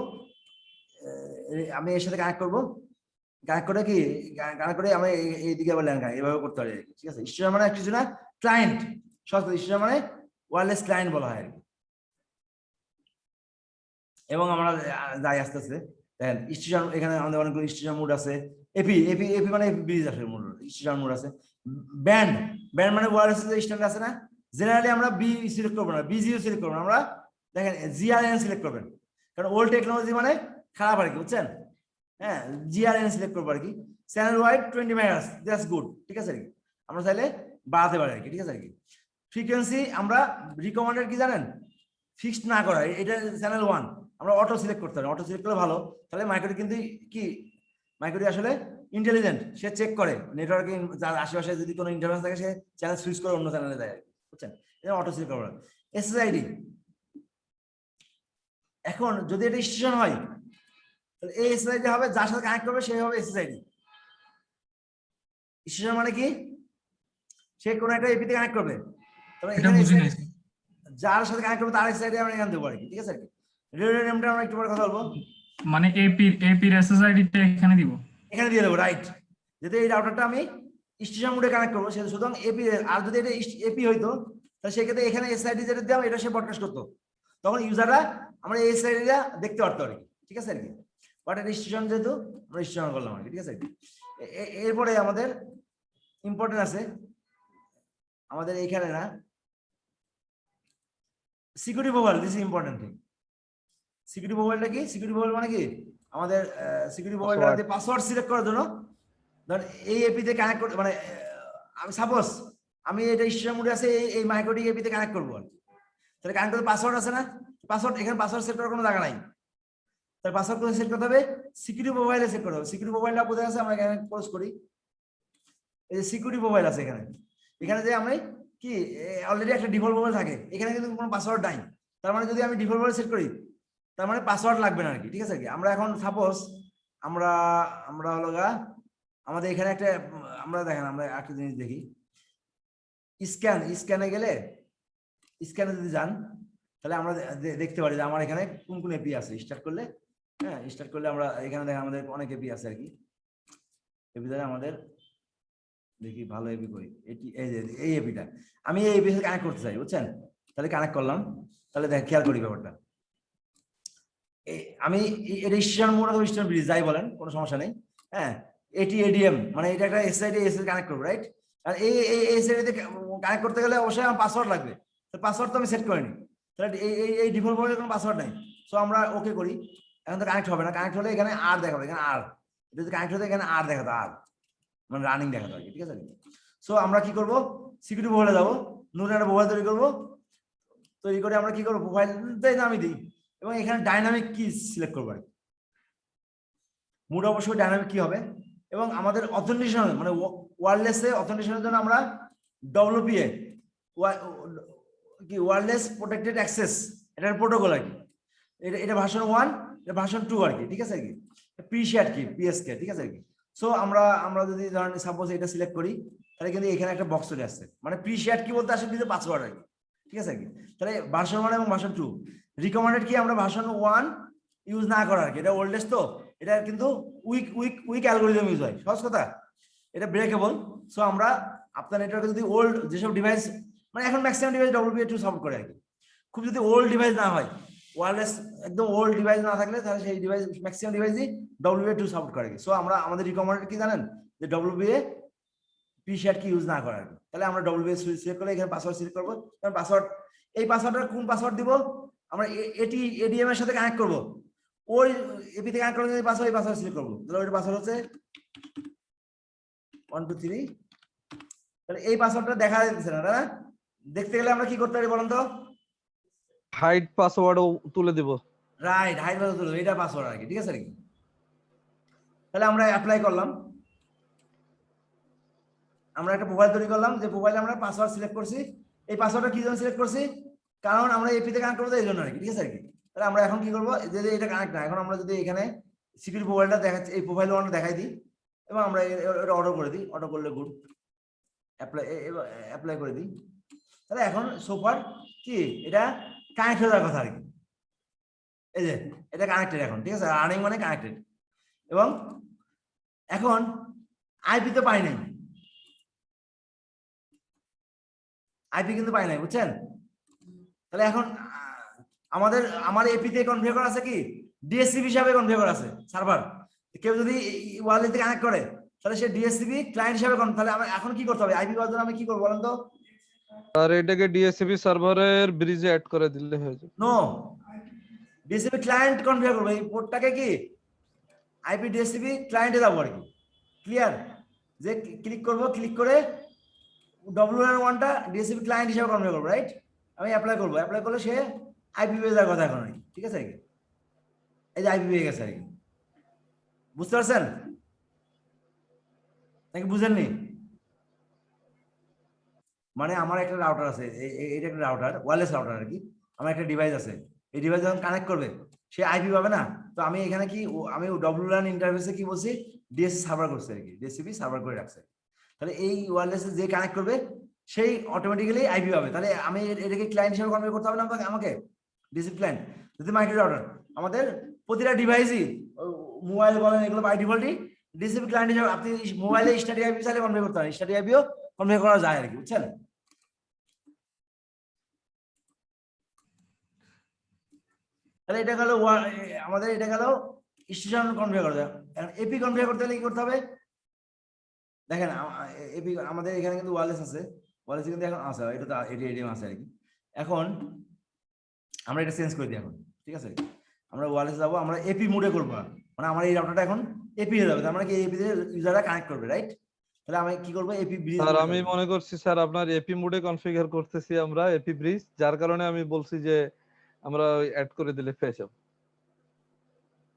আমি এর সাথে কানেক্ট করব, কানেক্ট করে কি, কানেক্ট করে আমি এইদিকে আবার ল্যান্ড কানেক্ট এভাবে করতে পারি, ঠিক আছে? স্টেশন মানে কিছু না, ক্লায়েন্ট, সহজ কথা, স্টেশন মানে ওয়্যারলেস ক্লায়েন্ট বলা হয় আর কি। এবং আমরা যাই আস্তে আস্তে, দেখেন স্টেশন, এখানে আমাদের অনেকগুলো স্টেশন মোড আছে। এপি এপি এপি মানে ব্রিজ আছে, মোড স্টেশন মোড আছে। ব্যান্ড মানে ওয়্যারলেস স্ট্যান্ড আছে না, জেনারেলি আমরা বি সিলেক্ট করবো না, বিজিও সিলেক্ট করবো না, আমরা দেখেন জিআরএন সিলেক্ট করবেন, কারণ ওল্ড টেকনোলজি মানে খারাপ আর কি, বুঝছেন? হ্যাঁ, জিআরএন সিলেক্ট করবো আর কি। Channel wide 20 MHz, that's good, ঠিক আছে আর কি। আমরা চাইলে বাড়াতে পারি আর কি, ঠিক আছে আর কি। ফ্রিকোয়েন্সি আমরা রিকমেন্ডেড কি জানেন, ফিক্সড না করা, এটা চ্যানেল 1 আমরা অটো সিলেক্ট করতে পারি, অটো সিলেক্ট করলে ভালো। তাহলে মাইক্রোটি কিন্তু কি, মাইক্রোটি আসলে ইন্টেলিজেন্ট, সে চেক করে নেটওয়ার্কে যার আশেপাশে যদি কোনো ইন্টারফেরেন্স থাকে, সে চ্যানেল সুইচ করে অন্য চ্যানেলে যায়, বুঝছেন? এটা অটো সিলেক্ট করা। এসএসআইডি, এখন যদি এটা স্টেশন হয় তাহলে এই এসএসআইডি হবে, যার সাথে কানেক্ট করবে সেই হবে এসএসআইডি। স্টেশন মানে কি, সে কোনো একটা এপিতে কানেক্ট করবে, তবে এখানে যার সাথে কানেক্ট করবে তার এসএসআইডি আমরা এখান থেকে পারি, ঠিক আছে আর কি। রেডিও নেমটা আমরা একটু পরে কথা বলবো। মানে এপির এসএসআইডিটা এখানে দিব, এখানে দিয়ে দেবো, রাইট। যদি এই রাউটারটা আমি স্টেশন মোডে কানেক্ট করবো, সেটা সুতরাং এপি, আর যদি এটা এপি হইতো তাহলে সেক্ষেত্রে এখানে এসআইডি যেটা দিলাম এটা সে ব্রডকাস্ট করতো, তখন ইউজাররা আমরা এই এসআইডিটা দেখতে পারতো আর কি, ঠিক আছে আর কি। বাট এটা স্টেশন যেহেতু আমরা স্টেশন করলাম আর কি, ঠিক আছে। এরপরে আমাদের ইম্পর্টেন্ট আছে আমাদের এইখানে না, security profile, this is important thing. Security প্রোফাইলটা কি? সিকিউরিটি প্রোফাইল মানে কি আমাদের সিকিউরিটি প্রোফাইলটা পাসওয়ার্ড সিলেক্ট করার জন্য, ধর এই এপিতে কানেক্ট করতে, মানে আমি সাপোজ আমি এটা স্টেশন মোডে আছে, এই মাইক্রোটি এপিতে কানেক্ট করবো আর কি। তাহলে কানেক্ট করতে পাসওয়ার্ড আছে না, পাসওয়ার্ড, এখানে পাসওয়ার্ড সেট করার কোনো জায়গা নাই। তাহলে পাসওয়ার্ড কোথায় সেট করতে হবে? সিকিউরিটি প্রোফাইলে সেট করতে হবে। সিকিউরিটি প্রোফাইলটা কোথায় আছে? আমরা এখানে পোস্ট করি, এই যে সিকিউরিটি প্রোফাইল আছে এখানে। এখানে যে আমি কি অলরেডি একটা ডিফল্ট প্রোফাইল থাকে, এখানে কিন্তু কোনো পাসওয়ার্ড নাই। তার মানে যদি আমি ডিফল্ট প্রোফাইল সেট করি তার মানে পাসওয়ার্ড লাগবে না আর কি, ঠিক আছে কি। আমরা এখন সাপোজ আমরা হলো গা আমাদের এখানে একটা, আমরা দেখেন আমরা একটা জিনিস দেখি, স্ক্যানে গেলে, স্ক্যানে যদি যান তাহলে আমরা দেখতে পারি যে আমার এখানে কোন কোন এপি আছে। স্টার্ট করলে, হ্যাঁ স্টার্ট করলে আমরা এখানে দেখেন আমাদের অনেক এপি আছে আর কি। এপি দ্বারা আমাদের দেখি ভালো এপি করি, এটি এই যে এই এপিটা আমি এই এপির সাথে কানেক্ট করতে চাই, বুঝছেন। তাহলে কানেক্ট করলাম, তাহলে দেখ খেয়াল করি ব্যাপারটা, আমি এটা স্টেশন মোড অথবা স্টেশন ব্রিজ যাই বলেন কোনো সমস্যা নেই, হ্যাঁ। এটি এডিএম মানে এটা একটা এসআইডি এসএস কানেক্ট করব, রাইট। আর এই এসআইডি কানেক্ট করতে গেলে অবশ্যই আমার পাসওয়ার্ড লাগবে, তো পাসওয়ার্ড তো আমি সেট করিনি, তাহলে এই ডিফল্ট মোডে কোনো পাসওয়ার্ড নাই। সো আমরা ওকে করি, এখন তো কানেক্ট হবে না। কানেক্ট হলে এখানে আর দেখাবে, এখানে আর যদি কানেক্ট হতে এখানে আর দেখাতো, আর মানে রানিং দেখাতো আর কি, ঠিক আছে। সো আমরা কি করব, সিকিউরিটি প্রোফাইলে যাবো, নতুন একটা প্রোফাইল তৈরি করবো। তৈরি করে আমরা কি করবো, প্রোফাইলটাই নামই দিই এবং এখানে ডাইনামিক কি সিলেক্ট করবো আর কি। মুড অবশ্যই ডাইনামিক কি হবে, এবং আমাদের অথেন্টিকেশন মানে ওয়্যারলেসে অথেন্টিকেশনের জন্য আমরা ডব্লিউপিএ কি ওয়্যারলেস প্রোটেক্টেড অ্যাক্সেস, এটার প্রোটোকল আর কি। এটা ভার্সন 1, এটা ভার্সন 2 আর কি, ঠিক আছে আর কি। প্রিশেয়ার কি পিএসকে, ঠিক আছে আর কি। সো আমরা যদি ধরেন সাপোজ এটা সিলেক্ট করি তাহলে কিন্তু এখানে একটা বক্স চলে আসছে, মানে প্রিশেয়ার কি বলতে আসলে কিন্তু পাসওয়ার্ড আর কি, ঠিক আছে আর কি। তাহলে ভার্সন 1 এবং ভার্সন 2 রিকমেন্ডেড কি আমরা ভার্সন 1 ইউজ না করা আর কি, এটা ওল্ডেস্ট তো, এটা কিন্তু উইক অ্যালগরিদম ইউজ হয়, সহজ কথা, এটা ব্রেকেবল। সো আমরা আপনার নেটওয়ার্কে যদি ওল্ড যেসব ডিভাইস, মানে এখন ম্যাক্সিমাম ডিভাইস WPA2 সাপোর্ট করে আর কি। খুব যদি ওল্ড ডিভাইস না হয়, ওয়্যারলেস একদম ওল্ড ডিভাইস না থাকলে তাহলে সেই ডিভাইস ম্যাক্সিমাম ডিভাইসই WPA2 সাপোর্ট করে আর কি। সো আমরা আমাদের রিকমেন্ডেড কি জানেন, যে WPA প্রিশেয়ার কি ইউজ না করা আর কি। তাহলে আমরা WPA সিলেক্ট করে এখানে পাসওয়ার্ড সিলেক্ট করবো, কারণ পাসওয়ার্ড, এই পাসওয়ার্ডটা কোন পাসওয়ার্ড দিব, আমরা এটি এডিএম এর সাথে কানেক্ট করব, ওই এপি থেকে কানেক্ট করে পাসওয়ার্ড, এই পাসওয়ার্ড সিলেক্ট করব। তাহলে ওই পাসওয়ার্ড হচ্ছে 1 2 3। তাহলে এই পাসওয়ার্ডটা দেখা যাচ্ছে না, না দেখতে গেলে আমরা কি করতে পারি বলেন তো, হাইড পাসওয়ার্ডও তুলে দেব, রাইট, হাইড পাসওয়ার্ড তুলে, এটা পাসওয়ার্ড আর কি, ঠিক আছে আর কি। তাহলে আমরা অ্যাপ্লাই করলাম, আমরা একটা প্রোফাইল তৈরি করলাম, যে প্রোফাইলে আমরা পাসওয়ার্ড সিলেক্ট করছি। এই পাসওয়ার্ডটা কি জন্য সিলেক্ট করছি, কারণ আমরা এপিতে কানেক্ট করবো এই জন্য আর কি, ঠিক আছে আর কি। তাহলে আমরা এখন কি করবো, যদি এটা কানেক্ট না, এখন আমরা যদি এখানে সিকিউরিটি প্রোফাইলটা দেখাচ্ছি, এই প্রোফাইল ওয়ানটা দেখাই দিই এবং আমরা এটা অর্ডার করে দিই, অর্ডার করলে গুড, অ্যাপ্লাই করে দিই। তাহলে এখন সোফার কি এটা কানেক্ট হয়ে যাওয়ার কথা আর কি, এই যে এটা কানেক্টেড এখন, ঠিক আছে, রানিং মানে কানেক্টেড। এবং এখন আইপি তো পাই নাই, আইপি কিন্তু পাই নাই, বুঝছেন। তাহলে এখন আমার এপিতে কনফিগার করা আছে কি, ডিএসসিপি হিসাবে কনফিগার আছে সার্ভার। কেউ যদি ওয়ারলেস থেকে কানেক্ট করে তাহলে সে ডিএসসিপি ক্লায়েন্ট হিসাবে, তাহলে আমরা এখন কি করতে হবে, আইপি পাওয়ার জন্য আমি কি করব বলেন তো। আর এটাকে ডিএসসিপি সার্ভারের ব্রিজে অ্যাড করে দিলে হয়ে যাবে। নো, ডিএসসিপি ক্লায়েন্ট কনফিগার করব, এই পোর্টটাকে কি আইপি ডিএসসিপি ক্লায়েন্টে যাবো আর কি, ক্লিয়ার। যে ক্লিক করব, ক্লিক করে WLAN1টা ডিএসসিপি ক্লায়েন্ট হিসাবে কনফিগার করব, রাইট। আমি অ্যাপ্লাই করব, অ্যাপ্লাই করলে সে আইপি পেয়ে যাওয়ার কথা এখন আর কি, ঠিক আছে আর কি। এই যে আইপি পেয়ে গেছে আর কি, বুঝতে পারছেন নাকি বুঝেননি? মানে আমার একটা রাউটার আছে, এইটা একটা রাউটার, ওয়্যারলেস রাউটার আর কি। আমার একটা ডিভাইস আছে, এই ডিভাইস যখন কানেক্ট করবে সে আইপি পাবে না। তো আমি এখানে কি, আমি WLAN ইন্টারফেসে কি বলছি, ডিএসসি সার্ভার করছে আর কি, ডিএসসিপি সার্ভার করে রাখছে। তাহলে এই ওয়্যারলেসে যে কানেক্ট করবে সেই অটোমেটিক্যালি আইপি পাবে। তাহলে আমি এটাকে ক্লায়েন্ট হিসেবে কনফিগার করতে হবে না আমাকে, ডিএসসিপি ক্লায়েন্ট। যদি মাইক্রো রাউটার আমাদের প্রতিটা ডিভাইসই মোবাইল বলেন এগুলো বাই ডিফল্টই ডিসিপি ক্লায়েন্ট হিসেবে আপনি মোবাইলে স্টাডি আইপি চাইলে কনফিগার করতে পারেন, স্টাডি আইপিও কনফিগার করা যায় আর কি, বুঝছেন? তাহলে এটা গেল আমাদের, এটা গেল স্টেশন কনফিগার করা যায়। এখন এপি কনফিগার করতে হলে কি করতে হবে? দেখেন এপি আমাদের এখানে কিন্তু ওয়্যারলেস আছে, ওয়্যারলেস কিন্তু এখন আছে, এটা তো এডিএম আছে আর কি। এখন আমরা এটা চেঞ্জ করে দিই এখন, ঠিক আছে? আমরা ওয়্যারলেস যাবো, আমরা এপি মোডে করবো, মানে আমার এই রাউটারটা এখন এপি হয়ে যাবে, তার মানে কি এপি তে ইউজাররা কানেক্ট করবে, রাইট? তাহলে আমি কি করব, এপি ব্রিজ। স্যার আমি মনে করছি স্যার আপনার এপি মোডে কনফিগার করতেছি আমরা এপি ব্রিজ, যার কারণে আমি বলছি যে আমরা অ্যাড করে দিলে পেয়ে যাব।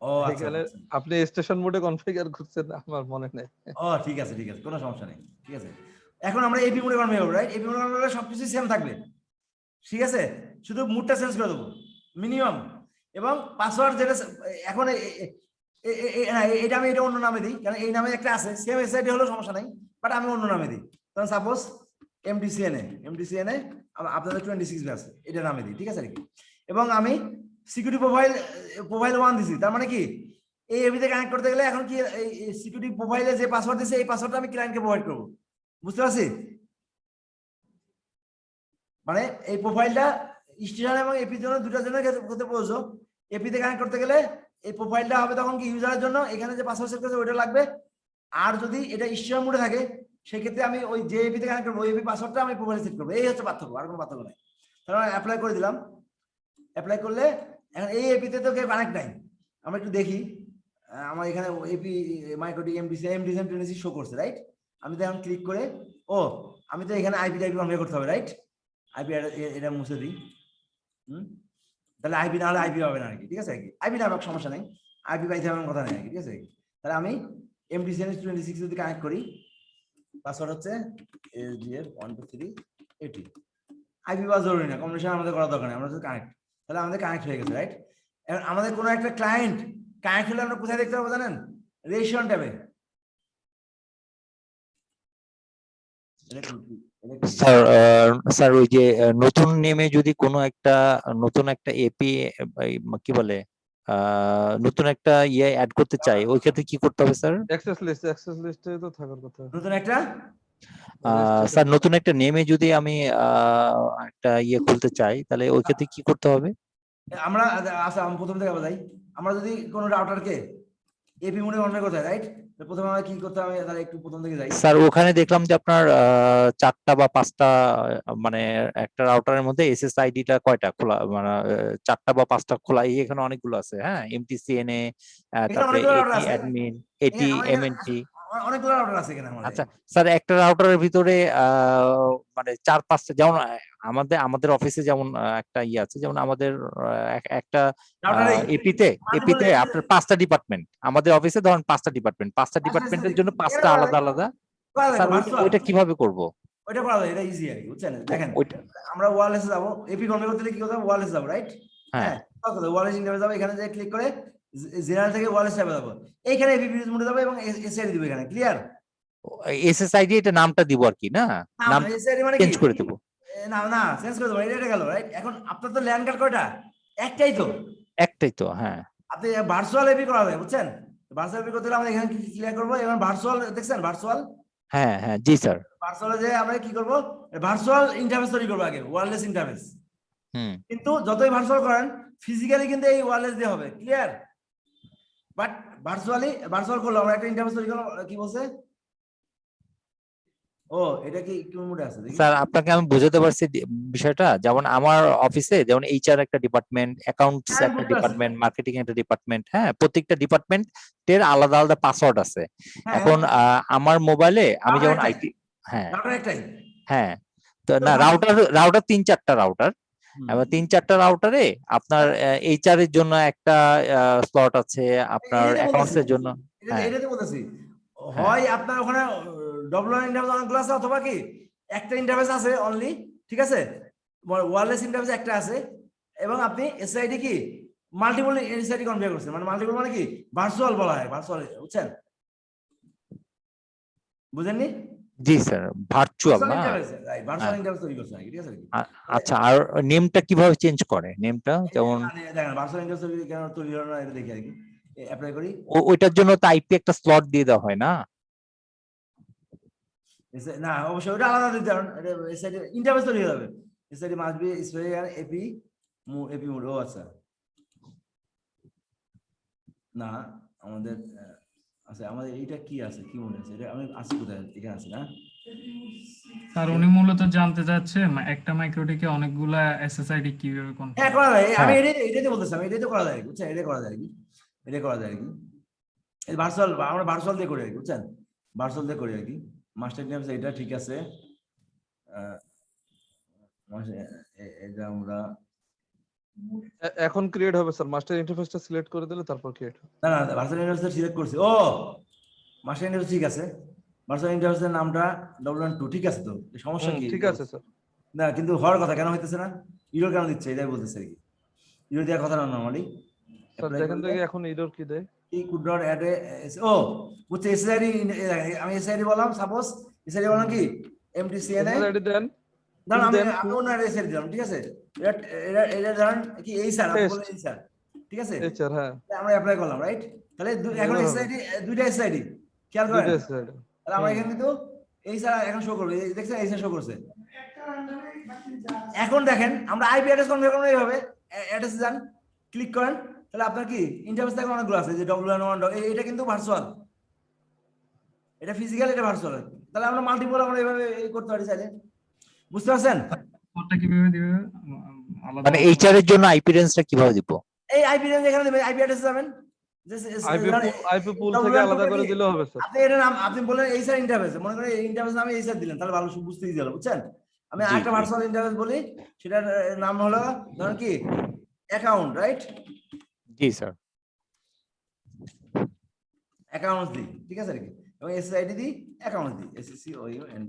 ও আচ্ছা, আপনি স্টেশন মোডে কনফিগার করছেন আমার মনে নেই। ও ঠিক আছে, ঠিক আছে, কোনো সমস্যা নেই, ঠিক আছে। এখন আমরা এপি মোডে কনফিগার করব, রাইট? এপি মোডে কনফিগার করলে সবকিছু সেম থাকবে, ঠিক আছে? শুধু মুডটা চেঞ্জ করে দেবো মিনিমাম, এবং পাসওয়ার্ড যেটা এখন এটা আমি এটা অন্য নামে দিই, কারণ এই নামে একটা আছে সেম এসআইডি হলো সমস্যা নাই, বাট আমি অন্য নামে দিই। কারণ সাপোজ এমডিসিএনএ আপনাদের 26 ব্যাচ এটা নামে দিই, ঠিক আছে আর কি। এবং আমি সিকিউরিটি প্রোফাইল 1 দিছি, তার মানে কি এই এপিতে কানেক্ট করতে গেলে এখন কি এই সিকিউরিটি প্রোফাইলে যে পাসওয়ার্ড দিছে এই পাসওয়ার্ডটা আমি ক্লায়েন্টকে প্রোভাইড করব, বুঝতে পারছি? মানে এই প্রোফাইলটা স্টেশন এবং এপির জন্য দুটার জন্য করতে প্রয়োজ্য। এপিতে কানেক্ট করতে গেলে এই প্রোফাইলটা হবে তখন কি ইউজারের জন্য, এখানে যে পাসওয়ার্ড সেট করেছে ওইটা লাগবে। আর যদি এটা স্টেশন মোডে থাকে সেক্ষেত্রে আমি ওই যে এপিতে কানেক্ট করবো ওই এপি পাসওয়ার্ডটা আমি প্রোফাইলে সেট করবো, এই হচ্ছে পার্থক্য, আর কোনো পার্থক্য নেই। তাহলে অ্যাপ্লাই করে দিলাম, অ্যাপ্লাই করলে এখন এই এপিতে তো কেউ কানেক্ট নাই, আমরা একটু দেখি। আমার এখানে এপি মাইক্রোটি এমডিসি শো করছে, রাইট? আমি তো এখন ক্লিক করে, ও আমি তো এখানে আইপি কনফিগার করতে হবে, রাইট? আইপি এটা মুছে দিই, তাহলে আইপি না হলে আইপি হবে না আর কি, ঠিক আছে? আইপি না হবে সমস্যা নেই, আইপি পাইতে হবে কথা নেই আর কি, ঠিক আছে? তাহলে আমি এমডিসিএন 26 যদি কানেক্ট করি, পাসওয়ার্ড হচ্ছে এসডিএফ 12380, আইপি বা জরুরি না, কম্বিনেশন আমাদের করা দরকার নেই, আমরা যদি কানেক্ট, তাহলে আমাদের কানেক্ট হয়ে গেছে, রাইট? এখন আমাদের কোনো একটা ক্লায়েন্ট কানেক্ট হলে আমরা কোথায় দেখতে পাবো জানেন? রেজিস্ট্রেশন ট্যাবে। স্যার ওই যে নতুন নেমে যদি কোনো একটা নতুন একটা এপি কি বলে নতুন একটা ইয়ে অ্যাড করতে চাই, ওই ক্ষেত্রে কি করতে হবে স্যার? অ্যাক্সেস লিস্টে তো থাকার কথা। নতুন একটা স্যার নতুন একটা নেমে যদি আমি একটা ইয়ে খুলতে চাই, তাহলে ওই ক্ষেত্রে কি করতে হবে? আমরা আচ্ছা আমি প্রথম থেকে যাই, আমরা যদি কোনো রাউটারকে এপি মোডে কনফিগার করতে হয়, রাইট? প্রথমে আমরা কি করতে হবে, তাহলে একটু প্রথম থেকে যাই। স্যার ওখানে দেখলাম যে আপনার 4টা বা 5টা, মানে একটা রাউটারের মধ্যে এসএসআইডিটা কয়টা খোলা, মানে 4টা বা 5টা খোলা, এখানে অনেকগুলো আছে, হ্যাঁ? এমটিসিএনএ, তারপরে এটি অ্যাডমিন, এটি এমএনটি, অনেকগুলো রাউটার আছে এখানে আমাদের। আচ্ছা স্যার একটা রাউটারের ভিতরে মানে 4-5টা, যেমন আমাদের অফিসে যেমন একটা ইয়ে আছে, যেমন আমাদের একটা এপিতে আপনার 5টা ডিপার্টমেন্ট, আমাদের অফিসে ধরেন 5টা ডিপার্টমেন্ট, 5টা ডিপার্টমেন্টের জন্য 5টা আলাদা আলাদা। স্যার ওইটা কিভাবে করব? ওইটা করা যায়, এটা ইজি আর কি, বুঝছেন? দেখেন আমরা ওয়্যারলেসে যাব, এপি কনফিগার করতে কি করতে হবে, ওয়্যারলেস যাব, রাইট? হ্যাঁ, ওয়্যারলেস ইন্টারফেস যাব, এখানে যে ক্লিক করে জেনারেল থেকে ওয়্যারলেস ট্যাবে যাব, এইখানে এপি ব্রিজ মোডে যাব এবং এসআইডি দিব এখানে, ক্লিয়ার? এসএসআইডি এটা নামটা দিব আর কি, না নাম এসআইডি মানে চেঞ্জ করে দেব? না চেঞ্জ করে দেব, এটা গেল, রাইট? এখন আপনার তো ল্যান্ড কার্ড কয়টা? একটাই তো। একটাই তো, হ্যাঁ। আপনি ভার্চুয়াল এপি করা যায়, বুঝছেন? ভার্চুয়াল এপি করতে হলে আমরা এখানে ক্লিয়ার করব, এবং ভার্চুয়াল দেখছেন, ভার্চুয়াল, হ্যাঁ জি স্যার। ভার্চুয়ালে যে আমরা কি করব, ভার্চুয়াল ইন্টারফেস তৈরি করব আগে, ওয়্যারলেস ইন্টারফেস। কিন্তু যতই ভার্চুয়াল করেন ফিজিক্যালি কিন্তু এই ওয়্যারলেস দিয়ে হবে, ক্লিয়ার? বাট ভার্চুয়াল করলে আমরা একটা ইন্টারফেস তৈরি করলাম, কি বলছে? ও এটা কি কোন মোডে আছে দেখি স্যার, আপনাকে আমি বুঝাতে পারছি বিষয়টা। যেমন আমার অফিসে যেমন এইচআর একটা ডিপার্টমেন্ট, অ্যাকাউন্টস একটা ডিপার্টমেন্ট, মার্কেটিং একটা ডিপার্টমেন্ট, হ্যাঁ, প্রত্যেকটা ডিপার্টমেন্টের আলাদা আলাদা পাসওয়ার্ড আছে। এখন আমার মোবাইলে আমি যেমন আইটি, হ্যাঁ হ্যাঁ, তো না রাউটার 3-4টা রাউটার, এবার 3-4টা রাউটারে আপনার এইচআর এর জন্য একটা স্লট আছে, আপনার অ্যাকাউন্টস এর জন্য। এটা তো বলতেছি, হয় আপনার ওখানে ডব্লিউএন ইন্টারফেস অনেকগুলো আছে, অথবা কি একটা ইন্টারফেস আছে অনলি, ঠিক আছে? ওয়্যারলেস ইন্টারফেস একটা আছে, এবং আপনি এসআইডি কি মাল্টিপল এসআইডি কনফিগার করছেন, মানে মাল্টিপল মানে কি ভার্চুয়াল বলা হয়, ভার্চুয়াল, বুঝছেন? বুঝেননি? জি স্যার, ভার্চুয়াল না? রাইট, ভার্চুয়াল ইন্টারফেস তৈরি করছে নাকি, ঠিক আছে নাকি? আচ্ছা, আর নেমটা কিভাবে চেঞ্জ করে? নেমটা যেমন দেখেন ভার্চুয়াল ইন্টারফেস কেন তৈরি হলো না এটা দেখি আর কি, অ্যাপ্লাই করি। ওইটার জন্য তো আইপি একটা স্লট দিয়ে দেওয়া হয় না? না অবশ্যই ওটা আলাদা দিতে পারেন, এটা এসআইডি ইন্টারফেস তৈরি হয়ে যাবে। SID must be special AP mode. ও আচ্ছা, না আমাদের আচ্ছা আমাদের এইটা কি আছে, কি মনে আছে এটা আমি আসি কোথায়, এখানে আছে না? স্যার উনি মূলত জানতে চাচ্ছে একটা মাইক্রোটিকে অনেকগুলা এসএসআইডি কিভাবে হ্যাঁ কনফিগার করা যায়, আমি এটাই তো বলতেছি, আমি এটাই তো করা যায়, বুঝছেন? এটাই করা যায় আর কি, এটাই করা যায় আর কি। এই ভার্চুয়াল, আমরা ভার্চুয়াল দিয়ে করি আর কি, বুঝছেন? ভার্চুয়াল দিয়ে করি আর কি। মাস্টার ইন্টারফেস এটা ঠিক আছে, এটা আমরা এখন ক্রিয়েট হবে স্যার, মাস্টার ইন্টারফেসটা সিলেক্ট করে দিলে তারপর ক্রিয়েট হবে। না না ভার্চুয়াল ইন্টারফেস সিলেক্ট করছি। ও মাস্টার ইন্টারফেস ঠিক আছে, ভার্চুয়াল ইন্টারফেসের নামটা W2 ঠিক আছে তো, সমস্যা কি? ঠিক আছে স্যার। না কিন্তু হওয়ার কথা কেন হইতেছে না, ইরর কেন দিচ্ছে এটাই বলতেছে আর কি, ইরর দেওয়ার কথা না নরমালি। স্যার দেখেন দেখি এখন এরর কি দেয়। ই কুড নট অ্যাড এ, ও বুঝছে এসআইডি, আমি এসআইডি বললাম, সাপোজ এসআইডি বললাম কি এমটিসিএনএ, এসআইডি দেন, না আমি অন্য একটা এসআইডি দিলাম, ঠিক আছে? এটা ধরেন কি এই স্যার, আপনি বলেন এই স্যার, ঠিক আছে? স্যার হ্যাঁ, আমরা অ্যাপ্লাই করলাম, রাইট? তাহলে এখন এসআইডি দুইটা এসআইডি খেয়াল করেন, তাহলে আমরা এখানে কিন্তু এই স্যার এখন শো করবে, দেখছেন এই স্যার শো করছে। এখন দেখেন আমরা আইপি অ্যাড্রেস কনফিগার করব এইভাবে, অ্যাড্রেসে যান, ক্লিক করেন, তাহলে আপনার কি ইন্টারফেস দেখেন অনেকগুলো আছে, যে W1 এটা কিন্তু ভার্চুয়াল, এটা ফিজিক্যাল, এটা ভার্চুয়াল। তাহলে আমরা মাল্টিপল আমরা এইভাবে করতে পারি চাইলে, বুঝতে পারছেন? পাসওয়ার্ডটা কিভাবে দিবে আলাদা মানে এইচআর এর জন্য আইপি রেঞ্জটা কিভাবে দিব? এই আইপি রেঞ্জ এখানে দেবেন, আইপি অ্যাড্রেসে যাবেন, আইপি পুল থেকে আলাদা করে দিলে হবে স্যার। আপনি এর নাম আপনি বলেন এই স্যার ইন্টারফেস, মনে করেন এই ইন্টারফেস নামে এই স্যার দিলেন, তাহলে ভালো বুঝতে ইজি হলো, বুঝছেন? আমি আরেকটা ভার্চুয়াল ইন্টারফেস বলি, সেটার নাম হলো ধরেন কি অ্যাকাউন্ট, রাইট? জি স্যার। অ্যাকাউন্টস দিই, ঠিক আছে নাকি? এবং এসআইডি দিই, অ্যাকাউন্টস দিই, এসসি ও ইউ এন,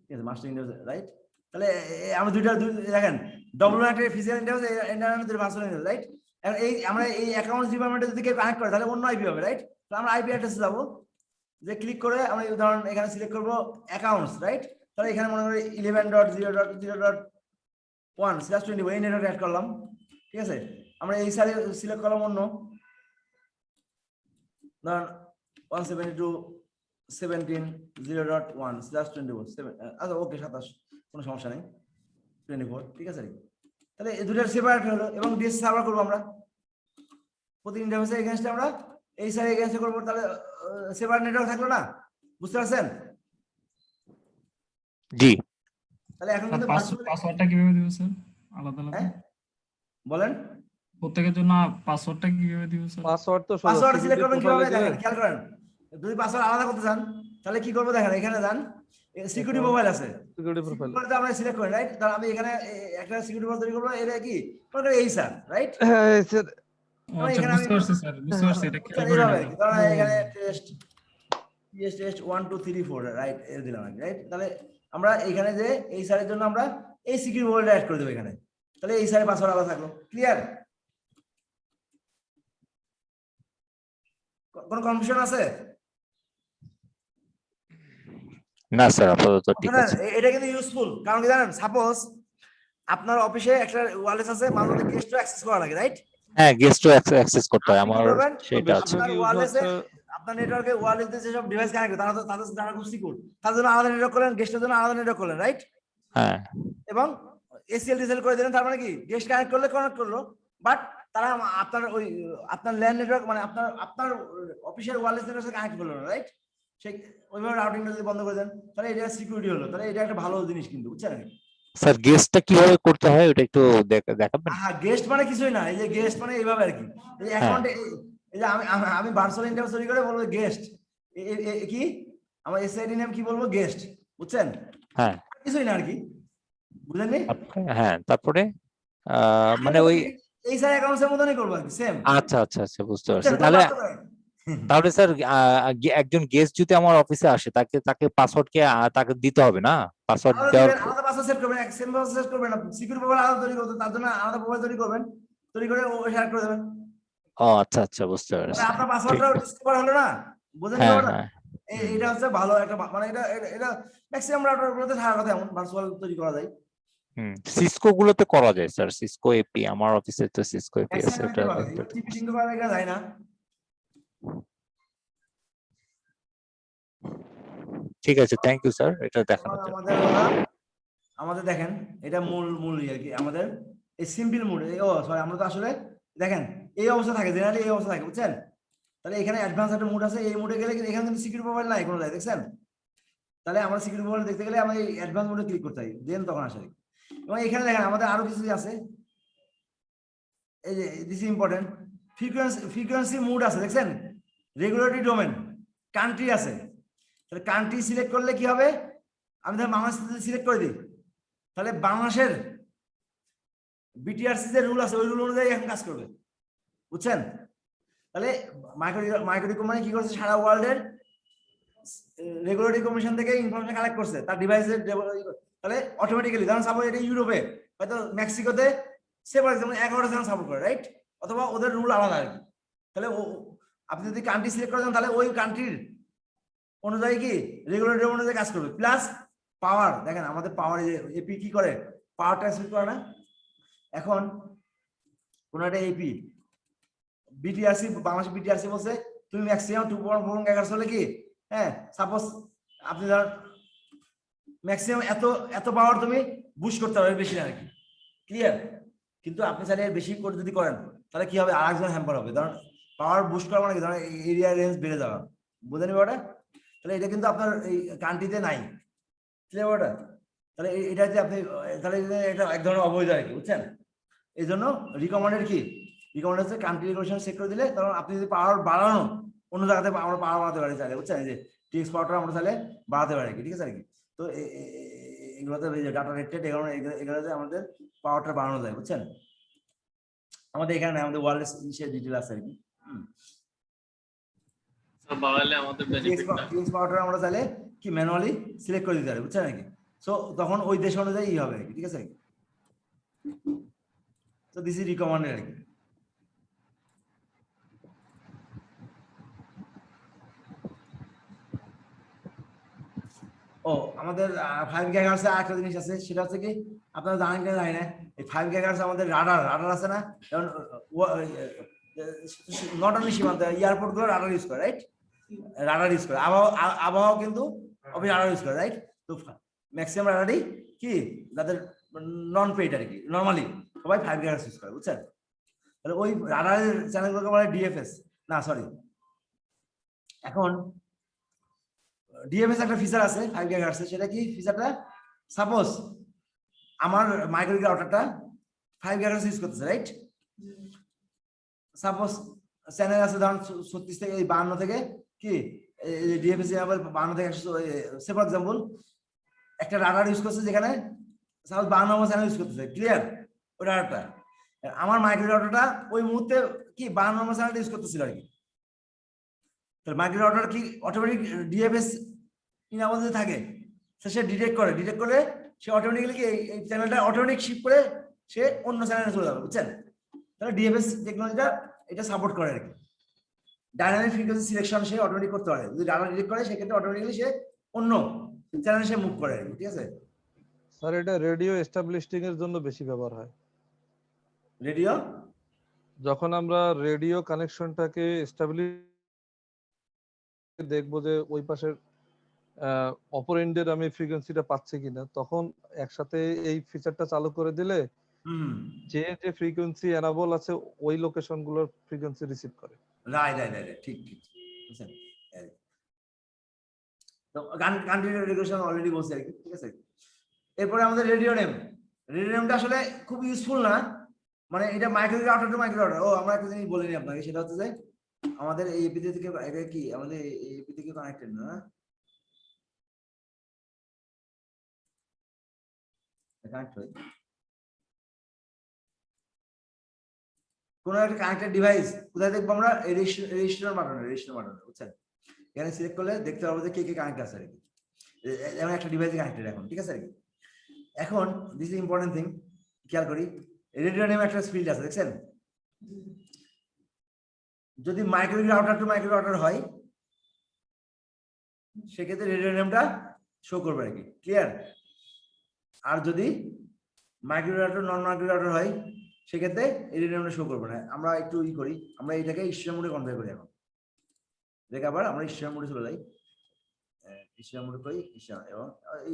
ঠিক আছে? Master interface, right? তাহলে আমরা দুইটা দেখেন W1 একটা physical interface, internet virtual interface, right? এখন এই আমরা এই অ্যাকাউন্টস ডিপার্টমেন্টে যদি কেউ কানেক্ট করে তাহলে অন্য আইপি হবে, রাইট? তাহলে আমরা আইপি অ্যাড্রেসে যাব, যে ক্লিক করে আমরা উদাহরণ এখানে সিলেক্ট করব অ্যাকাউন্টস, রাইট? তাহলে এখানে মনে করি 11.0.0.1/20 এই নেটওয়ার্ক অ্যাড করলাম, ঠিক আছে? আমরা এই সাইডে সিলেক্ট করলাম অন্য, ধরুন 172.17.0.1/24, আচ্ছা ওকে 27, কোনো সমস্যা নেই, 24, ঠিক আছে? তাহলে এই দুটার সেপারেট হলো, এবং ডিএস সার্ভার করবো আমরা প্রতি ইন্টারফেসের এগেইনস্টে, আমরা এই সাইডে এগেইনস্টে করবো, তাহলে সেপারেট নেটওয়ার্ক থাকলো না, বুঝতে পারছেন? জি। তাহলে এখন কিন্তু পাসওয়ার্ডটা কিভাবে দিব স্যার আলাদা আলাদা? বলেন প্রত্যেকের জন্য পাসওয়ার্ডটা কিভাবে দিব স্যার? পাসওয়ার্ড তো পাসওয়ার্ড সিলেক্ট করবেন কিভাবে দেখেন, খেয়াল করেন। যদি পাসওয়ার্ড আলাদা করতে চান তাহলে কি করব দেখেন, এখানে যান, সিকিউরিটি প্রোফাইল আছে, সিকিউরিটি প্রোফাইল আমরা সিলেক্ট করি, রাইট? তাহলে আমি এখানে একটা সিকিউরিটি প্রোফাইল তৈরি করব, এটা কি মনে করেন এই স্যার, রাইট? হ্যাঁ স্যার। আচ্ছা বুঝতে পারছি স্যার, বুঝতে পারছি, এটা খেয়াল করে এইভাবে নেব। ধরেন এখানে টেস্ট 1 2 3 4, রাইট? এর দিলাম আমি, রাইট? তাহলে আমরা এখানে যে এই স্যারের জন্য আমরা এই সিকিউরিটি প্রোফাইলটা অ্যাড করে দেব এখানে, তাহলে এই স্যারের পাসওয়ার্ড আলাদা থাকলো, ক্লিয়ার? কোন কনফিউশন আছে? না স্যার, আপাতত ঠিক আছে। এটা কিন্তু ইউজফুল, কারণ কি জানেন, সাপোজ আপনার অফিসে একটা ওয়ালেট আছে, মাঝে মধ্যে গেস্ট অ্যাক্সেস করা লাগে, রাইট? হ্যাঁ, গেস্টও অ্যাক্সেস করতে হয়, আমার সেটা আছে। আপনার ওয়ালেটে, আপনার নেটওয়ার্কে ওয়ালেটে যে সব ডিভাইস কানেক্ট, তারা তো তারা খুব সিকিউর, তার জন্য আলাদা নেটওয়ার্ক করলেন, গেস্টের জন্য আলাদা নেটওয়ার্ক করলেন, রাইট? হ্যাঁ। এবং এসিএল ডিসেল করে দিলেন, তার মানে কি গেস্ট কানেক্ট করলে কানেক্ট করলো, বাট তারা আপনার ওই আপনার ল্যান্ড নেটওয়ার্ক মানে আপনার অফিসিয়াল ওয়ালেট নেটওয়ার্কের সাথে কানেক্ট করলো না, রাইট? সেই ওইভাবে রাউটিংটা যদি বন্ধ করে দেন তাহলে এটা সিকিউরিটি হলো, তাহলে এটা একটা ভালো জিনিস কিন্তু, বুঝছেন? স্যার গেস্টটা কিভাবে করতে হয় ওটা একটু দেখাবেন? হ্যাঁ, গেস্ট মানে কিছুই না, এই যে গেস্ট মানে এইভাবে আর কি, এই অ্যাকাউন্টে এই যে আমি ভার্চুয়াল ইন্টারফেস তৈরি করে বলবো গেস্ট, কি আমার এসআইডি নেম কি বলবো, গেস্ট, বুঝছেন? হ্যাঁ, কিছুই না আর কি, বুঝলেননি? হ্যাঁ, তারপরে মানে ওই এই স্যার অ্যাকাউন্টের মতনই করব আর কি, সেম। আচ্ছা আচ্ছা আচ্ছা, বুঝতে পারছি। তাহলে স্যার একজন গেস্ট যদি আমার অফিসে আসে, তাকে পাসওয়ার্ড কে তাকে দিতে হবে না? পাসওয়ার্ড দেওয়ার আলাদা পাসওয়ার্ড সেট করবেন, সেম পাসওয়ার্ড সেট করবেন না, সিকিউরিটি প্রোফাইল আলাদা তৈরি করতে, তার জন্য আলাদা প্রোফাইল তৈরি করবেন, তৈরি করে ও শেয়ার করে দেবেন। ও আচ্ছা আচ্ছা, বুঝতে পারছি। আপনার পাসওয়ার্ডটা ডিসকভার হলো না, বুঝেন? হ্যাঁ হ্যাঁ এটা হচ্ছে ভালো একটা মানে এটা ম্যাক্সিমাম রাউটারগুলোতে থাকার কথা, এমন ভার্চুয়াল তৈরি করা যায়। সিসকো গুলোতে করা যায় স্যার, সিসকো এপি, আমার অফিসে তো সিসকো এপি আছে, ম্যাক্সিমাম ওটা এটা পাবে, টিপি সিঙ্ক করা যায় না। ঠিক আছে, থ্যাংক ইউ স্যার এটা দেখানোর জন্য। আমাদের দেখেন এটা মূল আর কি, আমাদের এই সিম্পল মোড, ও সরি আমরা তো আসলে দেখেন এই অবস্থা থাকে, জেনারেলি এই অবস্থা থাকে, বুঝছেন? তাহলে এখানে অ্যাডভান্স একটা মোড আছে, এই মোডে গেলে এখানে কিন্তু সিকিউরিটি প্রোফাইল নাই কোনো, দেখছেন? তাহলে আমরা সিকিউরিটি প্রোফাইল দেখতে গেলে আমাদের এই অ্যাডভান্স মোডে ক্লিক করতে হয়, দেন তখন আসে। এবং এখানে দেখেন আমাদের আরো কিছু আছে, এই যে this is important, frequency mode আছে, দেখছেন? রেগুলেটরি ডোমেন, কান্ট্রি আছে। তাহলে কান্ট্রি সিলেক্ট করলে কি হবে, আমি ধর বাংলাদেশ সিলেক্ট করে দিই, তাহলে বাংলাদেশের বিটিআরসি যে রুল আছে ওই রুল অনুযায়ী এখন কাজ করবে, বুঝছেন? তাহলে মাইক্রোডি কোম্পানি কি করছে, সারা ওয়ার্ল্ডের রেগুলেটরি কমিশন থেকে ইনফরমেশন কালেক্ট করছে তার ডিভাইসের, তাহলে অটোমেটিক্যালি ধরুন সাপোজ এটা ইউরোপে, হয়তো মেক্সিকোতে সে ফর এক্সাম্পল 11টা চ্যানেল সাপোর্ট করে, রাইট? অথবা ওদের রুল আলাদা আর কি। তাহলে আপনি যদি কান্ট্রি সিলেক্ট করে দেন তাহলে ওই কান্ট্রির অনুযায়ী কি রেগুলেটরি অনুযায়ী কাজ করবে। প্লাস পাওয়ার, দেখেন আমাদের পাওয়ার এপি কি করে, পাওয়ার ট্রান্সমিট করে না। এখন কোন একটা এপি বিটিআরসি, বাংলাদেশ বিটিআরসি বলছে তুমি ম্যাক্সিমাম 2.4 GHz হলে কি, হ্যাঁ সাপোজ আপনি ধর ম্যাক্সিমাম এত পাওয়ার তুমি বুস্ট করতে পারবে, বেশি না আর কি, ক্লিয়ার? কিন্তু আপনি চাইলে বেশি করে যদি করেন তাহলে কি হবে, আরেকজন হ্যাম্পার হবে, ধরুন পাওয়ার বুস্ট করা মানে কি, ধরুন এরিয়া রেঞ্জ বেড়ে যাওয়া, বুঝে নিবে ওটা? তাহলে এটা কিন্তু আপনার এই কান্ট্রিতে নাই, ক্লিয়ার ওটা? তাহলে এটাতে আপনি, তাহলে এটা এক ধরনের অবৈধ আর কি, বুঝছেন? এই জন্য রিকমেন্ডেড কি, রিকমেন্ডেড হচ্ছে কান্ট্রি রেগুলেশন সেট করে দিলে, তখন আপনি যদি পাওয়ার বাড়ানো অন্য জায়গাতে আমরা পাওয়ার বাড়াতে পারি চাইলে, বুঝছেন? এই যে টিএক্স পাওয়ারটা আমরা চাইলে বাড়াতে পারি কি, ঠিক আছে আর কি? তো এগুলোতে ডাটা রেটেড এগুলোতে আমাদের পাওয়ারটা বাড়ানো যায়, বুঝছেন? আমাদের এখানে আমাদের ওয়ারলেস ইনিশিয়াল ডিটেইল আছে আর কি। স্যার বাড়ালে আমাদের বেনিফিটটা, টিএক্স পাওয়ারটা আমরা চাইলে কি ম্যানুয়ালি সিলেক্ট করে দিতে পারি, বুঝছেন নাকি? সো তখন ওই দেশ অনুযায়ী হবে আর কি, ঠিক আছে? তো দিস ইজ রিকমেন্ডেড আর কি। ও আমাদের 5 GHz এর আরেকটা জিনিস আছে, সেটা হচ্ছে কি আপনারা জানেন কিনা জানি না, এই 5 GHz আমাদের রাডার আছে না, যেমন নট অনলি সীমান্ত, এয়ারপোর্ট গুলো রাডার ইউজ করে, রাইট? রাডার ইউজ করে, আবহাওয়া কিন্তু রাডার ইউজ করে, রাইট? তো ম্যাক্সিমাম রাডারই কি যাদের নন পেইড আর কি, নরমালি সবাই 5 GHz ইউজ করে, বুঝছেন? তাহলে ওই রাডারের চ্যানেলগুলোকে বলে ডিএফএস, না সরি, এখন ডিএফএস একটা ফিচার আছে 5 GHz এর, সেটা কি ফিচারটা, সাপোজ আমার মাইক্রো রাউটারটা 5 GHz ইউজ করতেছে, রাইট? সাপোজ চ্যানেল আছে ধরুন 36 থেকে 52 থেকে কি ডিএফএস আবার 52 থেকে 100, সে ফর এক্সাম্পল একটা রাডার ইউজ করছে যেখানে সাপোজ 52 নম্বর চ্যানেল ইউজ করতেছে, ক্লিয়ার? ওই রাডারটা আমার মাইক্রো রাউটারটা ওই মুহূর্তে কি 52 নম্বর চ্যানেলটা ইউজ করতেছিল আর কি। তাহলে মাইক্রো রাউটার কি অটোমেটিক ডিএফএস ইনাবল যদি থাকে সে ডিটেক্ট করে সে অটোমেটিক্যালি কি এই চ্যানেলটা অটোমেটিক শিফট করে সে অন্য চ্যানেলে চলে যাবে, বুঝছেন? তাহলে ডিএফএস টেকনোলজিটা এটা সাপোর্ট করে আর কি। ডাইনামিক ফ্রিকোয়েন্সি সিলেকশন সে অটোমেটিক করতে পারে, যদি ডাটা ডিটেক্ট করে সেক্ষেত্রে অটোমেটিক্যালি সে অন্য চ্যানেলে সে মুভ করে আর কি, ঠিক আছে? স্যার এটা রেডিও এস্টাবলিশিং এর জন্য বেশি ব্যবহার হয়। রেডিও যখন আমরা রেডিও কানেকশনটাকে এস্টাবলিশ দেখবো যে ওই পাশের অপর এন্ডের আমি ফ্রিকোয়েন্সিটা পাচ্ছি কিনা, তখন একসাথে এই ফিচারটা চালু করে দিলে যে ফ্রিকোয়েন্সি এনাবল আছে ওই লোকেশন গুলোর ফ্রিকোয়েন্সি রিসিভ করে। রাইট, ঠিক বুঝছেন? তো কান্ট্রি রেগুলেশন অলরেডি বলছি আর কি, ঠিক আছে? এরপরে আমাদের রেডিও নেমটা আসলে খুব ইউজফুল না, মানে এটা micro router to micro router. ও আমরা একটা জিনিস বলিনি আপনাকে, সেটা হচ্ছে যে আমাদের এই এপি থেকে এটা কি আমাদের এই এপি থেকে কানেক্টেড না, কানেক্ট হয় কোন একটা কানেক্টেড ডিভাইস, কোথায় দেখবো আমরা? রেজিস্টার বাটনে, বুঝছেন? এখানে সিলেক্ট করলে দেখতে পারবো যে কে কে কানেক্ট আছে আর কি, এমন একটা ডিভাইসে কানেক্টেড এখন, ঠিক আছে আর কি? এখন দিস ইজ ইম্পর্টেন্ট থিং, খেয়াল করি রেডিও নেম একটা ফিল্ড আছে, দেখছেন? যদি micro router to micro router হয় সেক্ষেত্রে রেডিও নেমটা শো করবে আর কি, ক্লিয়ার? আর যদি মাইক্রো রাউটার নন মাইক্রো রাউটার হয় সেক্ষেত্রে রেডিও নেমটা শো করবে না। আমরা একটু ই করি, আমরা এটাকে স্টেশন মোডে কনফিগার করি এখন। দেখে আবার আমরা স্টেশন মোডে চলে যাই, স্টেশন মোডে করি এবং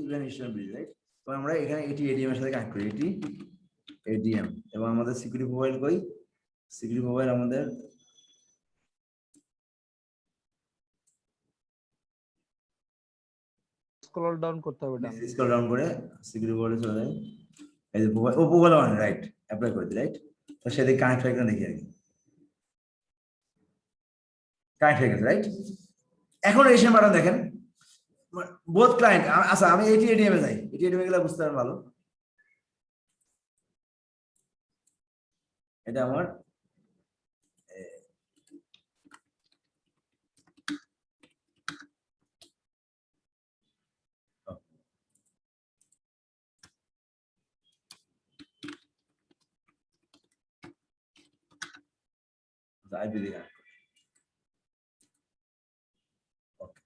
ইভেন স্টেশন ব্রিজ, রাইট? তো আমরা এখানে এটি এডিএম এর সাথে কানেক্ট করি, এটি এডিএম, এবং আমাদের সিকিউরিটি প্রোফাইল কই, সিকিউরিটি প্রোফাইল আমাদের স্ক্রল ডাউন করতে হবে, স্ক্রল ডাউন করে সিকিউরিটি প্রোফাইলে চলে যাই। এই যে প্রোফাইল, ও প্রোফাইল অন, রাইট, অ্যাপ্লাই করে দিই, রাইট? তো সেদিকে কানেক্ট হয়ে গেলে দেখি আর কি, কানেক্ট হয়ে গেছে, রাইট? এখন রেজিস্ট্রেশন বাটন দেখেন, বোথ ক্লায়েন্ট। আচ্ছা, আমি এটি এডিএম এ যাই, এটি এডিএম এ গেলে বুঝতে পারবেন ভালো। এটা আমার আইপি দিয়ে কানেক্ট করি। ওকে,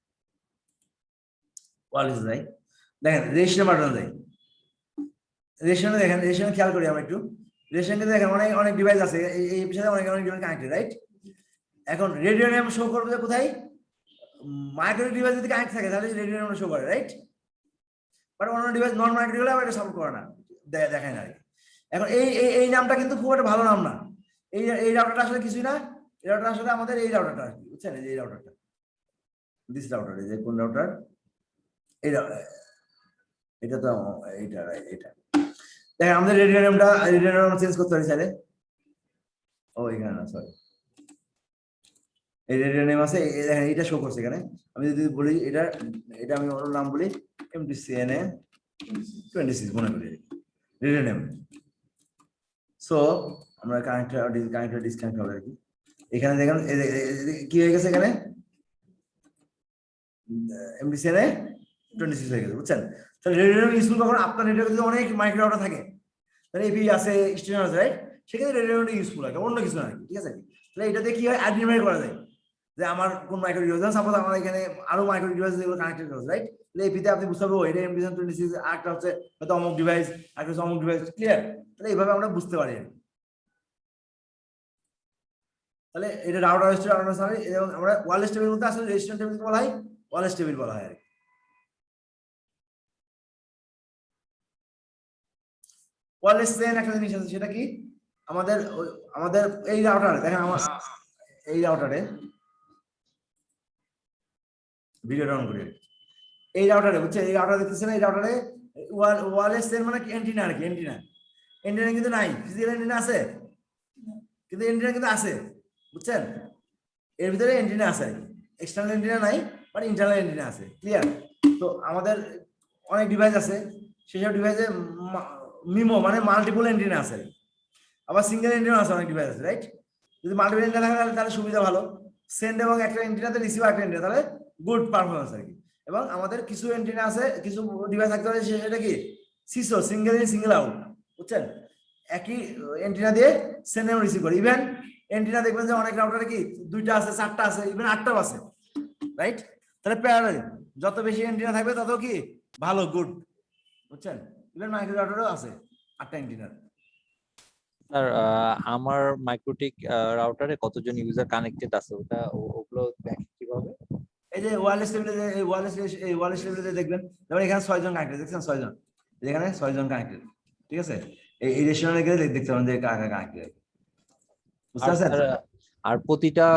ওয়ালেস যাই, দেখেন রেজিস্ট্রেশন বাটন যাই, রেজিস্ট্রেশনে দেখেন, রেজিস্ট্রেশন খেয়াল করি আমরা একটু। রেজিস্ট্রেশনে দেখেন অনেক অনেক ডিভাইস আছে, এই সাথে অনেক অনেক ডিভাইস কানেক্টেড, রাইট? এখন রেডিও নেম শো করবে যে কোথায়, মাইক্রো ডিভাইস যদি কানেক্ট থাকে তাহলে রেডিও নেম শো করে, রাইট? বাট অন্য ডিভাইস নন মাইক্রো হলে এটা সাপোর্ট করে না, দেখায় না আর কি। এখন এই নামটা কিন্তু খুব একটা ভালো নাম না। এই রাউটারটা আসলে কিছুই না, এই রাউটার আসলে আমাদের এই রাউটারটা আর কি, বুঝছেন? এই রাউটারটা, দিস রাউটার, এই যে কোন রাউটার, এই এটা তো এইটা, এটা দেখেন আমাদের রেডিও নেমটা চেঞ্জ করতে পারি চাইলে। ও এখানে না, সরি, এই রেডিও নেম আছে, দেখেন এটা শো করছে এখানে। আমি যদি বলি এটা আমি ওর নাম বলি MDCNA 26 মনে করি রেডিও নেম। সো আমরা কানেক্টর ডিসকানেক্ট হবে আর কি। এখানে দেখেন কি হয়ে গেছে, এখানে MDCNA 26 হয়ে গেছে, বুঝছেন? তাহলে রেডিও নেম ইউজফুল কখন, আপনার নেটওয়ার্কে যদি অনেক মাইক্রো রাউটার থাকে, তাহলে এপি আছে, স্টেশন আছে, রাইট? সেক্ষেত্রে রেডিও নেমটা ইউজফুল হয়, অন্য কিছু না, ঠিক আছে? তাহলে এটাতে কি হয়, আইডেন্টিফাই করা যায় যে আমার কোন মাইক্রো ডিভাইস, সাপোজ আমার এখানে আরো মাইক্রো ডিভাইস যেগুলো কানেক্টেড আছে, রাইট? তাহলে এপিতে আপনি বুঝতে পারবো এটা MDCNA 26, আরেকটা হচ্ছে হয়তো অমুক ডিভাইস, আরেকটা হচ্ছে অমুক ডিভাইস, ক্লিয়ার? তাহলে এইভাবে আমরা বুঝতে পারি। তাহলে এটা রাউটার আমরা ওয়্যারলেস টেবিল মধ্যে আসলে রেজিস্ট্রেশন টেবিল বলা হয়, ওয়্যারলেস টেবিল বলা হয় আর কি। ওয়্যারলেস ল্যান একটা জিনিস আছে, সেটা কি, আমাদের এই রাউটারে দেখেন, আমার এই রাউটারে ভিডিও ডাউন করি, এই রাউটারে, বুঝছেন? এই রাউটার দেখতেছেন, এই রাউটারে ওয়্যারলেস ল্যান মানে এন্টিনা আর কি, এন্টিনা কিন্তু নাই, ফিজিক্যাল এন্টিনা আছে কিন্তু এন্টিনা কিন্তু আছে, বুঝছেন? এর ভিতরে এন্টিনা আছে, এক্সটার্নাল এন্টিনা নাই, বাট ইন্টারনাল এন্টিনা আছে, ক্লিয়ার? তো আমাদের অনেক ডিভাইস আছে, সেসব ডিভাইসে মিমো মানে মাল্টিপল এন্টিনা আছে, আবার সিঙ্গেল এন্টিনা আছে, অনেক ডিভাইস আছে, রাইট? যদি মাল্টিপল এন্টিনা থাকে তাহলে সুবিধা ভালো, সেন্ড এবং একটা এন্টিনাতে রিসিভ একটা এন্টিনা, তাহলে গুড পারফরমেন্স আর কি। এবং আমাদের কিছু এন্টিনা আছে, কিছু ডিভাইস থাকতে পারে সেটা কি CISO, single in single out, বুঝছেন? একই এন্টিনা দিয়ে সেন্ড এবং রিসিভ করে। ইভেন এন্টিনা দেখবেন যে অনেক রাউটারে কি 2টা আছে, 4টা আছে, ইভেন 8টাও আছে, রাইট? তাহলে প্যারালাল, যত বেশি এন্টিনা থাকবে তত কি ভালো, গুড, বুঝছেন? ইভেন মাইক্রো রাউটারও আছে 8টা এন্টিনা। স্যার আমার মাইক্রোটিক রাউটারে কতজন ইউজার কানেক্টেড আছে, ওগুলো দেখে কিভাবে? এই যে ওয়্যারলেস টেবিলে, এই ওয়্যারলেস টেবিলে দেখবেন, যেমন এখানে 6 জন কানেক্টেড, দেখছেন 6 জন, এখানে 6 জন কানেক্টেড, ঠিক আছে? এই রেস্টুরেন্টে গেলে দেখতে পাবেন যে কারা কানেক্টেড, বুঝতে পারছেন? আর প্রতিটা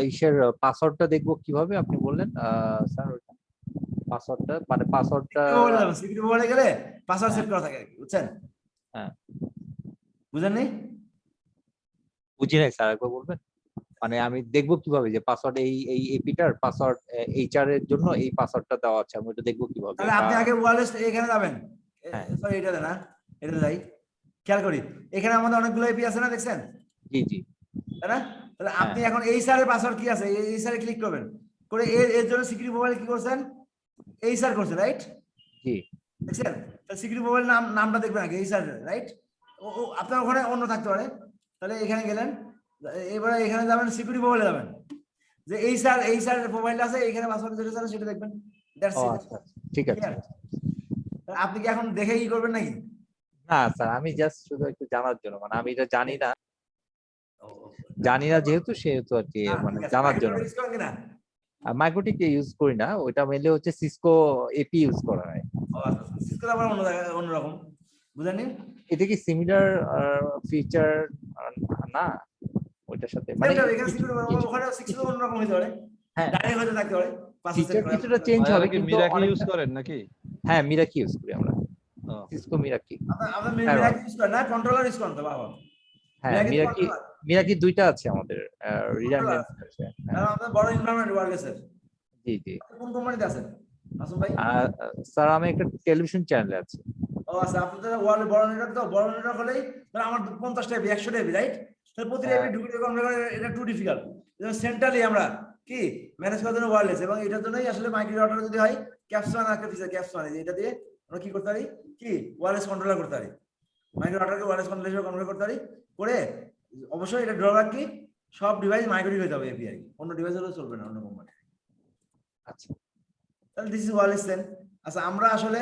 ইসের পাসওয়ার্ডটা দেখবো কিভাবে, আপনি বললেন স্যার? ওইটা পাসওয়ার্ডটা মানে পাসওয়ার্ডটা সিকিউরিটি বলে গেলে পাসওয়ার্ড সেট করা থাকে, বুঝছেন? হ্যাঁ, বুঝেননি? বুঝি নাই স্যার, একবার বলবেন? মানে আমি দেখবো কিভাবে যে পাসওয়ার্ড এই এপিটার পাসওয়ার্ড এইচআর এর জন্য এই পাসওয়ার্ডটা দেওয়া আছে, আমি ওটা দেখবো কিভাবে? তাহলে আপনি আগে ওয়্যারলেস এখানে যাবেন, সরি এটাতে না, এটাতে যাই, খেয়াল করি এখানে আমাদের অনেকগুলো এপি আছে না, দেখছেন? জি জি, তাই না? তাহলে আপনি এখন এই স্যারের পাসওয়ার্ড কি আছে, এই স্যারে ক্লিক করবেন, করে এর জন্য সিকিউরিটি প্রোফাইল কি করছেন, এই স্যার করছেন, রাইট? জি, দেখছেন? তাহলে সিকিউরিটি প্রোফাইল নামটা দেখবেন আগে, এই স্যার, রাইট? আপনার ওখানে অন্য থাকতে পারে, তাহলে এখানে গেলেন, এবারে এখানে যাবেন, সিকিউরিটি প্রোফাইলে যাবেন, যে এই স্যার প্রোফাইলটা আছে, এখানে পাসওয়ার্ড যেটা আছে সেটা দেখবেন, দ্যাটস ও ইট। আচ্ছা আচ্ছা, ঠিক আছে। আপনি কি এখন দেখে কি করবেন নাকি? না স্যার, আমি জাস্ট শুধু একটু জানার জন্য, মানে আমি এটা জানি না যেহেতু, সেহেতু আর কি, মানে জানার জন্য। ইউজ করেন কিনা? মাইক্রোটিক ইউজ করি না, ওইটা মেনলি হচ্ছে সিসকো এপি ইউজ করা হয়। ও আচ্ছা, সিসকো আবার অন্যরকম, বুঝলেন? এটা কি সিমিলার ফিচার না ওইটার সাথে, মানে এখানে সিসকো ওখানে সিসকো অন্যরকম হতে পারে, হ্যাঁ ডাইরেক্ট হয়তো থাকতে পারে, ফিচার কিছুটা চেঞ্জ ভাইয়ারা হবে কি কিন্তু মিরাকি ইউজ অনেকটা। করেন নাকি? হ্যাঁ মিরাকি ইউজ করি আমরা, ও, সিসকো মিরাকি। আপনার হ্যাঁ মিরাকি ইউজ করেন না, কন্ট্রোলার ইউজ করেন তো? বাবা, হ্যাঁ মিরাকি, মিরাকি দুইটা আছে আমাদের, রিডান্ডেন্সি আছে। হ্যাঁ আপনার বড় এনভায়রনমেন্ট ওয়্যারলেসের। জি জি। কোন কোম্পানিতে আছেন আসুন ভাই? স্যার আমি একটা টেলিভিশন চ্যানেলে আছি। ও আচ্ছা, আপনাদের ওয়ার্ল্ড বড় নেটওয়ার্ক, তো বড় নেটওয়ার্ক হলেই ধর আমার 50টা এবি 100টা এবি, রাইট? তাহলে প্রতিটা এবি ঢুকে এটা টু ডিফিকাল্ট। সেন্ট্রালি আমরা কি ম্যানেজ করার জন্য ওয়্যারলেস, এবং এটার জন্যই আসলে মাইক্রো রাউটার যদি হয়, ক্যাপসন একটা ফিচার, ক্যাপসন এটা দিয়ে আমরা কি করতে পারি, কি ওয়্যারলেস কন্ট্রোলার করতে পারি, মাইক্রো রাউটারকে ওয়্যারলেস কন্ট্রোলার কন্ট্রোল করতে পারি করে। অবশ্যই এটা ড্রব্যাক কি, সব ডিভাইস মাইক্রোটিক হতে হবে এপি আর কি, অন্য ডিভাইস হলেও চলবে না অন্য কোম্পানি। আচ্ছা তাহলে দিস ইজ ওয়্যারলেস দেন। আচ্ছা, আমরা আসলে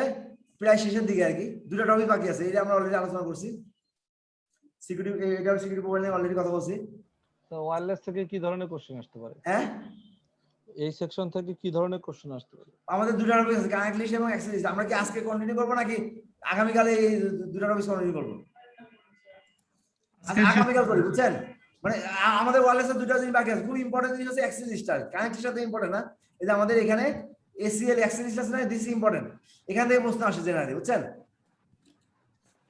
প্রায় শেষের দিকে আর কি, দুটো টপিক বাকি আছে, এটা আমরা অলরেডি আলোচনা করছি। সিকিউরিটি, এটা সিকিউরিটি প্রোফাইল নিয়ে অলরেডি কথা বলছি। তো ওয়্যারলেস থেকে কি ধরনের কোশ্চেন আসতে পারে? হ্যাঁ, এই সেকশন থেকে কি ধরনের কোশ্চেন আসতে পারে? আমাদের দুটো টপিক আছে, কানেক্ট লিস্ট এবং অ্যাক্সেস লিস্ট। আমরা কি আজকে কন্টিনিউ করবো নাকি আগামীকালে এই দুটো টপিক কন্টিনিউ করবো? আচ্ছা, আগামীকাল করি, বুঝছেন? মানে আমাদের ওয়্যারলেসের দুটো জিনিস বাকি আছে, খুব ইম্পর্টেন্ট জিনিস হচ্ছে অ্যাক্সেস লিস্ট। কানেক্ট লিস্ট তো ইম্পর্টেন্ট না, এই যে আমাদের এখানে এসিএল অ্যাক্সেস লিস্ট আছে না, দিস ইজ ইম্পর্টেন্ট। এখান থেকে প্রশ্ন আসে জেনারেলি, বুঝছেন?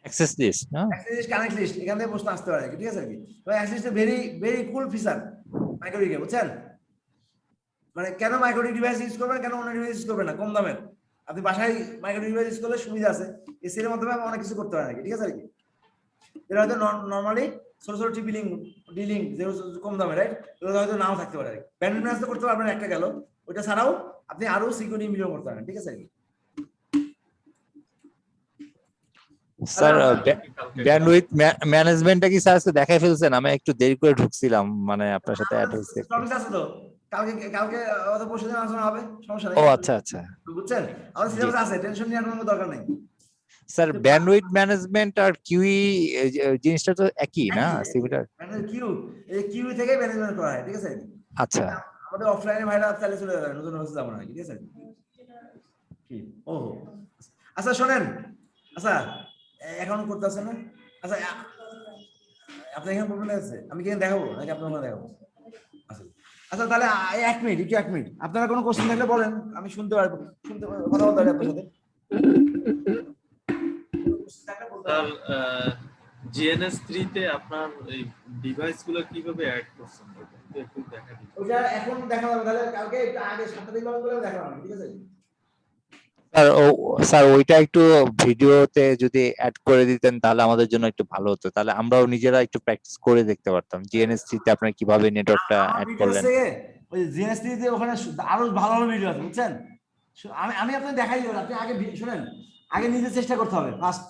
অ্যাক্সেস লিস্ট না, অ্যাক্সেস লিস্ট, কানেক্ট লিস্ট, এখান থেকে প্রশ্ন আসতে পারে, ঠিক আছে কি? তো access list very very cool feature মাইক্রোটিকে, বুঝছেন? মানে কেন মাইক্রোটিক ডিভাইস ইউজ করবেন, কেন অন্য ডিভাইস ইউজ করবেন না, কম দামের। আপনি বাসায় মাইক্রোটিক ডিভাইস ইউজ করলে সুবিধা আছে, এসিএল এর মাধ্যমে অনেক কিছু করতে পারেন, ঠিক আছে কি? এটা হয়তো নরমালি ছোট ছোট টিপি লিঙ্ক, ডিলিঙ্ক যেগুলো কম দামে, রাইট? এগুলো হয়তো নাও থাকতে পারে, ব্যান্ড ম্যানেজ তো করতে পারবেন, একটা গেল। ওইটা ছাড়াও আপনি আরো সিকিউরিটি ইমপ্লিমেন্ট করতে পারেন, ঠিক আছে কি? স্যার ব্যান্ডউইথ ম্যানেজমেন্টটা কি স্যার আজকে দেখাই ফেলছেন? আমি একটু দেরি করে ঢুকছিলাম, মানে আপনার সাথে অ্যাড হইছে। টপিক আছে তো, কালকে কালকে অথবা পরশু দিন আলোচনা হবে, সমস্যা নেই। ও আচ্ছা আচ্ছা, বুঝছেন? আমাদের সিলেবাস আছে, টেনশন নিয়ে কোনো দরকার নেই। স্যার ব্যান্ডউইথ ম্যানেজমেন্ট আর কিউই জিনিসটা তো একই না, সিমিলার? মানে কিউ, এই কিউ থেকে ম্যানেজমেন্ট করা হয়, ঠিক আছে? আচ্ছা আমাদের অফলাইনে ভাইরা চালিয়ে চলে যাবে, নতুন হচ্ছে যাব না, ঠিক আছে? কি ও আচ্ছা শোনেন, আচ্ছা এখন করতেছে না? আচ্ছা আপনার এখানে প্রবলেম আছে, আমি কি দেখাবো নাকি আপনার ওখানে দেখাবো? আচ্ছা আচ্ছা, তাহলে 1 মিনিট, একটু 1 মিনিট, আপনারা কোনো কোশ্চেন থাকলে বলেন, আমি শুনতে পারবো, কথা বলতে পারি আপনার সাথে। স্যার জিএনএস 3 তে আপনার এই ডিভাইস গুলো কিভাবে অ্যাড করছেন একটু দেখা দিন। ওটা এখন দেখা যাবে, তাহলে কালকে একটু আগে 7টা দিন করে দেখা হবে, ঠিক আছে? স্যার স্যার ওইটা একটু ভিডিওতে যদি অ্যাড করে দিতেন তাহলে আমাদের জন্য একটু ভালো হতো, তাহলে আমরাও নিজেরা একটু প্র্যাকটিস করে দেখতে পারতাম জিএনএসসি তে আপনারা কিভাবে নেটওয়ার্কটা অ্যাড করলেন। ওই জিএনএসসি তে ওখানে আরো ভালো ভালো ভিডিও আছে, বুঝছেন? আমি আমি আপনাকে দেখাই দেব, আপনি আগে শুনেন, আগে নিজে চেষ্টা করতে হবে ফার্স্ট,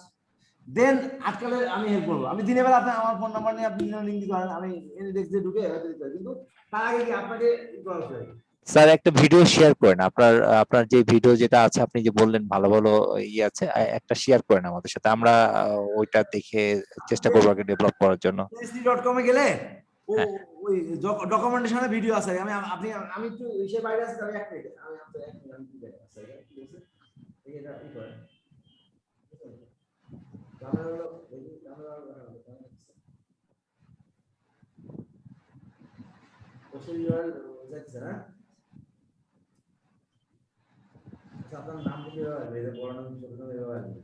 দেন আজকালে আমি হেল্প করবো। আমি দিনের বেলা আপনি আমার ফোন নাম্বার নিয়ে আপনি লিংক দিতে পারেন, আমি দেখতে ঢুকে দিতে পারি, কিন্তু তার আগে কি আপনাকে করা হবে? স্যার একটা ভিডিও শেয়ার করেন, আপনার যে ভিডিও যেটা আছে, আপনি যে বললেন ভালো ভালো আছে, একটা শেয়ার করেন আমাদের সাথে, আমরা ওইটা দেখে চেষ্টা করবো আগে ডেভেলপ করার জন্য। nsd.com এ গেলে ওই ডকুমেন্টেশনের ভিডিও আছে, আমি আপনি আমি একটু ইসের বাইরে আছি, আমি এক মিনিট, আমি আপনাকে এক মিনিট কি দেখাই আছে, ঠিক আছে? এটা কি করে ক্যামেরা হলো, বসে ইউআরএল যাচ্ছে না। আচ্ছা, আপনার নাম কি হবে, এটা বড় নাম ছোট নাম এভাবে আসবে।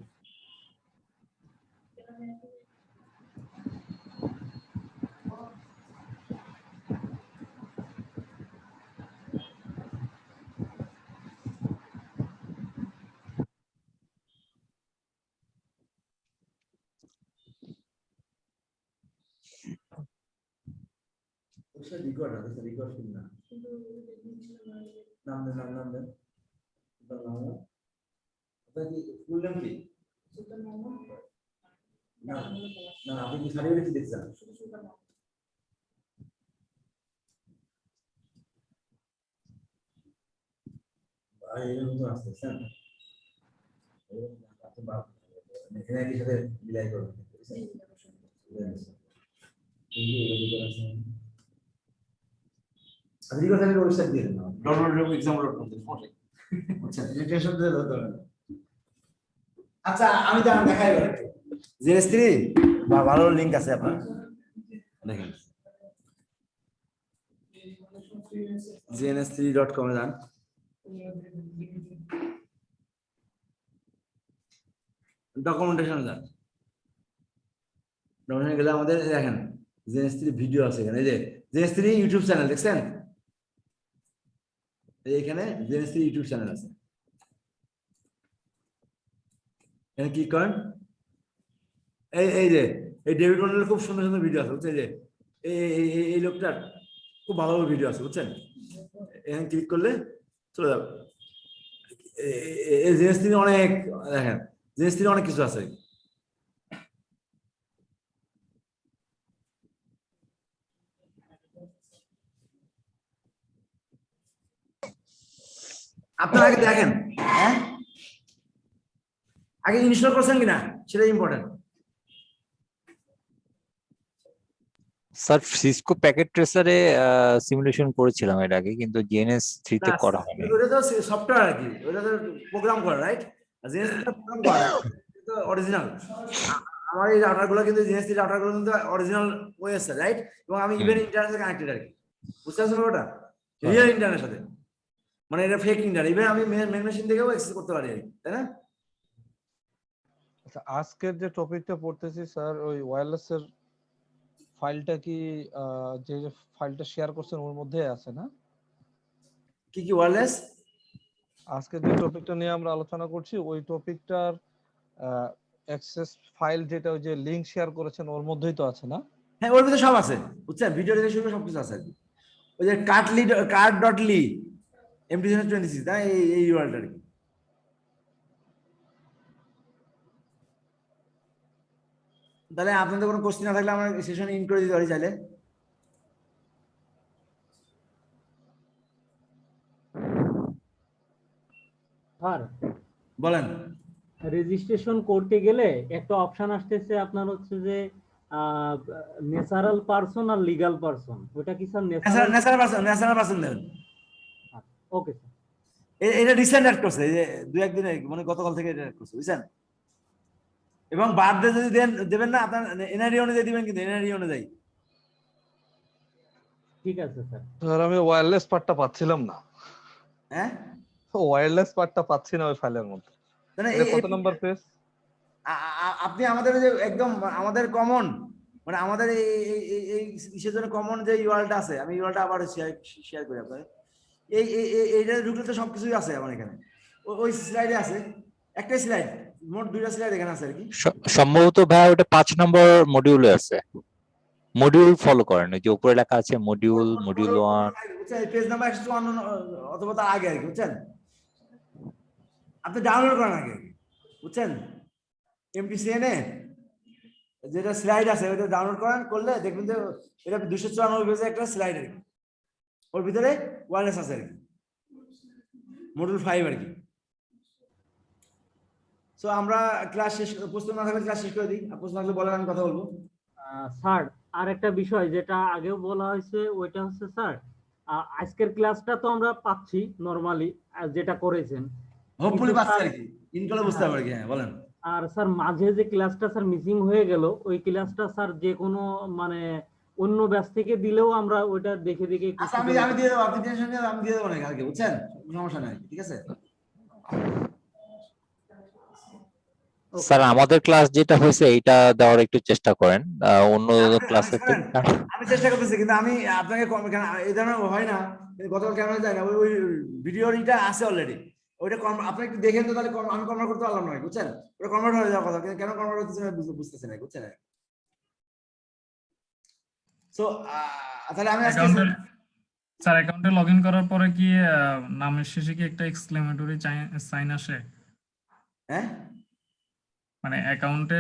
রেকর্ড না, রেকর্ড শুন না, নাম দেন, নাম দেন, নাম দেন। আপনার কি ফুল নাম কি? না না, আপনি কি সার্টিফিকেট দেখছেন? এরকম তো আসছে স্যার, এখানে একই সাথে বিলাই করবেন। ওয়েবসাইট দিয়ে দেন, ডাউনলোড এক্সাম করতে ফোনে। আচ্ছা এটা টেনশন দিতে হতো না। আচ্ছা আমি তো দেখাই এবার একটু জেএস3 বা ভালো লিংক আছে আপনার দেখেন, jns3.com এ যান, ডকুমেন্টেশন যান, ডকুমেন্টেশন গেলে আমাদের দেখেন জেএস3 ভিডিও আছে এখানে, এই যে জেএস3 ইউটিউব চ্যানেল দেখছেন, এখানে জেএস3 ইউটিউব চ্যানেল আছে, এখানে ক্লিক করেন, এই যে এই ডেভিড ওয়ার্নারের খুব সুন্দর সুন্দর ভিডিও আছে বুঝছেন, যে এই লোকটার খুব ভালো ভালো ভিডিও আছে বুঝছেন, এখানে ক্লিক করলে চলে যাবে। এই জেএস3 অনেক দেখেন, জেএস3 অনেক কিছু আছে। আপনারা আগে দেখেন, হ্যাঁ আগে ইনস্টল করছেন কিনা সেটা ইম্পর্টেন্ট। স্যার সিসকো প্যাকেট ট্রেসারে সিমুলেশন করেছিলাম এর আগে, কিন্তু জিএনএস3 তে করা হয়নি। ওটা তো সফটওয়্যার আর কি, ওটা তো প্রোগ্রাম করা, রাইট? জেএস3 টা প্রোগ্রাম করা, এটা অরিজিনাল। আমার এই রাউটারগুলো কিন্তু জেএস3 রাউটারগুলো কিন্তু অরিজিনাল ওএস রাইট, এবং আমি ইভেন ইন্টারনেটে কানেক্টেড আর কি, বুঝতে পারছেন ওটা রিয়েল ইন্টারনেটের সাথে, মানে এটা ফেক ইন্টারনেট, ইভেন আমি মেন মেশিন থেকেও অ্যাক্সেস করতে পারি, তাই না? আচ্ছা আজকের যে টপিকটা পড়তেছি স্যার, ওই ওয়্যারলেস এর ফাইলটা কি যে ফাইলটা শেয়ার করছেন ওর মধ্যে আছে না? কি কি ওয়্যারলেস? আজকে যে টপিকটা নিয়ে আমরা আলোচনা করছি ওই টপিকটার অ্যাক্সেস ফাইল যেটা ওই যে লিংক শেয়ার করেছেন ওর মধ্যেই তো আছে না? হ্যাঁ ওর ভিতরে সব আছে বুঝছেন, ভিডিও থেকে শুরু করে সবকিছু আছে আর কি। ওই যে cart.ly MT26 তাই এই ইউআরএলটা আর কি। তাহলে আপনাদের কোনো কোশ্চেন না থাকলে আমরা সেশন ইন করে দিতে পারি চাইলে। স্যার বলেন। রেজিস্ট্রেশন করতে গেলে একটা অপশন আসতেছে আপনার হচ্ছে যে ন্যাচারাল পারসন আর লিগ্যাল পারসন, ওটা কি sir national person then? Okay sir. এটা রিসেন্ট অ্যাড করছে, এই যে দুই একদিন মানে গতকাল থেকে এটা অ্যাড করছে বুঝছেন, এবং বার্থডে যদি দেবেন না আপনার এনআরই অনুযায়ী দিবেন, কিন্তু এনআরই অনুযায়ী। ঠিক আছে স্যার। স্যার আমি ওয়্যারলেস পার্টটা পাচ্ছিলাম না। হ্যাঁ ওয়্যারলেস পার্টটা পাচ্ছি না ওই ফাইলের মধ্যে। এটা কত নাম্বার পেজ? আপনি আমাদের যে একদম আমাদের কমন, মানে আমাদের এই ইসের জন্য কমন যে ইউআরএলটা আছে, আমি ইউআরএলটা আবার শেয়ার করি আপনাদের। এইটা ঢুকলে তো সবকিছুই আছে আমার এখানে, ওই স্লাইডে আছে, একটাই স্লাইড, মোট দুইটা স্লাইড এখানে আছে আর কি। সম্ভবত ভাই ওটা 5 নম্বর মডিউলে আছে, মডিউল ফলো করেন, ওই যে উপরে লেখা আছে মডিউল 1 বুঝছেন, পেজ নাম্বার 151 অথবা তার আগে আর কি বুঝছেন, আপনি ডাউনলোড করেন আগে বুঝছেন, MTCN এ যেটা স্লাইড আছে ওটা ডাউনলোড করেন, করলে দেখবেন যে এটা 294 পেজে একটা স্লাইড আর কি, ওর ভিতরে ওয়্যারলেস আছে আর কি, মডিউল 5 আর কি। সো আমরা ক্লাস শেষ, প্রশ্ন না থাকলে ক্লাস শেষ করে দিই, আর প্রশ্ন থাকলে বলেন আমি কথা বলবো। স্যার আর একটা বিষয় যেটা আগেও বলা হয়েছে ওইটা হচ্ছে স্যার, আজকের ক্লাসটা তো আমরা পাচ্ছি নরমালি যেটা করেছেন, হোপফুলি পাচ্ছি আর কি, ইনকলে বুঝতে পারবে কি। হ্যাঁ বলেন। আর স্যার মাঝে যে ক্লাসটা স্যার মিসিং হয়ে গেল, ওই ক্লাসটা স্যার যে কোনো মানে অন্য ব্যাচ থেকে দিলেও আমরা ওইটা দেখে দেখে আচ্ছা আমি দিয়ে দেবো, আপনি টেনশন নিয়ে আমি দিয়ে দেবো না কালকে বুঝছেন, সমস্যা নাই, ঠিক আছে? স্যার আমাদের ক্লাস যেটা হয়েছে এটা দেওয়ার একটু চেষ্টা করেন, অন্য ক্লাসে আমি চেষ্টা করতেছি, কিন্তু আমি আপনাকে এই ধরনের হয় না, গতকাল কেন যায় না, ওই ভিডিওর এটা আছে অলরেডি, ওইটা আপনি একটু দেখেন তো, তাহলে আমি কনভার্ট করতে পারলাম না বুঝছেন, ওটা কনভার্ট হয়ে যাওয়ার কথা, কিন্তু কেন কনভার্ট হচ্ছে না বুঝতেছি না বুঝছেন। সো তাহলে আমি স্যার অ্যাকাউন্টে লগইন করার পরে কি নামের শেষে কি একটা এক্সক্লেমেটরি সাইন আসে? হ্যাঁ মানে অ্যাকাউন্টে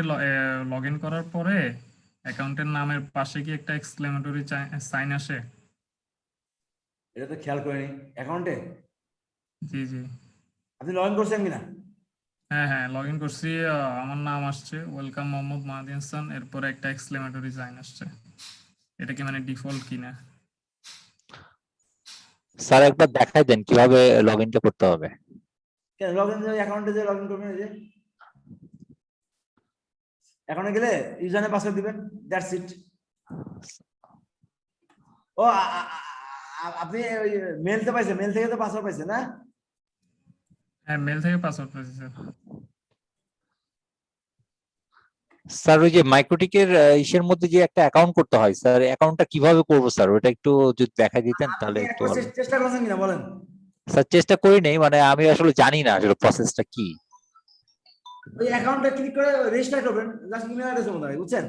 লগইন করার পরে অ্যাকাউন্টের নামের পাশে কি একটা এক্সক্লেমেটরি সাইন আসে? এটা তো খেয়াল করিনি অ্যাকাউন্টে। জি জি আপনি লগ ইন করছেন কিনা? হ্যাঁ হ্যাঁ লগ ইন করছি, আমার নাম আসছে ওয়েলকাম মোহাম্মদ মাহাদি হাসান, এরপরে একটা এক্সক্লেমেটরি সাইন আসছে। এটা কি মানে ডিফল্ট কিনা? স্যার একবার দেখাই দেন কিভাবে লগ ইনটা করতে হবে। কেন লগ ইন অ্যাকাউন্টে যে লগ ইন করবেন, এই যে অ্যাকাউন্টে গেলে ইউজার নেম পাসওয়ার্ড দিবেন, দ্যাটস ইট। ও আপনি ওই মেলতে পাইছেন, মেল থেকে তো পাসওয়ার্ড পাইছেন না? হ্যাঁ মেল থেকে পাসওয়ার্ড পেয়েছি স্যার। স্যার ওই যে মাইক্রোটিকের ইসের মধ্যে যে একটা অ্যাকাউন্ট করতে হয় স্যার, অ্যাকাউন্টটা কিভাবে করব স্যার, ওটা একটু যদি দেখাই দিতেন তাহলে একটু ভালো। চেষ্টা করছেন কিনা বলেন? স্যার চেষ্টা করি নাই, মানে আমি আসলে জানি না আসলে প্রসেসটা কি। ওই অ্যাকাউন্টে ক্লিক করে রেজিস্টার করবেন, জাস্ট ইমেল অ্যাড্রেস মতো, বুঝছেন?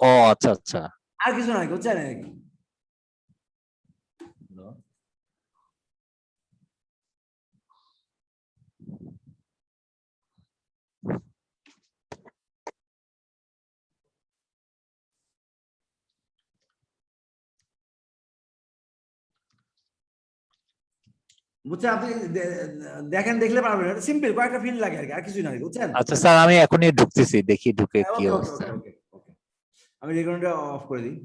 ও আচ্ছা আচ্ছা। আর কিছু না, বুঝছেন? বুঝছেন? আপনি দেখেন, দেখলে পারবেন, এটা সিম্পল, কয়েকটা ফিল্ড লাগে আর কিছু না, বুঝছেন? আচ্ছা স্যার আমি এখনই ঢুকতেছি, দেখি ঢুকে কি ওকে ওকে অবস্থা। ওকে ওকে, আমি রেকর্ডিংটা অফ করে দিই।